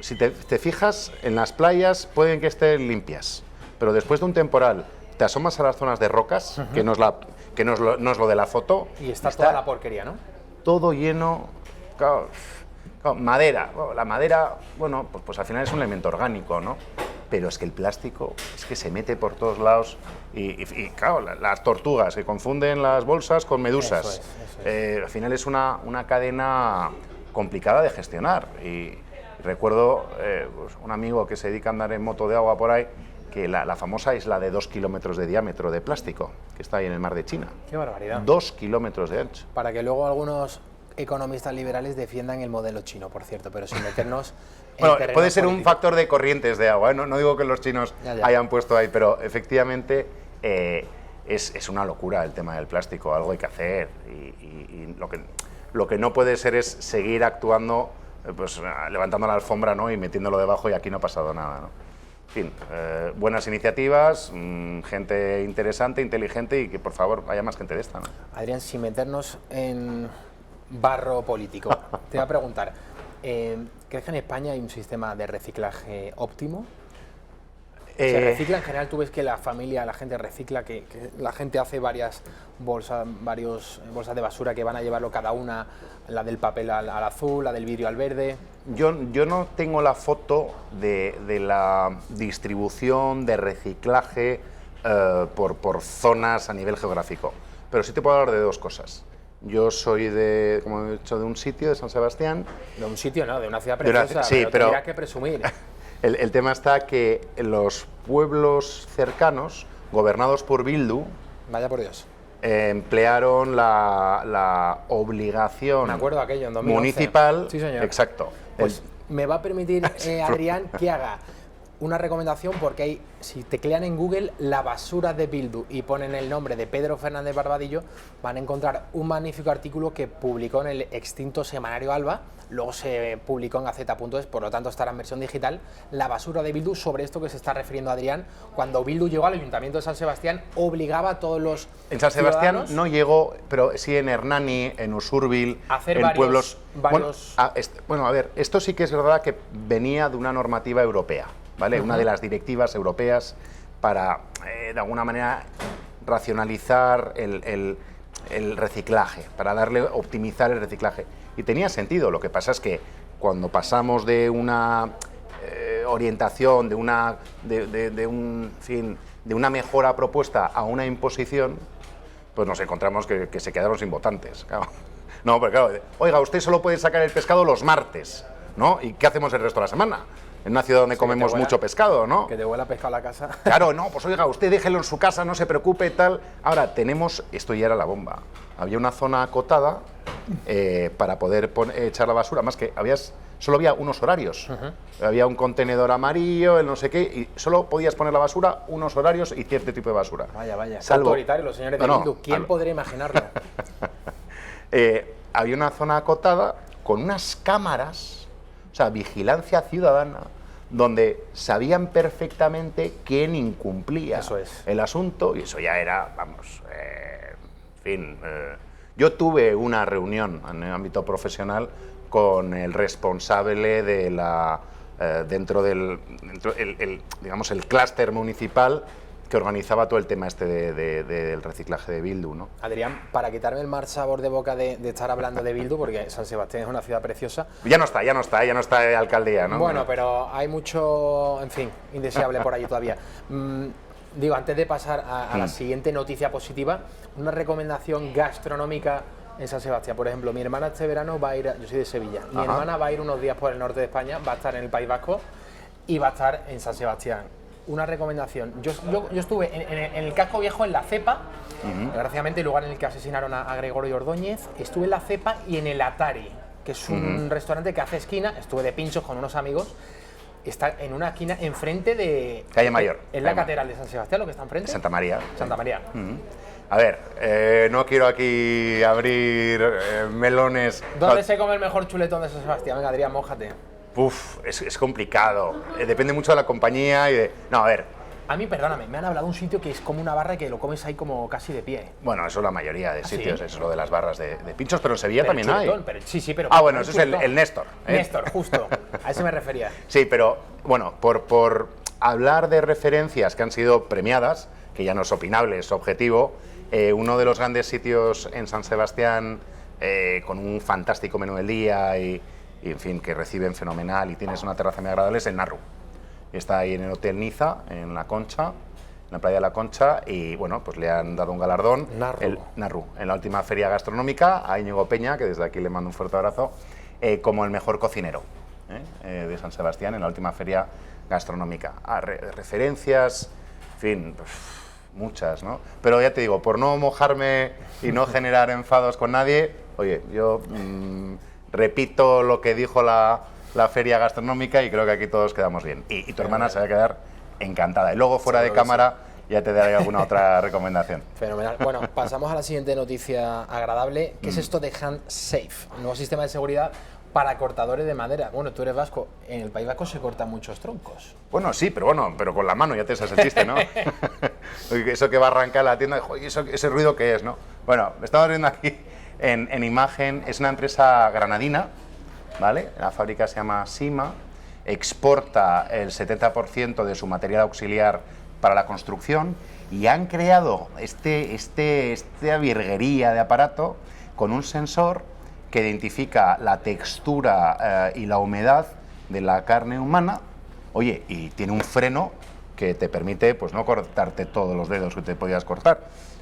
Si te fijas, en las playas pueden que estén limpias, pero después de un temporal te asomas a las zonas de rocas, que no es lo de la foto. Y está toda la porquería, ¿no? Todo lleno. Claro, madera. Bueno, la madera, bueno, pues al final es un elemento orgánico, ¿no? Pero es que el plástico es que se mete por todos lados y claro, las tortugas que confunden las bolsas con medusas. Eso es. Al final es una cadena complicada de gestionar. Y recuerdo pues un amigo que se dedica a andar en moto de agua por ahí, que la famosa isla de 2 kilómetros de diámetro de plástico, que está ahí en el mar de China. ¡Qué barbaridad! 2 kilómetros de ancho. Para que luego algunos economistas liberales defiendan el modelo chino, por cierto, pero sin meternos en bueno, terreno puede ser político. Un factor de corrientes de agua, ¿eh? No digo que los chinos hayan puesto ahí, pero efectivamente es una locura el tema del plástico, algo hay que hacer y lo que no puede ser es seguir actuando, pues levantando la alfombra, ¿no? Y metiéndolo debajo y aquí no ha pasado nada, ¿no? En fin, buenas iniciativas, gente interesante, inteligente y que por favor haya más gente de esta, ¿no? Adrián, sin meternos en barro político, te voy a preguntar, ¿crees que en España hay un sistema de reciclaje óptimo? ¿Se recicla en general? ¿Tú ves que la gente recicla, que la gente hace varias bolsas de basura que van a llevarlo cada una, la del papel al azul, la del vidrio al verde? Yo no tengo la foto de la distribución de reciclaje por zonas a nivel geográfico, pero sí te puedo hablar de dos cosas. Yo soy como he dicho, de un sitio, de San Sebastián. De un sitio, no, de una ciudad preciosa, sí, pero tendrás que presumir. El tema está que los pueblos cercanos, gobernados por Bildu, vaya por Dios, emplearon la obligación aquello, en 2011. Municipal. Sí, señor. Exacto. Pues me va a permitir, Adrián, que haga una recomendación, porque si teclean en Google la basura de Bildu y ponen el nombre de Pedro Fernández Barbadillo, van a encontrar un magnífico artículo que publicó en el extinto semanario Alba, luego se publicó en Gaceta.es, por lo tanto estará en versión digital, la basura de Bildu, sobre esto que se está refiriendo Adrián. Cuando Bildu llegó al Ayuntamiento de San Sebastián, obligaba a todos los En San Sebastián no llegó, pero sí en Hernani, en Usurbil, en pueblos... Bueno, a ver, esto sí que es verdad que venía de una normativa europea, ¿vale? Una de las directivas europeas para, de alguna manera, racionalizar el reciclaje, para optimizar el reciclaje. Y tenía sentido. Lo que pasa es que cuando pasamos de una orientación, de una mejora propuesta a una imposición, pues nos encontramos que se quedaron sin votantes. Claro. No, pero claro, oiga, usted solo puede sacar el pescado los martes, ¿no? ¿Y qué hacemos el resto de la semana? En una ciudad donde comemos mucho pescado, ¿no? Que te huela pescado a la casa. Claro, no, pues oiga, usted déjelo en su casa, no se preocupe, tal. Ahora, esto ya era la bomba. Había una zona acotada para poder echar la basura, más que solo había unos horarios. Había un contenedor amarillo, el no sé qué, y solo podías poner la basura, unos horarios y cierto tipo de basura. Vaya. Autoritario, los señores de Bildu. ¿Quién podría imaginarlo? Había una zona acotada con unas cámaras, o sea, vigilancia ciudadana, donde sabían perfectamente quién incumplía el asunto, y eso ya era, vamos, en fin. Yo tuve una reunión en el ámbito profesional con el responsable de dentro del clúster municipal que organizaba todo el tema del reciclaje de Bildu, ¿no? Adrián, para quitarme el mal sabor de boca de estar hablando de Bildu, porque San Sebastián es una ciudad preciosa. Ya no está de alcaldía, ¿no? Bueno, pero hay mucho, en fin, indeseable por allí todavía. Digo, antes de pasar a la siguiente noticia positiva, una recomendación gastronómica en San Sebastián. Por ejemplo, mi hermana este verano va a ir, yo soy de Sevilla, mi hermana va a ir unos días por el norte de España, va a estar en el País Vasco y va a estar en San Sebastián. Una recomendación, yo estuve en el casco viejo, en la Cepa, desgraciadamente el lugar en el que asesinaron a Gregorio Ordóñez, estuve en la Cepa y en el Atari, que es un restaurante que hace esquina, estuve de pinchos con unos amigos, está en una esquina enfrente de... Calle Mayor. Es la catedral de San Sebastián, lo que está enfrente. Santa María. Santa María. A ver, no quiero aquí abrir melones... ¿Dónde se come el mejor chuletón de San Sebastián? Venga, Adrián, mójate. Es complicado, depende mucho de la compañía y de... No, a ver, A mí, perdóname, me han hablado de un sitio que es como una barra que lo comes ahí como casi de pie. Bueno, eso es la mayoría de sitios, ¿sí? eso es lo de las barras de pinchos, pero en Sevilla también chuletón, hay. Sí, pero... Ah, bueno, eso es el Néstor. Néstor, justo, a eso me refería. Sí, pero, bueno, por hablar de referencias que han sido premiadas, que ya no es opinable, es objetivo, uno de los grandes sitios en San Sebastián, con un fantástico menú del día y, en fin, que reciben fenomenal y tienes una terraza muy agradable, es el Narru. Está ahí en el Hotel Niza, en La Concha, en la playa de La Concha, y bueno, pues le han dado un galardón, el Narru, en la última feria gastronómica, a Íñigo Peña, que desde aquí le mando un fuerte abrazo, como el mejor cocinero de San Sebastián en la última feria gastronómica. Referencias, en fin, pues, muchas, ¿no? Pero ya te digo, por no mojarme y no generar enfados con nadie, oye, yo repito lo que dijo la feria gastronómica y creo que aquí todos quedamos bien. Y tu hermana se va a quedar encantada. Y luego, fuera de cámara, ya te daré alguna otra recomendación. Fenomenal. Bueno, pasamos a la siguiente noticia agradable. ¿Qué es esto de HandSafe? Un nuevo sistema de seguridad para cortadores de madera. Bueno, tú eres vasco. En el País Vasco se cortan muchos troncos. Bueno, sí, pero con la mano, ya te sabes el chiste, ¿no? Eso que va a arrancar la tienda, joder, ese ruido que es, ¿no? Bueno, estamos viendo aquí en imagen, es una empresa granadina, ¿vale? La fábrica se llama Sima, exporta el 70% de su material auxiliar para la construcción y han creado esta virguería de aparato con un sensor que identifica la textura y la humedad de la carne humana, oye, y tiene un freno que te permite pues no cortarte todos los dedos que te podías cortar.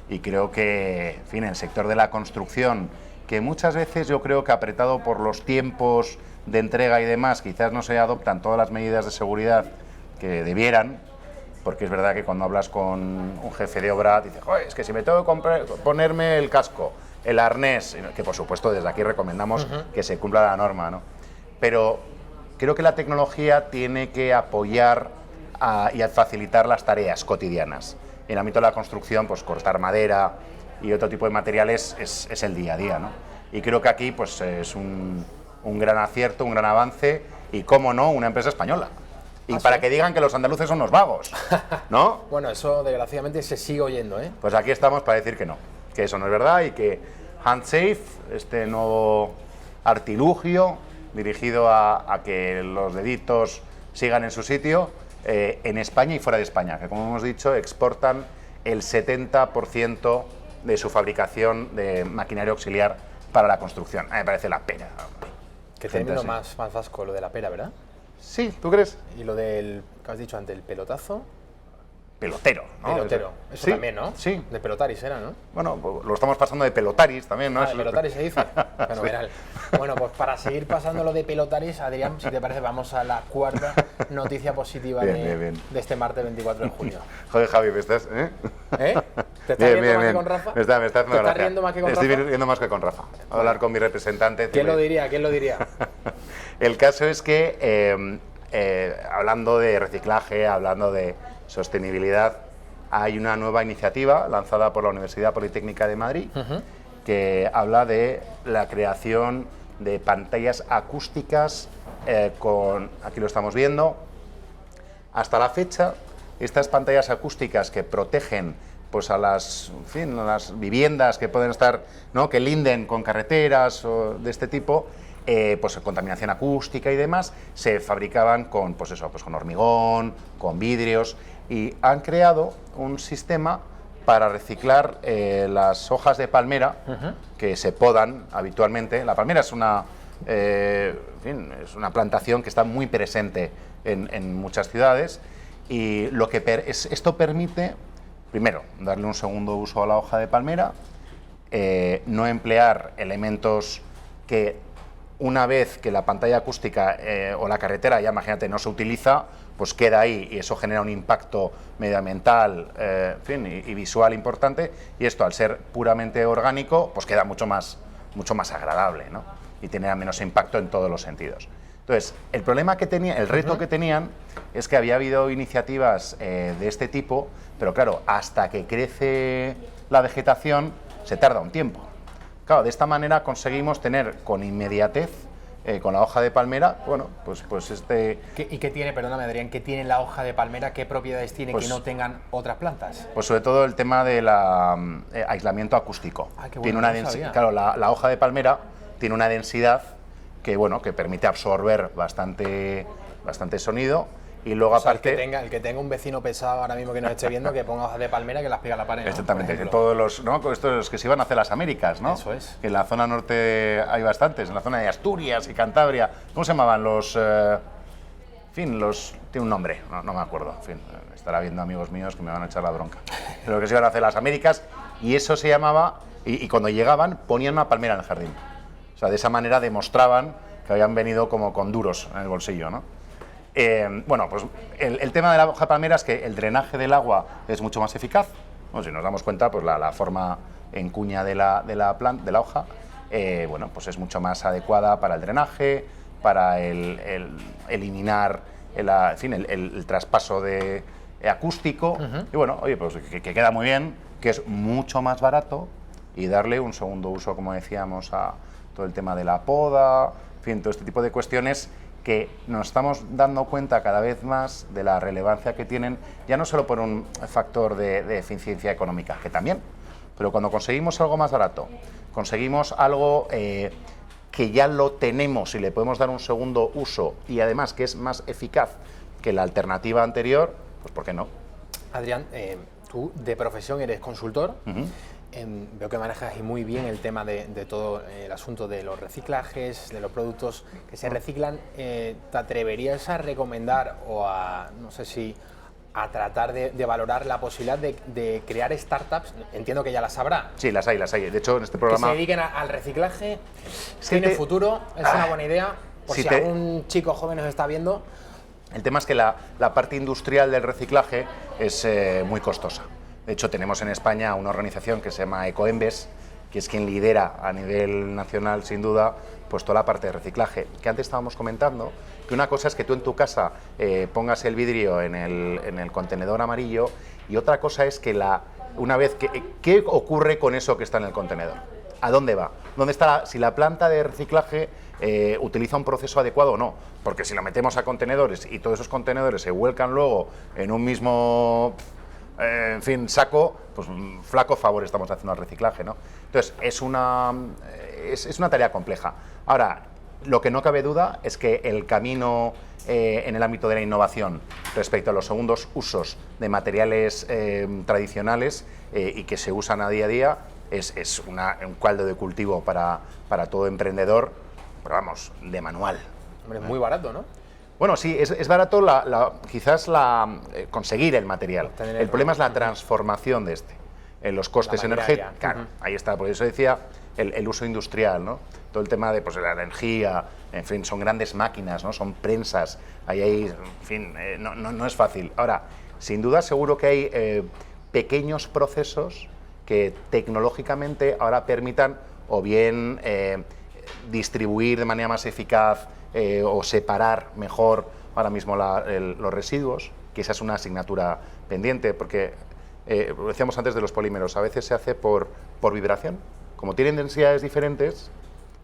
Y creo que, en fin, el sector de la construcción, que muchas veces yo creo que apretado por los tiempos de entrega y demás, quizás no se adoptan todas las medidas de seguridad que debieran, porque es verdad que cuando hablas con un jefe de obra, dices, joder, es que si me tengo que ponerme el casco, el arnés, que por supuesto desde aquí recomendamos que se cumpla la norma, ¿no? Pero creo que la tecnología tiene que apoyar y a facilitar las tareas cotidianas. En el ámbito de la construcción, pues cortar madera y otro tipo de materiales es el día a día, ¿no? Y creo que aquí pues es un gran acierto, un gran avance y, cómo no, una empresa española. Y para que digan que los andaluces son unos vagos, ¿no? Bueno, eso desgraciadamente se sigue oyendo, ¿eh? Pues aquí estamos para decir que no, que eso no es verdad y que HandSafe, este nuevo artilugio dirigido a que los deditos sigan en su sitio, en España y fuera de España, que como hemos dicho exportan el 70% de su fabricación de maquinaria auxiliar para la construcción. A mí me parece la pena. Que término más vasco, lo de la pera, ¿verdad? Sí, ¿tú crees? Y lo del, que has dicho antes, el pelotazo. Pelotero, ¿no? Pelotero, eso sí, también, ¿no? Sí. De pelotaris era, ¿no? Bueno, lo estamos pasando de pelotaris también, ¿no? Ah, de pelotaris se dice. Fenomenal. Sí. Bueno, pues para seguir pasando lo de pelotaris, Adrián, si te parece, vamos a la cuarta noticia positiva de este martes 24 de junio. Joder, Javi, ¿me estás? ¿Eh? ¿Te estás riendo más que con Rafa? Me está haciendo gracia. ¿Te estás riendo más que con Rafa? Estoy riendo más que con Rafa. Voy a hablar con mi representante. ¿Quién lo diría? ¿Quién lo diría? El caso es que, hablando de reciclaje, hablando de sostenibilidad, hay una nueva iniciativa lanzada por la Universidad Politécnica de Madrid que habla de la creación de pantallas acústicas aquí lo estamos viendo. Hasta la fecha, estas pantallas acústicas que protegen pues a las viviendas que pueden estar, ¿no?, que linden con carreteras o de este tipo, pues contaminación acústica y demás, se fabricaban con, pues eso, pues con hormigón, con vidrios, y han creado un sistema para reciclar las hojas de palmera que se podan habitualmente. La palmera es una plantación que está muy presente en muchas ciudades, y lo que esto permite, primero, darle un segundo uso a la hoja de palmera, no emplear elementos que, una vez que la pantalla acústica o la carretera, ya imagínate, no se utiliza, pues queda ahí y eso genera un impacto medioambiental y visual importante, y esto, al ser puramente orgánico, pues queda mucho más agradable, ¿no? Y tiene menos impacto en todos los sentidos. Entonces, el problema que tenía, el reto que tenían, es que había habido iniciativas de este tipo, pero claro, hasta que crece la vegetación se tarda un tiempo. Claro, de esta manera conseguimos tener con inmediatez con la hoja de palmera, bueno, pues ¿Y qué tiene, perdóname Adrián, qué tiene la hoja de palmera, qué propiedades tiene pues, que no tengan otras plantas? Pues sobre todo el tema del aislamiento acústico. Qué bueno, Tiene una claro, la hoja de palmera tiene una densidad que, bueno, que permite absorber bastante sonido. Y luego, aparte, el que tenga un vecino pesado ahora mismo que nos esté viendo, que ponga hojas de palmera que las pega a la pared. Exactamente, que todos los, ¿no? Estos que se iban hacia las Américas, ¿no? Eso es. Que en la zona norte hay bastantes, en la zona de Asturias y Cantabria. ¿Cómo se llamaban los? En fin, tiene un nombre, no me acuerdo. En fin, estará viendo amigos míos que me van a echar la bronca. Pero que se iban hacia las Américas, y eso se llamaba, y cuando llegaban ponían una palmera en el jardín. O sea, de esa manera demostraban que habían venido como con duros en el bolsillo, ¿no? Bueno, pues el tema de la hoja de palmera es que el drenaje del agua es mucho más eficaz. Bueno, si nos damos cuenta, pues la forma en cuña de la hoja, bueno, pues es mucho más adecuada para el drenaje, para eliminar el traspaso acústico. Y bueno, oye, pues que queda muy bien, que es mucho más barato, y darle un segundo uso, como decíamos, a todo el tema de la poda, en fin, todo este tipo de cuestiones que nos estamos dando cuenta cada vez más de la relevancia que tienen, ya no solo por un factor de eficiencia económica, que también, pero cuando conseguimos algo más barato, conseguimos algo que ya lo tenemos y le podemos dar un segundo uso, y además que es más eficaz que la alternativa anterior, pues ¿por qué no? Adrián, tú de profesión eres consultor. Veo que manejas muy bien el tema de todo el asunto de los reciclajes, de los productos que se reciclan. ¿Te atreverías a recomendar o a, no sé si, a tratar de valorar la posibilidad de crear startups? Entiendo que ya las habrá. Sí, las hay. De hecho, en este programa... Que se dediquen al reciclaje, tiene futuro, es una buena idea, por si algún chico joven nos está viendo. El tema es que la parte industrial del reciclaje es muy costosa. De hecho, tenemos en España una organización que se llama Ecoembes, que es quien lidera a nivel nacional, sin duda, pues toda la parte de reciclaje. Que antes estábamos comentando que una cosa es que tú en tu casa pongas el vidrio en el contenedor amarillo, y otra cosa es que una vez ¿qué ocurre con eso que está en el contenedor? ¿A dónde va? ¿Dónde está si la planta de reciclaje utiliza un proceso adecuado o no? Porque si lo metemos a contenedores y todos esos contenedores se vuelcan luego en un mismo... en fin, saco, pues flaco favor estamos haciendo al reciclaje, ¿no? Entonces, es una tarea compleja. Ahora, lo que no cabe duda es que el camino en el ámbito de la innovación respecto a los segundos usos de materiales tradicionales y que se usan a día es un caldo de cultivo para todo emprendedor, pero vamos, de manual. Hombre, es muy barato, ¿no? Bueno, sí, es barato quizás conseguir el material. El problema es la transformación de los costes energéticos. Claro, ahí está, por eso decía el uso industrial, ¿no? Todo el tema de la energía, en fin, son grandes máquinas, ¿no? Son prensas, en fin, no es fácil. Ahora, sin duda seguro que hay pequeños procesos que tecnológicamente ahora permitan o bien distribuir de manera más eficaz o separar mejor ahora mismo los residuos, que esa es una asignatura pendiente, porque lo decíamos antes de los polímeros, a veces se hace por vibración. Como tienen densidades diferentes,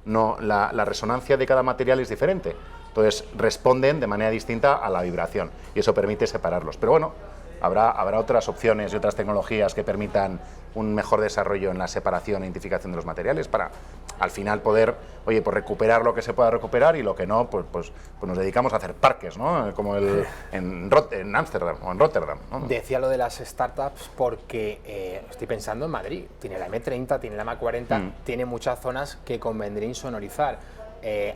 la resonancia de cada material es diferente, entonces responden de manera distinta a la vibración, y eso permite separarlos. Pero bueno, habrá otras opciones y otras tecnologías que permitan un mejor desarrollo en la separación e identificación de los materiales para al final poder, pues recuperar lo que se pueda recuperar, y lo que no, pues nos dedicamos a hacer parques, ¿no? Como en Ámsterdam o en Rotterdam, ¿no? Decía lo de las startups porque estoy pensando en Madrid, tiene la M30, tiene la M40, tiene muchas zonas que convendría insonorizar.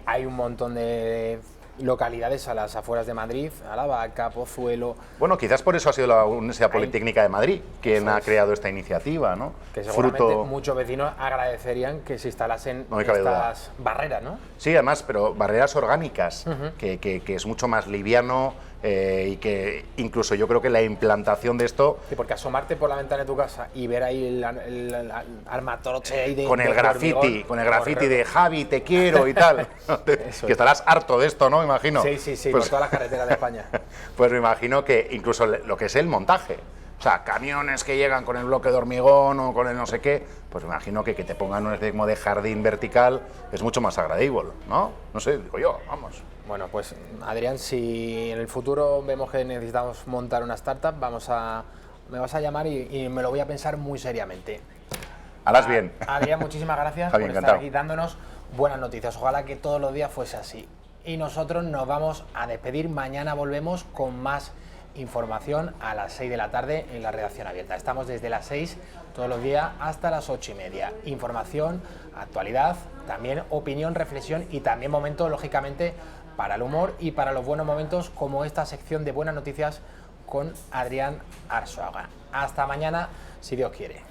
Hay un montón de localidades a las afueras de Madrid, Aravaca, Pozuelo... Bueno, quizás por eso ha sido la Universidad Politécnica de Madrid quien ha creado esta iniciativa, ¿no? Que seguramente muchos vecinos agradecerían que se instalasen estas barreras, ¿no? Sí, además, pero barreras orgánicas, que es mucho más liviano, y que incluso yo creo que la implantación de esto... Sí, porque asomarte por la ventana de tu casa y ver ahí el armatoste ahí de... Con el grafiti de Javi, te quiero y tal. Que estarás harto de esto, ¿no? Me imagino. Sí, por todas las carreteras de España. Pues me imagino que incluso lo que es el montaje. O O sea, camiones que llegan con el bloque de hormigón o con el no sé qué, pues me imagino que te pongan un especie de jardín vertical es mucho más agradable, ¿no? No sé, digo yo, vamos. Bueno, pues Adrián, si en el futuro vemos que necesitamos montar una startup, me vas a llamar y me lo voy a pensar muy seriamente. Harás bien. Adrián, muchísimas gracias Javi, por encantado. estar aquí dándonos buenas noticias. Ojalá que todos los días fuese así. Y nosotros nos vamos a despedir. Mañana volvemos con más información a las 6 de la tarde en la redacción abierta. Estamos desde las 6 todos los días hasta las 8:30. Información, actualidad, también opinión, reflexión y también momento, lógicamente, para el humor y para los buenos momentos como esta sección de buenas noticias con Adrián Arzuaga. Hasta mañana, si Dios quiere.